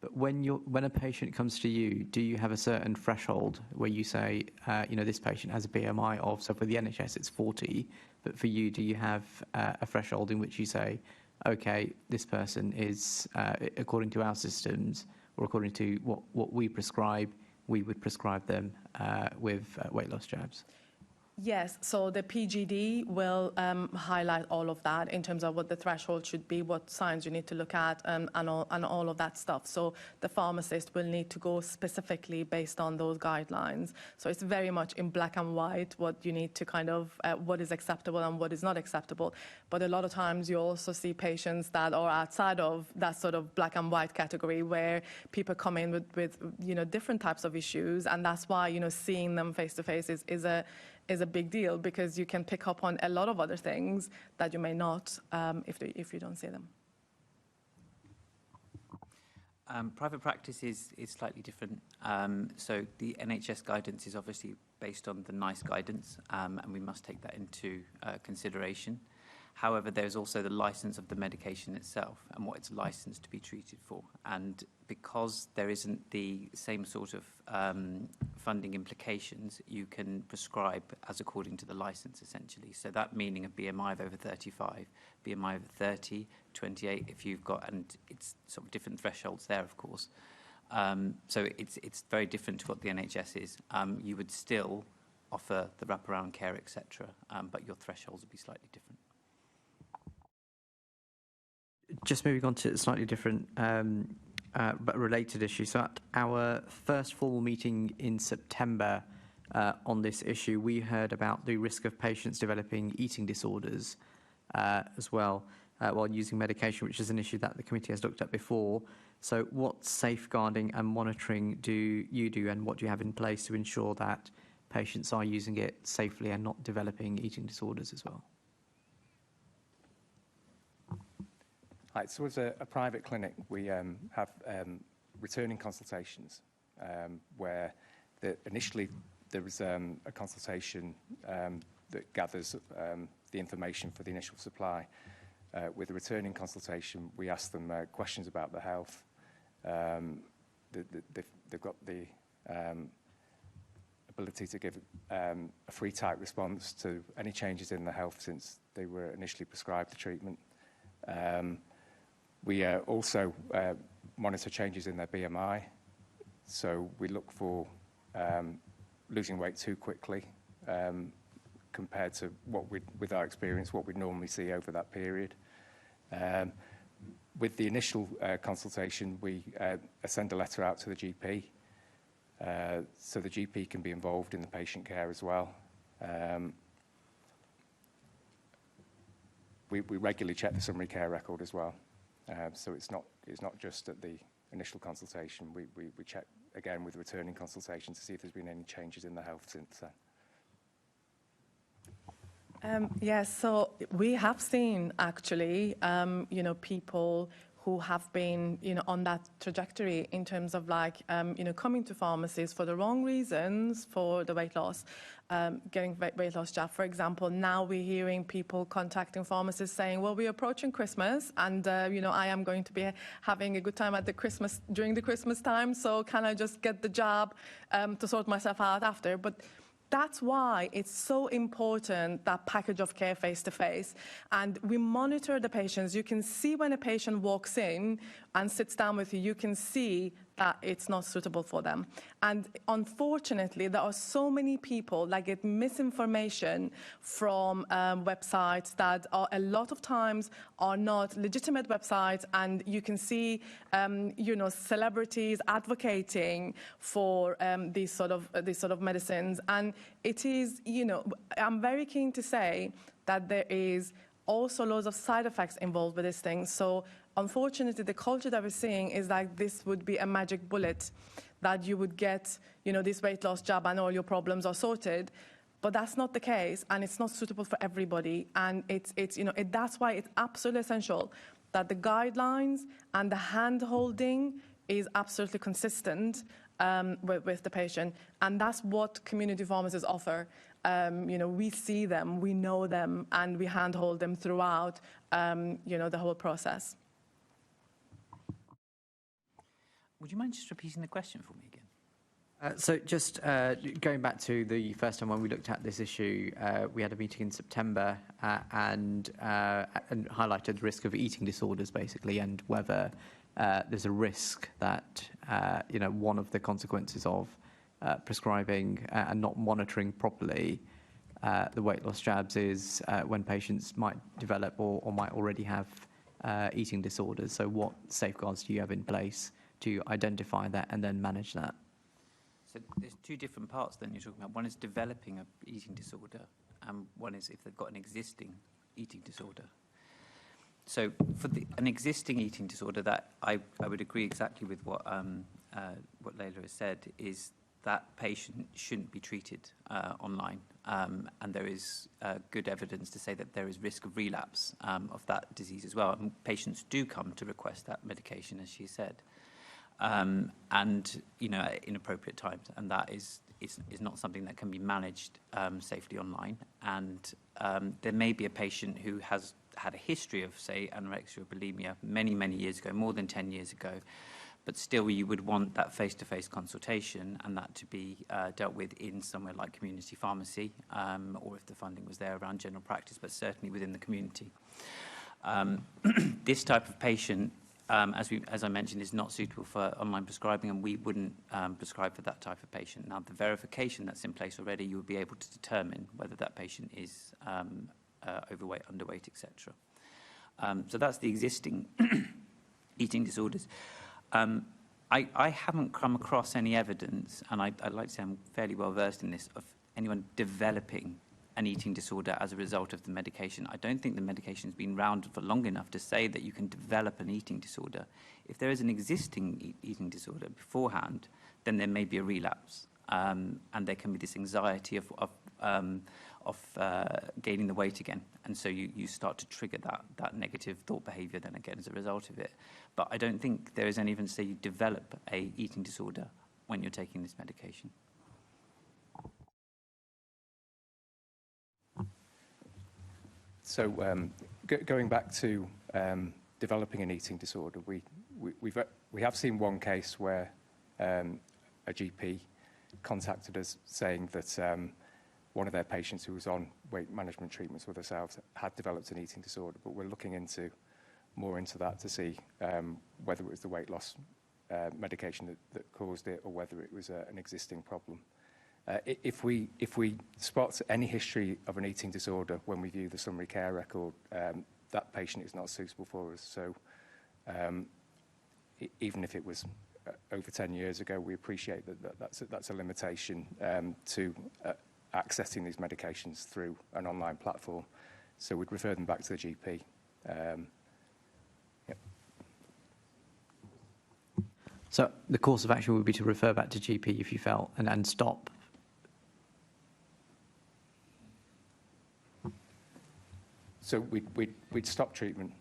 But when a patient comes to you, do you have a certain threshold where you say, this patient has a BMI of, so for the NHS it's 40, but for you, do you have a threshold in which you say, okay, this person is, according to our systems, or according to what we prescribe, we would prescribe them with weight loss jabs? Yes, so the PGD will highlight all of that in terms of what the threshold should be, what signs you need to look at, and all of that stuff. So the pharmacist will need to go specifically based on those guidelines. So it's very much in black and white what you need to kind of, what is acceptable and what is not acceptable. But a lot of times you also see patients that are outside of that sort of black and white category, where people come in with different types of issues, and that's why seeing them face to face is a big deal, because you can pick up on a lot of other things that you may not if you don't see them. Private practice is slightly different. So the NHS guidance is obviously based on the NICE guidance, and we must take that into consideration. However, there's also the license of the medication itself and what it's licensed to be treated for. And because there isn't the same sort of funding implications, you can prescribe as according to the license, essentially. So that meaning a BMI of over 35, BMI of 30, 28, if you've got, and it's sort of different thresholds there, of course. So it's very different to what the NHS is. You would still offer the wraparound care, etc., but your thresholds would be slightly different. Just moving on to a slightly different but related issue. So at our first formal meeting in September on this issue, we heard about the risk of patients developing eating disorders as well while using medication, which is an issue that the committee has looked at before. So what safeguarding and monitoring do you do, and what do you have in place to ensure that patients are using it safely and not developing eating disorders as well? Right, so as a private clinic, we have returning consultations where initially there was a consultation that gathers the information for the initial supply. With the returning consultation, we ask them questions about their health. They've got the ability to give a free type response to any changes in their health since they were initially prescribed the treatment. We also monitor changes in their BMI, so we look for losing weight too quickly compared to with our experience, what we'd normally see over that period. With the initial consultation, we send a letter out to the GP, so the GP can be involved in the patient care as well. We regularly check the summary care record as well. So it's not just at the initial consultation. We check again with returning consultation to see if there's been any changes in the health since then. Yes, so we have seen actually, people who have been, on that trajectory in terms of coming to pharmacies for the wrong reasons for the weight loss, getting weight loss jab. For example, now we're hearing people contacting pharmacists saying, well, we're approaching Christmas and, I am going to be having a good time during the Christmas time. So can I just get the jab to sort myself out after? But that's why it's so important, that package of care face-to-face. And we monitor the patients. You can see when a patient walks in and sits down with you, you can see that it's not suitable for them. And unfortunately, there are so many people that get misinformation from websites that are a lot of times are not legitimate websites. And you can see, celebrities advocating for these sort of medicines. And it is, I'm very keen to say that there is also loads of side effects involved with this thing. So unfortunately, the culture that we're seeing is like this would be a magic bullet, that you would get, this weight loss jab and all your problems are sorted. But that's not the case, and it's not suitable for everybody. And that's why it's absolutely essential that the guidelines and the hand-holding is absolutely consistent with the patient. And that's what community pharmacists offer. We see them, we know them, and we handhold them throughout, the whole process. Would you mind just repeating the question for me again? So just going back to the first time when we looked at this issue, we had a meeting in September and highlighted the risk of eating disorders, basically, and whether there's a risk that one of the consequences of prescribing and not monitoring properly the weight loss jabs is when patients might develop or might already have eating disorders. So what safeguards do you have in place to identify that and then manage that? So there's two different parts then you're talking about. One is developing an eating disorder, and one is if they've got an existing eating disorder. So for an existing eating disorder, that I would agree exactly with what Layla has said, is that patient shouldn't be treated online. And there is good evidence to say that there is risk of relapse of that disease as well. And patients do come to request that medication, as she said. And in appropriate times, and that is not something that can be managed safely online. And there may be a patient who has had a history of, say, anorexia or bulimia many years ago, more than 10 years ago, but still you would want that face-to-face consultation and that to be dealt with in somewhere like community pharmacy, or if the funding was there around general practice, but certainly within the community. This type of patient, as I mentioned, is not suitable for online prescribing, and we wouldn't prescribe for that type of patient. Now, the verification that's in place already, you will be able to determine whether that patient is overweight, underweight, etc. So that's the existing eating disorders. I haven't come across any evidence, and I'd like to say I'm fairly well versed in this, of anyone developing an eating disorder as a result of the medication. I don't think the medication's been around for long enough to say that you can develop an eating disorder. If there is an existing eating disorder beforehand, then there may be a relapse, and there can be this anxiety of gaining the weight again, and so you start to trigger that negative thought behaviour then again as a result of it. But I don't think there is any evidence to say you develop a eating disorder when you're taking this medication. So going back to developing an eating disorder, we have seen one case where a GP contacted us saying that one of their patients who was on weight management treatments with ourselves had developed an eating disorder, but we're looking more into that to see whether it was the weight loss medication that caused it or whether it was an existing problem. If we spot any history of an eating disorder when we view the summary care record, that patient is not suitable for us. So even if it was over 10 years ago, we appreciate that's a limitation to accessing these medications through an online platform. So we'd refer them back to the GP. So the course of action would be to refer back to GP if you felt and stop. So we'd stop treatment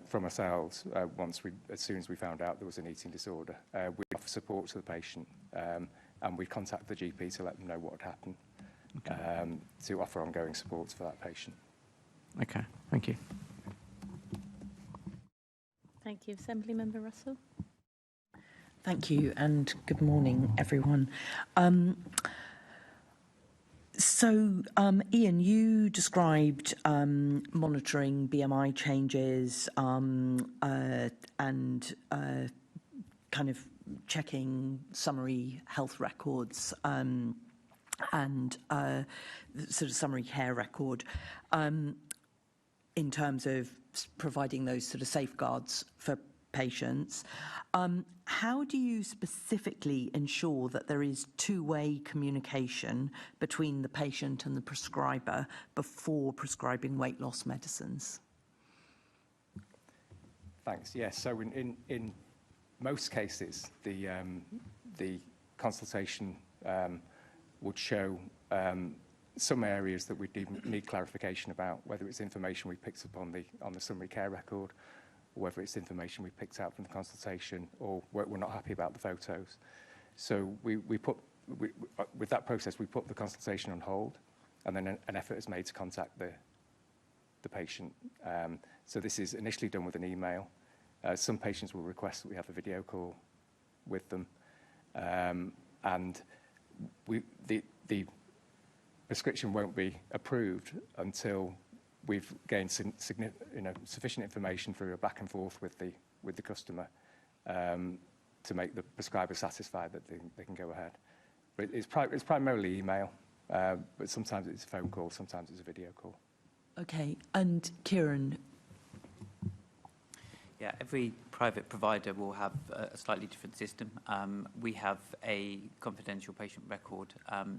from ourselves as soon as we found out there was an eating disorder. We offer support to the patient, and we contact the GP to let them know what had happened, to offer ongoing support for that patient. Okay, thank you. Thank you. Assembly Member Russell. Thank you, and good morning, everyone. Ian, you described monitoring BMI changes and kind of checking summary health records and sort of summary care record in terms of providing those sort of safeguards for patients. How do you specifically ensure that there is two-way communication between the patient and the prescriber before prescribing weight loss medicines? Thanks. Yes. So in most cases, the consultation would show some areas that we need clarification about, whether it's information we picked up on the summary care record, or whether it's information we picked out from the consultation, or we're not happy about the photos. So with that process, we put the consultation on hold, and then an effort is made to contact the patient. So this is initially done with an email. Some patients will request that we have a video call with them, and the prescription won't be approved until we've gained sufficient information through a back and forth with the customer to make the prescriber satisfied that they can go ahead. But it's primarily email, but sometimes it's a phone call, sometimes it's a video call. Okay, and Kieran. Yeah, every private provider will have a slightly different system. We have a confidential patient record,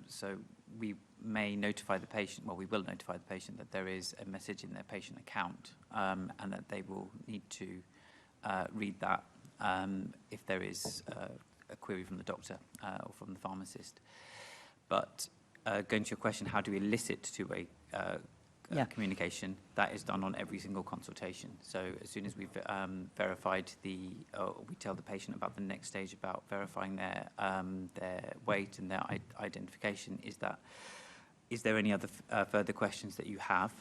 so we may notify the patient, well, we will notify the patient that there is a message in their patient account and that they will need to read that if there is a query from the doctor or from the pharmacist. But going to your question, how do we elicit two-way communication? That is done on every single consultation. So as soon as we've verified we tell the patient about the next stage, about verifying their weight and their identification. Is there any other further questions that you have?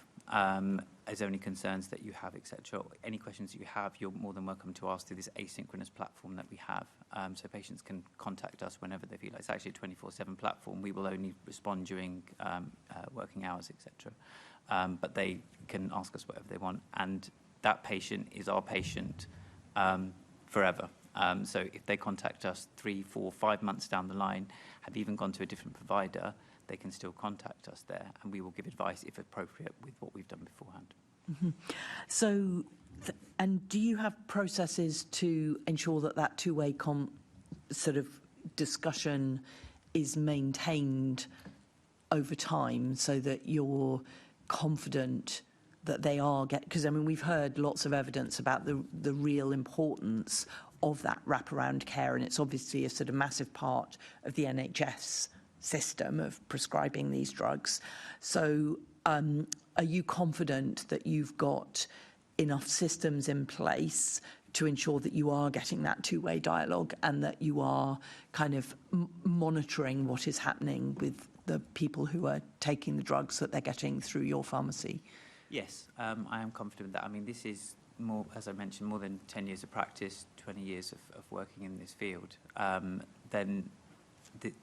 Is there any concerns that you have, etc.? Any questions that you have, you're more than welcome to ask through this asynchronous platform that we have. So patients can contact us whenever they feel like. It's actually a 24/7 platform. We will only respond during working hours, etc. But they can ask us whatever they want. And that patient is our patient forever. So if they contact us 3, 4, 5 months down the line, have even gone to a different provider, they can still contact us there, and we will give advice, if appropriate, with what we've done beforehand. Mm-hmm. So, and do you have processes to ensure that that two-way sort of discussion is maintained over time, so that you're confident that they are because I mean, we've heard lots of evidence about the real importance of that wraparound care, and it's obviously a sort of massive part of the NHS system of prescribing these drugs. So are you confident that you've got enough systems in place to ensure that you are getting that two-way dialogue and that you are kind of monitoring what is happening with the people who are taking the drugs that they're getting through your pharmacy? Yes, I am confident that. I mean, this is more, as I mentioned, more than 10 years of practice, 20 years of working in this field. Then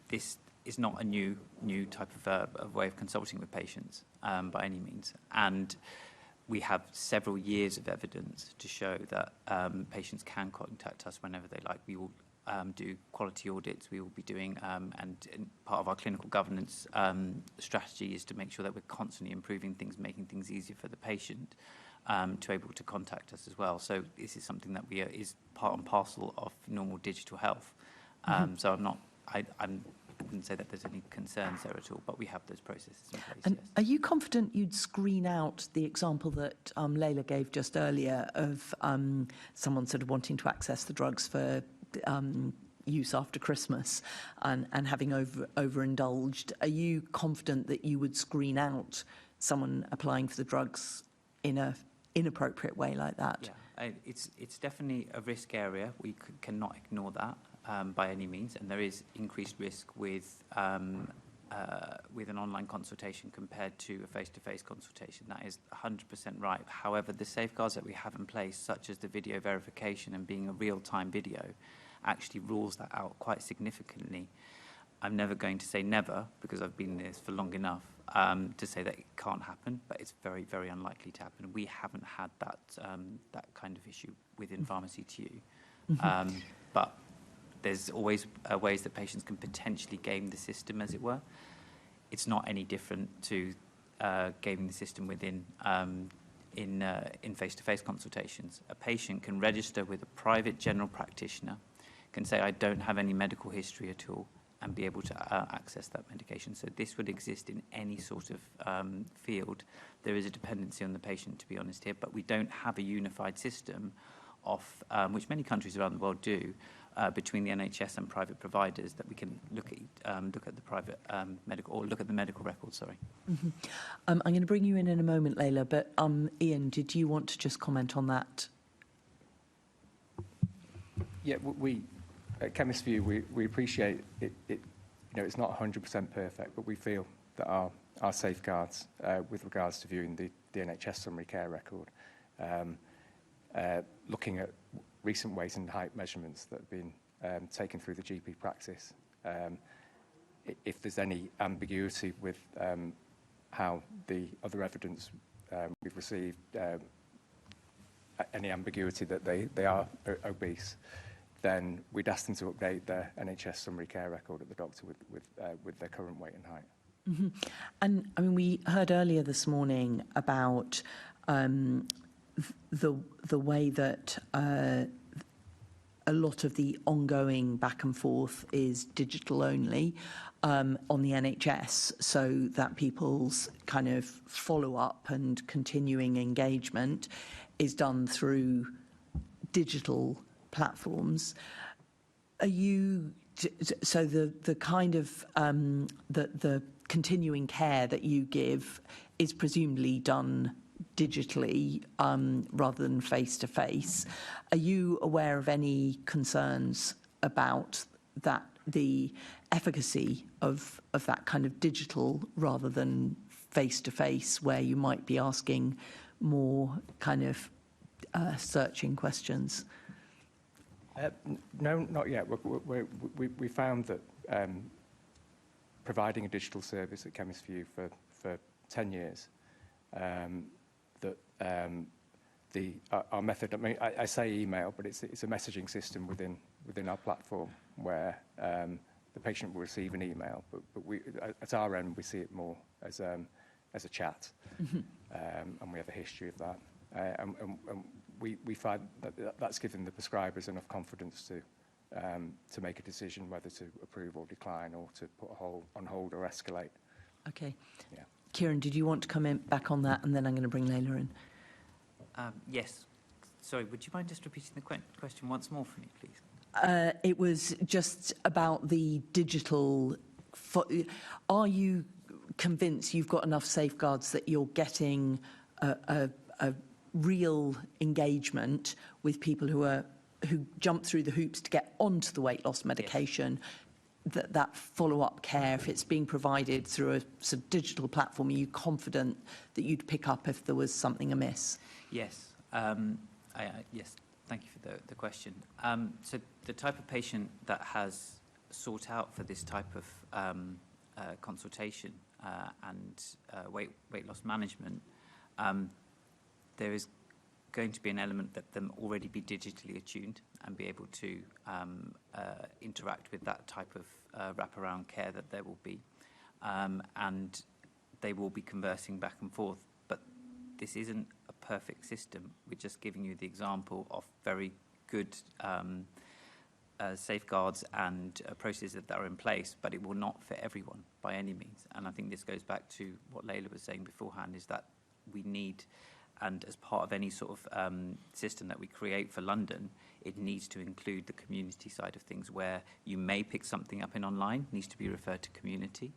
this is not a new type of way of consulting with patients by any means. And we have several years of evidence to show that patients can contact us whenever they like. We will do quality audits. We will be doing, and part of our clinical governance strategy is to make sure that we're constantly improving things, making things easier for the patient to able to contact us as well. So this is something that is part and parcel of normal digital health. So I wouldn't say that there's any concerns there at all, but we have those processes in place. And yes. are you confident you'd screen out the example that Leila gave just earlier of someone sort of wanting to access the drugs for use after Christmas and having overindulged? Are you confident that you would screen out someone applying for the drugs in a inappropriate way like that. Yeah, it's definitely a risk area. We cannot ignore that by any means, and there is increased risk with an online consultation compared to a face-to-face consultation. That is 100% right. However, the safeguards that we have in place, such as the video verification and being a real-time video, actually rules that out quite significantly. I'm never going to say never, because I've been in this for long enough, to say that it can't happen, but it's very, very unlikely to happen. We haven't had that kind of issue within Pharmacy to You. But there's always ways that patients can potentially game the system, as it were. It's not any different to gaming the system within in face-to-face consultations. A patient can register with a private general practitioner, can say, I don't have any medical history at all, and be able to access that medication. So this would exist in any sort of field. There is a dependency on the patient, to be honest here, but we don't have a unified system of, which many countries around the world do, between the NHS and private providers, that we can look at the private medical, or look at the medical records, sorry. I'm going to bring you in a moment, Layla, but Ian, did you want to just comment on that? Yeah, we at Chemist View, we appreciate it. You know, it's not 100% perfect, but we feel that our safeguards with regards to viewing the NHS summary care record, looking at recent weight and height measurements that have been taken through the GP practice, if there's any ambiguity with how the other evidence we've received, any ambiguity that they are obese, then we'd ask them to update their NHS summary care record at the doctor with their current weight and height. Mm-hmm. And I mean, we heard earlier this morning about the way that a lot of the ongoing back and forth is digital only on the NHS, so that people's kind of follow-up and continuing engagement is done through digital platforms. Are you, so the kind of the continuing care that you give is presumably done digitally rather than face-to-face. Are you aware of any concerns about that, the efficacy of that kind of digital rather than face-to-face, where you might be asking more kind of searching questions? No, not yet. We found that providing a digital service at Chemist View for 10 years, that our method, I mean, I say email, but it's a messaging system within our platform where the patient will receive an email, but we, at our end, we see it more as a chat, and we have a history of that. And we find that that's given the prescribers enough confidence to make a decision whether to approve or decline, or to put on hold or escalate. Okay. Yeah. Kieran, did you want to comment back on that, and then I'm going to bring Layla in? Yes. Sorry, would you mind just repeating the question once more for me, please? It was just about the digital. Are you convinced you've got enough safeguards that you're getting a real engagement with people who jump through the hoops to get onto the weight loss medication? Yes. That follow-up care, if it's being provided through a sort of digital platform, are you confident that you'd pick up if there was something amiss? Yes. Yes. Thank you for the question. So the type of patient that has sought out for this type of consultation and weight loss management, there is going to be an element that them already be digitally attuned and be able to interact with that type of wraparound care that there will be. And they will be conversing back and forth. But this isn't a perfect system. We're just giving you the example of very good safeguards and processes that are in place, but it will not fit everyone by any means. And I think this goes back to what Layla was saying beforehand, is that we need, and as part of any sort of system that we create for London, it needs to include the community side of things, where you may pick something up in online, needs to be referred to community.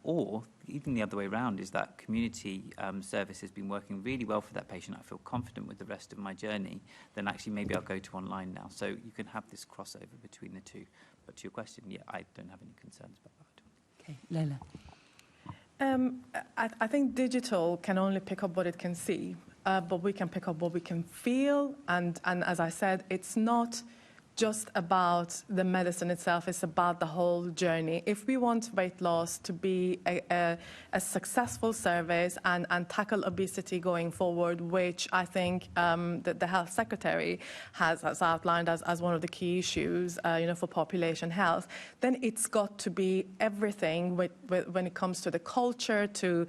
Or even the other way around is that community service has been working really well for that patient. I feel confident with the rest of my journey. Then actually maybe I'll go to online now. So you can have this crossover between the two. But to your question, yeah, I don't have any concerns about that. Okay, Leila. I think digital can only pick up what it can see, but we can pick up what we can feel. And as I said, it's not just about the medicine itself, it's about the whole journey. If we want weight loss to be a successful service and tackle obesity going forward, which I think that the Health Secretary has outlined as one of the key issues for population health, then it's got to be everything when it comes to the culture, to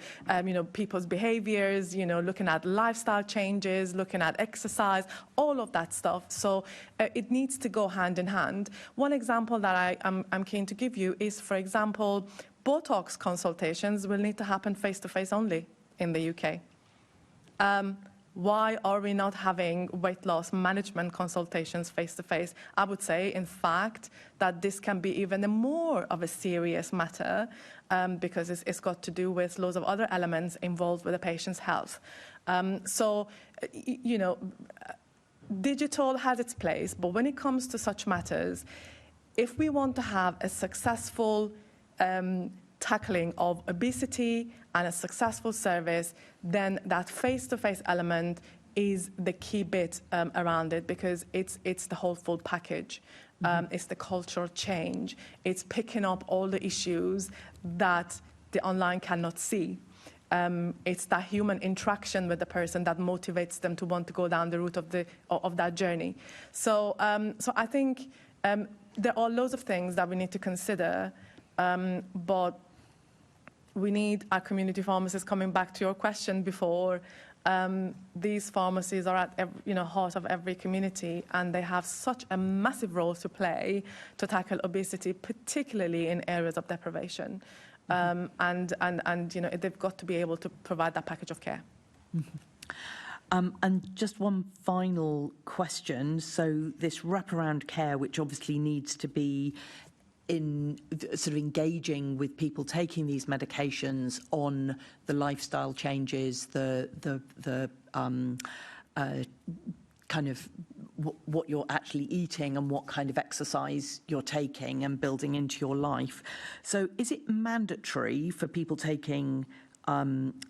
people's behaviors, looking at lifestyle changes, looking at exercise, all of that stuff. So it needs to go hand in hand. One example that I'm keen to give you is, for example, Botox consultations will need to happen face-to-face only in the UK. Why are we not having weight loss management consultations face-to-face? I would say, in fact, that this can be even more of a serious matter because it's got to do with loads of other elements involved with a patient's health. Digital has its place, but when it comes to such matters, if we want to have a successful tackling of obesity and a successful service, then that face-to-face element is the key bit around it, because it's the whole full package. It's the cultural change. It's picking up all the issues that the online cannot see. It's that human interaction with the person that motivates them to want to go down the route of that journey. So I think there are loads of things that we need to consider, but we need our community pharmacists, coming back to your question before. These pharmacies are at heart of every community, and they have such a massive role to play to tackle obesity, particularly in areas of deprivation. And they've got to be able to provide that package of care. And just one final question. So this wraparound care, which obviously needs to be in sort of engaging with people taking these medications on the lifestyle changes, the kind of what you're actually eating and what kind of exercise you're taking and building into your life. So is it mandatory for people taking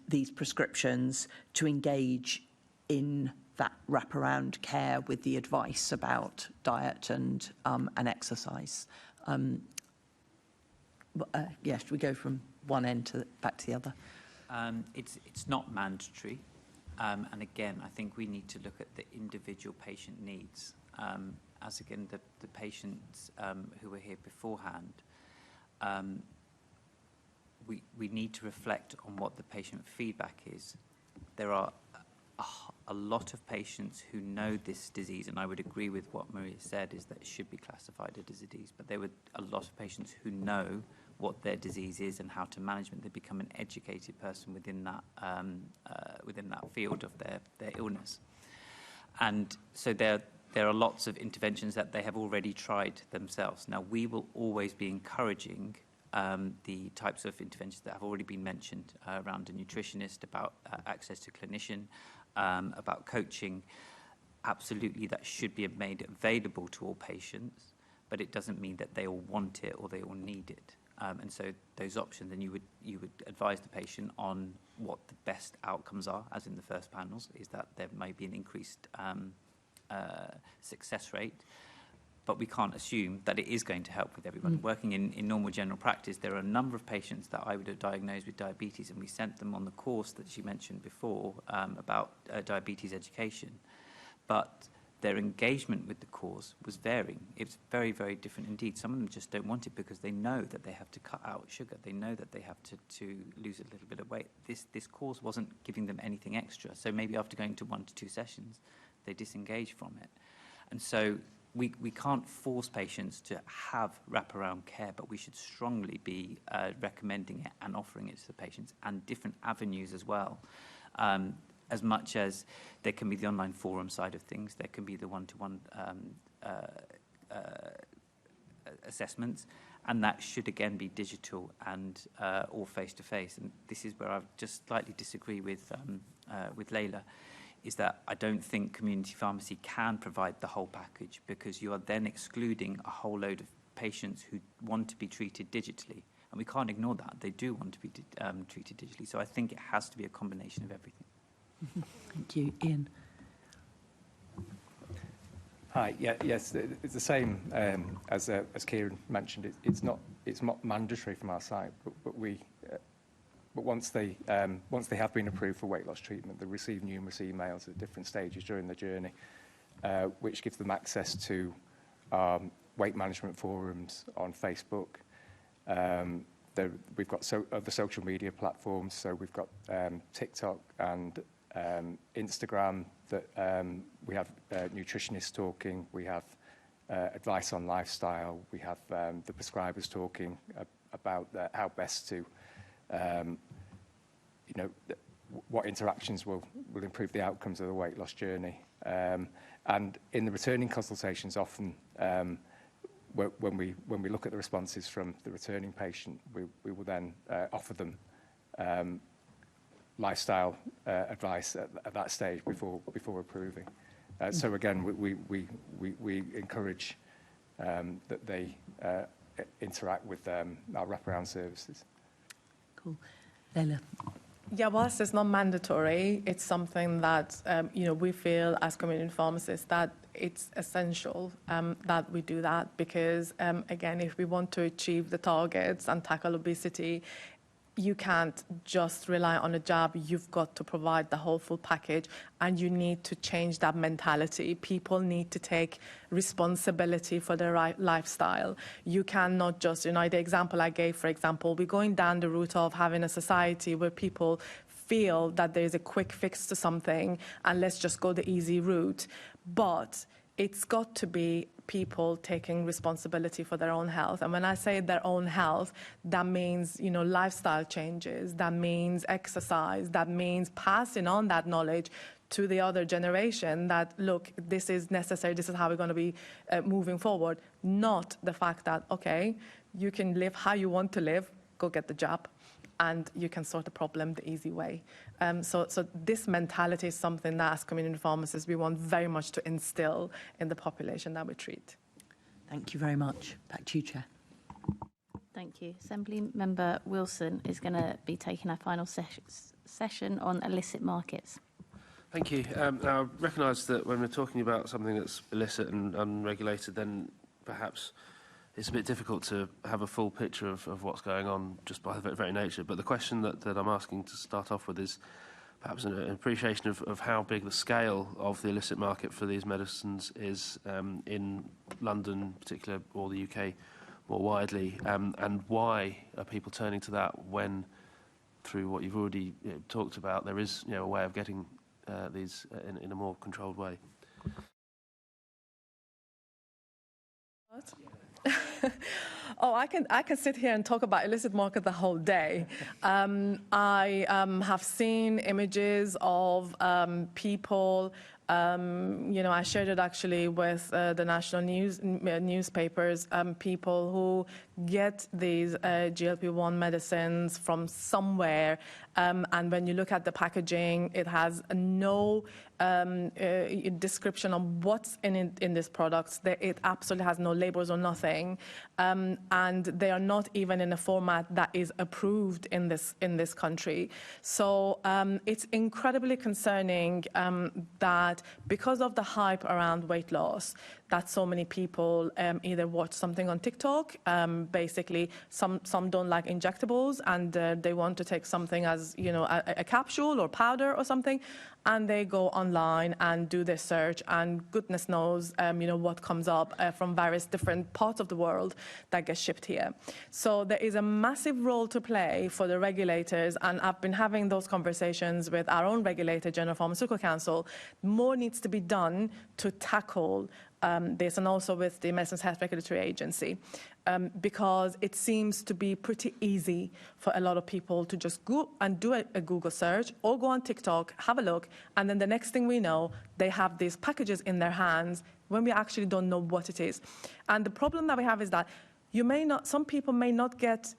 these prescriptions to engage in that wraparound care with the advice about diet and exercise? Should we go from one end back to the other? It's not mandatory. And again, I think we need to look at the individual patient needs. As again, the patients who were here beforehand, we need to reflect on what the patient feedback is. There are a lot of patients who know this disease, and I would agree with what Maria said, is that it should be classified as a disease, but there were a lot of patients who know what their disease is and how to manage it. They become an educated person within that field of their illness. And so there are lots of interventions that they have already tried themselves. Now, we will always be encouraging the types of interventions that have already been mentioned around a nutritionist, about access to clinician, about coaching. Absolutely, that should be made available to all patients, but it doesn't mean that they all want it or they all need it. And so those options, then you would advise the patient on what the best outcomes are, as in the first panels, is that there may be an increased success rate, but we can't assume that it is going to help with everyone. Working in normal general practice, there are a number of patients that I would have diagnosed with diabetes, and we sent them on the course that she mentioned before about diabetes education. But their engagement with the course was varying. It's very, very different indeed. Some of them just don't want it because they know that they have to cut out sugar. They know that they have to lose a little bit of weight. This course wasn't giving them anything extra. So maybe after going to 1 to 2 sessions, they disengage from it. And so we can't force patients to have wraparound care, but we should strongly be recommending it and offering it to the patients, and different avenues as well. As much as there can be the online forum side of things, there can be the one-to-one assessments, and that should again be digital and or face-to-face. And this is where I just slightly disagree with Layla, is that I don't think community pharmacy can provide the whole package, because you are then excluding a whole load of patients who want to be treated digitally. And we can't ignore that. They do want to be treated digitally. So I think it has to be a combination of everything. Thank you. Ian. Hi. Yes, it's the same as Kieran mentioned. It's not mandatory from our side, but once they have been approved for weight loss treatment, they receive numerous emails at different stages during the journey, which gives them access to weight management forums on Facebook. We've got other social media platforms, so we've got TikTok and Instagram that we have nutritionists talking, we have advice on lifestyle, we have the prescribers talking about how best to, what interactions will improve the outcomes of the weight loss journey. And in the returning consultations, often when we look at the responses from the returning patient, we will then offer them lifestyle advice at that stage before approving. So again, we encourage that they interact with our wraparound services. Cool. Layla. Yeah, whilst it's not mandatory, it's something that we feel as community pharmacists that it's essential that we do that, because again, if we want to achieve the targets and tackle obesity, you can't just rely on a jab. You've got to provide the whole full package, and you need to change that mentality. People need to take responsibility for their lifestyle. You cannot just, the example I gave, for example, we're going down the route of having a society where people feel that there's a quick fix to something and let's just go the easy route. But it's got to be people taking responsibility for their own health. And when I say their own health, that means, lifestyle changes, that means exercise, that means passing on that knowledge to the other generation that, look, this is necessary, this is how we're going to be moving forward. Not the fact that, okay, you can live how you want to live, go get the jab, and you can sort the problem the easy way. So this mentality is something that, as community pharmacists, we want very much to instill in the population that we treat. Thank you very much. Back to you, Chair. Thank you. Assembly Member Wilson is going to be taking our final session on illicit markets. Thank you. Now, I recognise that when we're talking about something that's illicit and unregulated, then perhaps it's a bit difficult to have a full picture of what's going on just by the very nature. But the question that I'm asking to start off with is perhaps an appreciation of how big the scale of the illicit market for these medicines is in London in particular, or the UK more widely, and why are people turning to that when, through what you've already talked about, there is a way of getting these in a more controlled way. Oh, I can sit here and talk about illicit market the whole day. I have seen images of people. I shared it actually with the national newspapers. People who get these GLP-1 medicines from somewhere, and when you look at the packaging, it has no description of what's in this product. It absolutely has no labels or nothing, and they are not even in a format that is approved in this country. So it's incredibly concerning that because of the hype around weight loss, that so many people either watch something on TikTok. Basically, some don't like injectables, and they want to take something as a capsule or powder or something, and they go online and do their search, and goodness knows what comes up from various different parts of the world that gets shipped here. So there is a massive role to play for the regulators, and I've been having those conversations with our own regulator, General Pharmaceutical Council. More needs to be done to tackle this, and also with the Medicines Health Regulatory Agency, because it seems to be pretty easy for a lot of people to just go and do a Google search or go on TikTok, have a look, and then the next thing we know, they have these packages in their hands when we actually don't know what it is. And the problem that we have is that some people may not get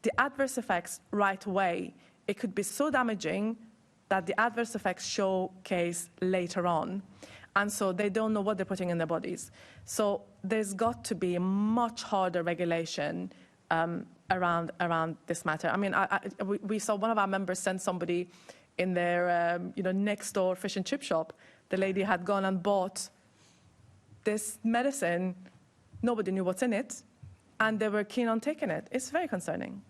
the adverse effects right away. It could be so damaging that the adverse effects showcase later on. And so they don't know what they're putting in their bodies. So there's got to be a much harder regulation around this matter. I mean, we saw one of our members send somebody in their next door fish and chip shop. The lady had gone and bought this medicine. Nobody knew what's in it, and they were keen on taking it. It's very concerning.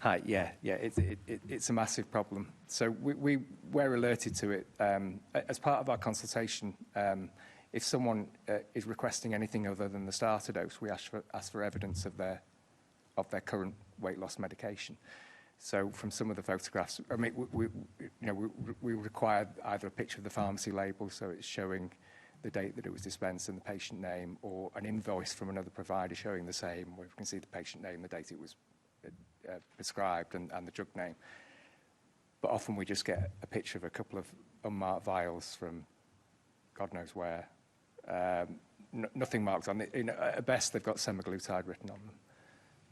Hi, yeah, it's a massive problem. So we were alerted to it as part of our consultation. If someone is requesting anything other than the starter dose, we ask for evidence of their current weight loss medication. So from some of the photographs, I mean, we required either a picture of the pharmacy label, so it's showing the date that it was dispensed and the patient name, or an invoice from another provider showing the same, where you can see the patient name, the date it was prescribed, and the drug name. But often we just get a picture of a couple of unmarked vials from God knows where. Nothing marked on it. At best, they've got semaglutide written on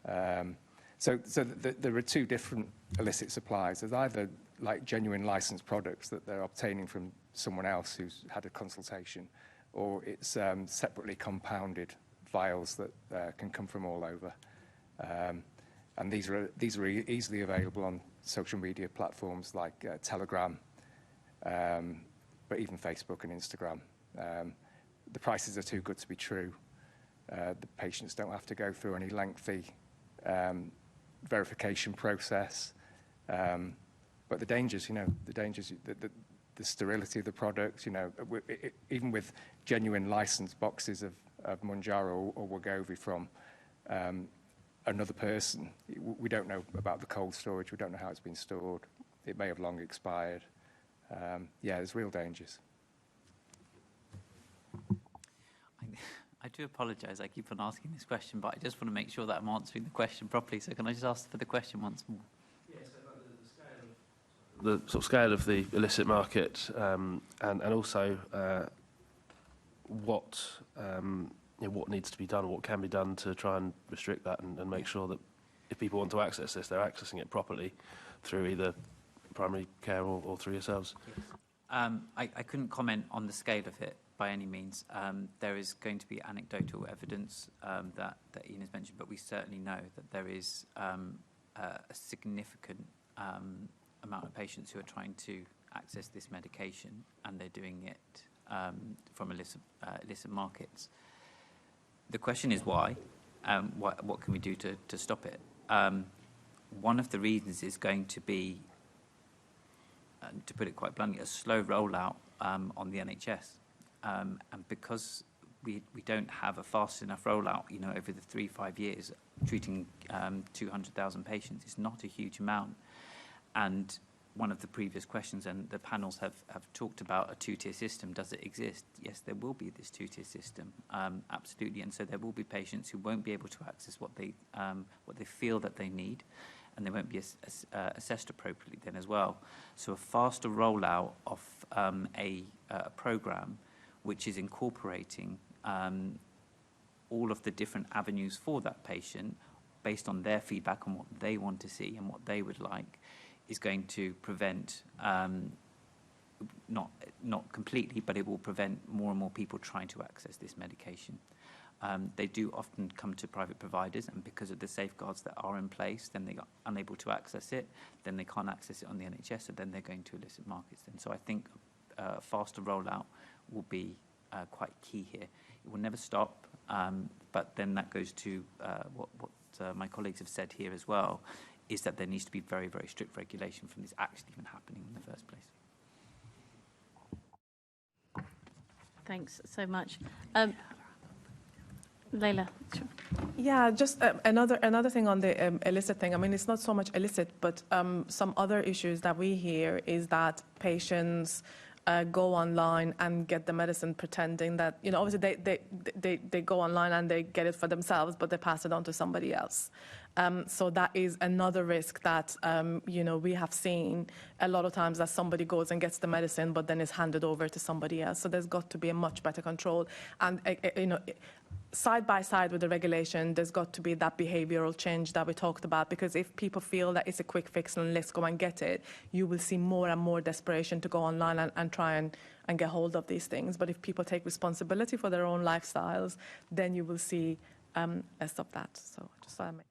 them. So there are two different illicit supplies. There's either like genuine licensed products that they're obtaining from someone else who's had a consultation, or it's separately compounded vials that can come from all over. And these are easily available on social media platforms like Telegram, but even Facebook and Instagram. The prices are too good to be true. The patients don't have to go through any lengthy verification process. But the dangers, the sterility of the product, even with genuine licensed boxes of Mounjaro or Wegovy from another person, we don't know about the cold storage, we don't know how it's been stored. It may have long expired. There's real dangers. I do apologise, I keep on asking this question, but I just want to make sure that I'm answering the question properly. So can I just ask for the question once more? Yes, the sort of scale of the illicit market, and also what needs to be done, what can be done to try and restrict that and make sure that if people want to access this, they're accessing it properly through either primary care or through yourselves. I couldn't comment on the scale of it by any means. There is going to be anecdotal evidence that Ian has mentioned, but we certainly know that there is a significant amount of patients who are trying to access this medication, and they're doing it from illicit markets. The question is why? What can we do to stop it? One of the reasons is going to be, to put it quite bluntly, a slow rollout on the NHS. And because we don't have a fast enough rollout, over the 3-5 years, treating 200,000 patients is not a huge amount. And one of the previous questions, and the panels have talked about a two-tier system. Does it exist? Yes, there will be this two-tier system, absolutely. And so there will be patients who won't be able to access what they feel that they need, and they won't be assessed appropriately then as well. So a faster rollout of a program which is incorporating all of the different avenues for that patient based on their feedback on what they want to see and what they would like, is going to prevent, not completely, but it will prevent more and more people trying to access this medication. They do often come to private providers, and because of the safeguards that are in place, then they are unable to access it, then they can't access it on the NHS, so then they're going to illicit markets. And so I think a faster rollout will be quite key here. It will never stop, but then that goes to what my colleagues have said here as well, is that there needs to be very, very strict regulation from this actually even happening in the first place. Thanks so much. Leila. Yeah, just another thing on the illicit thing. I mean, it's not so much illicit, but some other issues that we hear is that patients go online and get the medicine pretending that, obviously they go online and they get it for themselves, but they pass it on to somebody else. So that is another risk that, we have seen a lot of times that somebody goes and gets the medicine, but then is handed over to somebody else. So there's got to be a much better control. And, side by side with the regulation, there's got to be that behavioural change that we talked about, because if people feel that it's a quick fix and let's go and get it, you will see more and more desperation to go online and try and get hold of these things. But if people take responsibility for their own lifestyles, then you will see less of that. So just thought I'd make.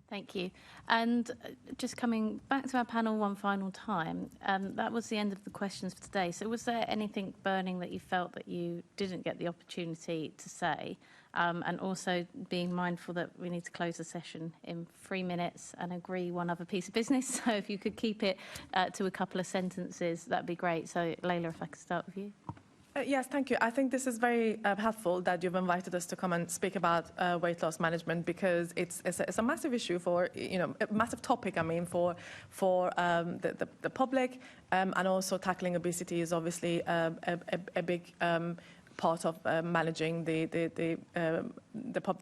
Thank you. And just coming back to our panel one final time, that was the end of the questions for today. So was there anything burning that you felt that you didn't get the opportunity to say? And also being mindful that we need to close the session in 3 minutes and agree one other piece of business. So if you could keep it to a couple of sentences, that'd be great. So Layla, if I could start with you. Yes, thank you. I think this is very helpful that you've invited us to come and speak about weight loss management, because it's a massive issue for, a massive topic, for the public, and also tackling obesity is obviously a big part of managing the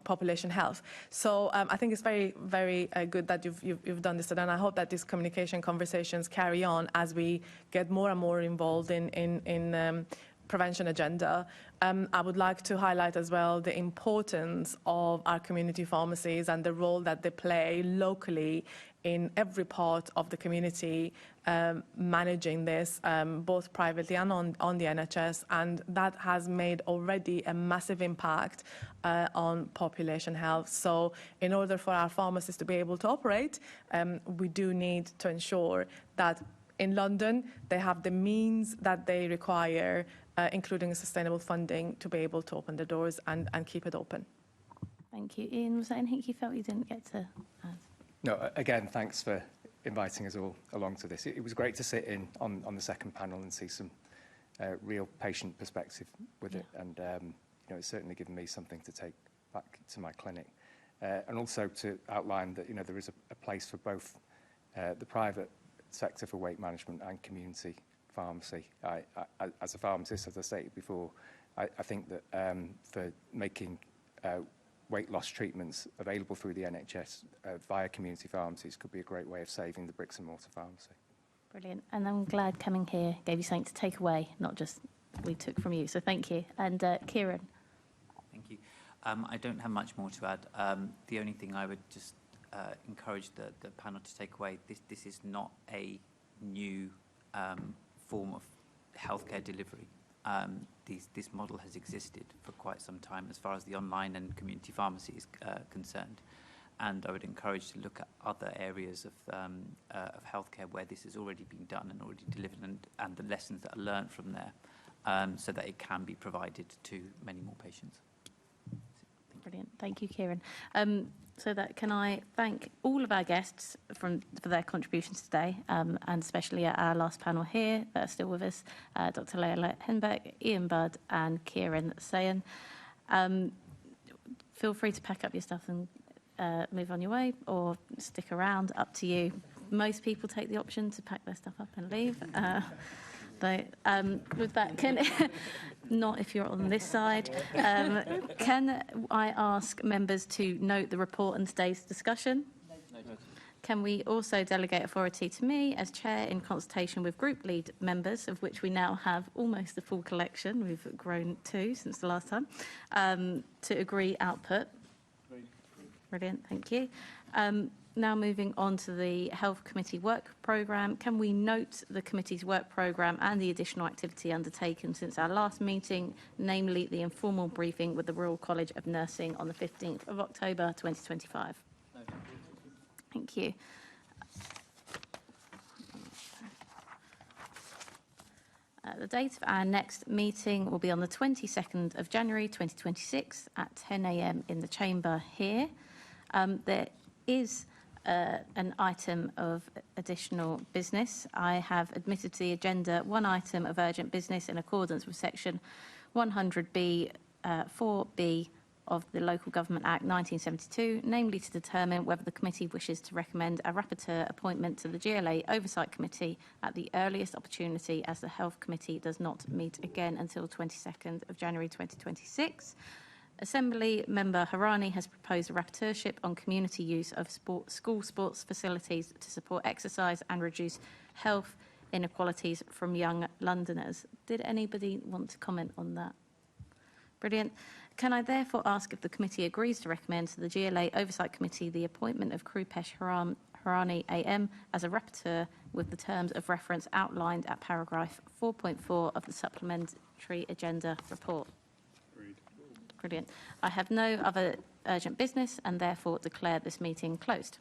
population health. So I think it's very, very good that you've done this, and I hope that these communication conversations carry on as we get more and more involved in prevention agenda. I would like to highlight as well the importance of our community pharmacies and the role that they play locally in every part of the community, managing this, both privately and on the NHS, and that has made already a massive impact on population health. So in order for our pharmacists to be able to operate, we do need to ensure that in London they have the means that they require, including sustainable funding, to be able to open the doors and keep it open. Thank you. Ian, was there anything you felt you didn't get to add? No, again, thanks for inviting us all along to this. It was great to sit in on the second panel and see some real patient perspective with it. And, it's certainly given me something to take back to my clinic. And also to outline that, there is a place for both the private sector for weight management and community pharmacy. I, as a pharmacist, as I stated before, I think that for making weight loss treatments available through the NHS via community pharmacies could be a great way of saving the bricks and mortar pharmacy. Brilliant. And I'm glad coming here gave you something to take away, not just we took from you. So thank you. And Kieran. Thank you. I don't have much more to add. The only thing I would just encourage the panel to take away, this is not a new form of healthcare delivery. This model has existed for quite some time as far as the online and community pharmacy is concerned. And I would encourage to look at other areas of healthcare where this has already been done and already delivered, and the lessons that are learned from there, so that it can be provided to many more patients. Brilliant. Thank you, Kieran. So that can I thank all of our guests for their contributions today, and especially at our last panel here that are still with us, Dr. Layla Henbeck, Ian Budd and Kieran Sayan. Feel free to pack up your stuff and move on your way, or stick around, up to you. Most people take the option to pack their stuff up and leave. With that, not if you're on this side, can I ask members to note the report and today's discussion? Can we also delegate authority to me as chair in consultation with group lead members, of which we now have almost the full collection, we've grown 2 since the last time, to agree output? Brilliant, thank you. Now moving on to the Health Committee work programme. Can we note the committee's work programme and the additional activity undertaken since our last meeting, namely the informal briefing with the Royal College of Nursing on the 15th of October 2025? Thank you. The date of our next meeting will be on the 22nd of January 2026 at 10 a.m. in the chamber here. There is an item of additional business. I have admitted to the agenda one item of urgent business in accordance with section 100B 4B of the Local Government Act 1972, namely to determine whether the committee wishes to recommend a rapporteur appointment to the GLA Oversight Committee at the earliest opportunity, as the Health Committee does not meet again until 22nd of January 2026. Assembly Member Harani has proposed a rapporteurship on community use of school sports facilities to support exercise and reduce health inequalities from young Londoners. Did anybody want to comment on that? Brilliant. Can I therefore ask if the committee agrees to recommend to the GLA Oversight Committee the appointment of Krupesh Harani AM as a rapporteur with the terms of reference outlined at paragraph 4.4 of the supplementary agenda report? Brilliant. I have no other urgent business and therefore declare this meeting closed.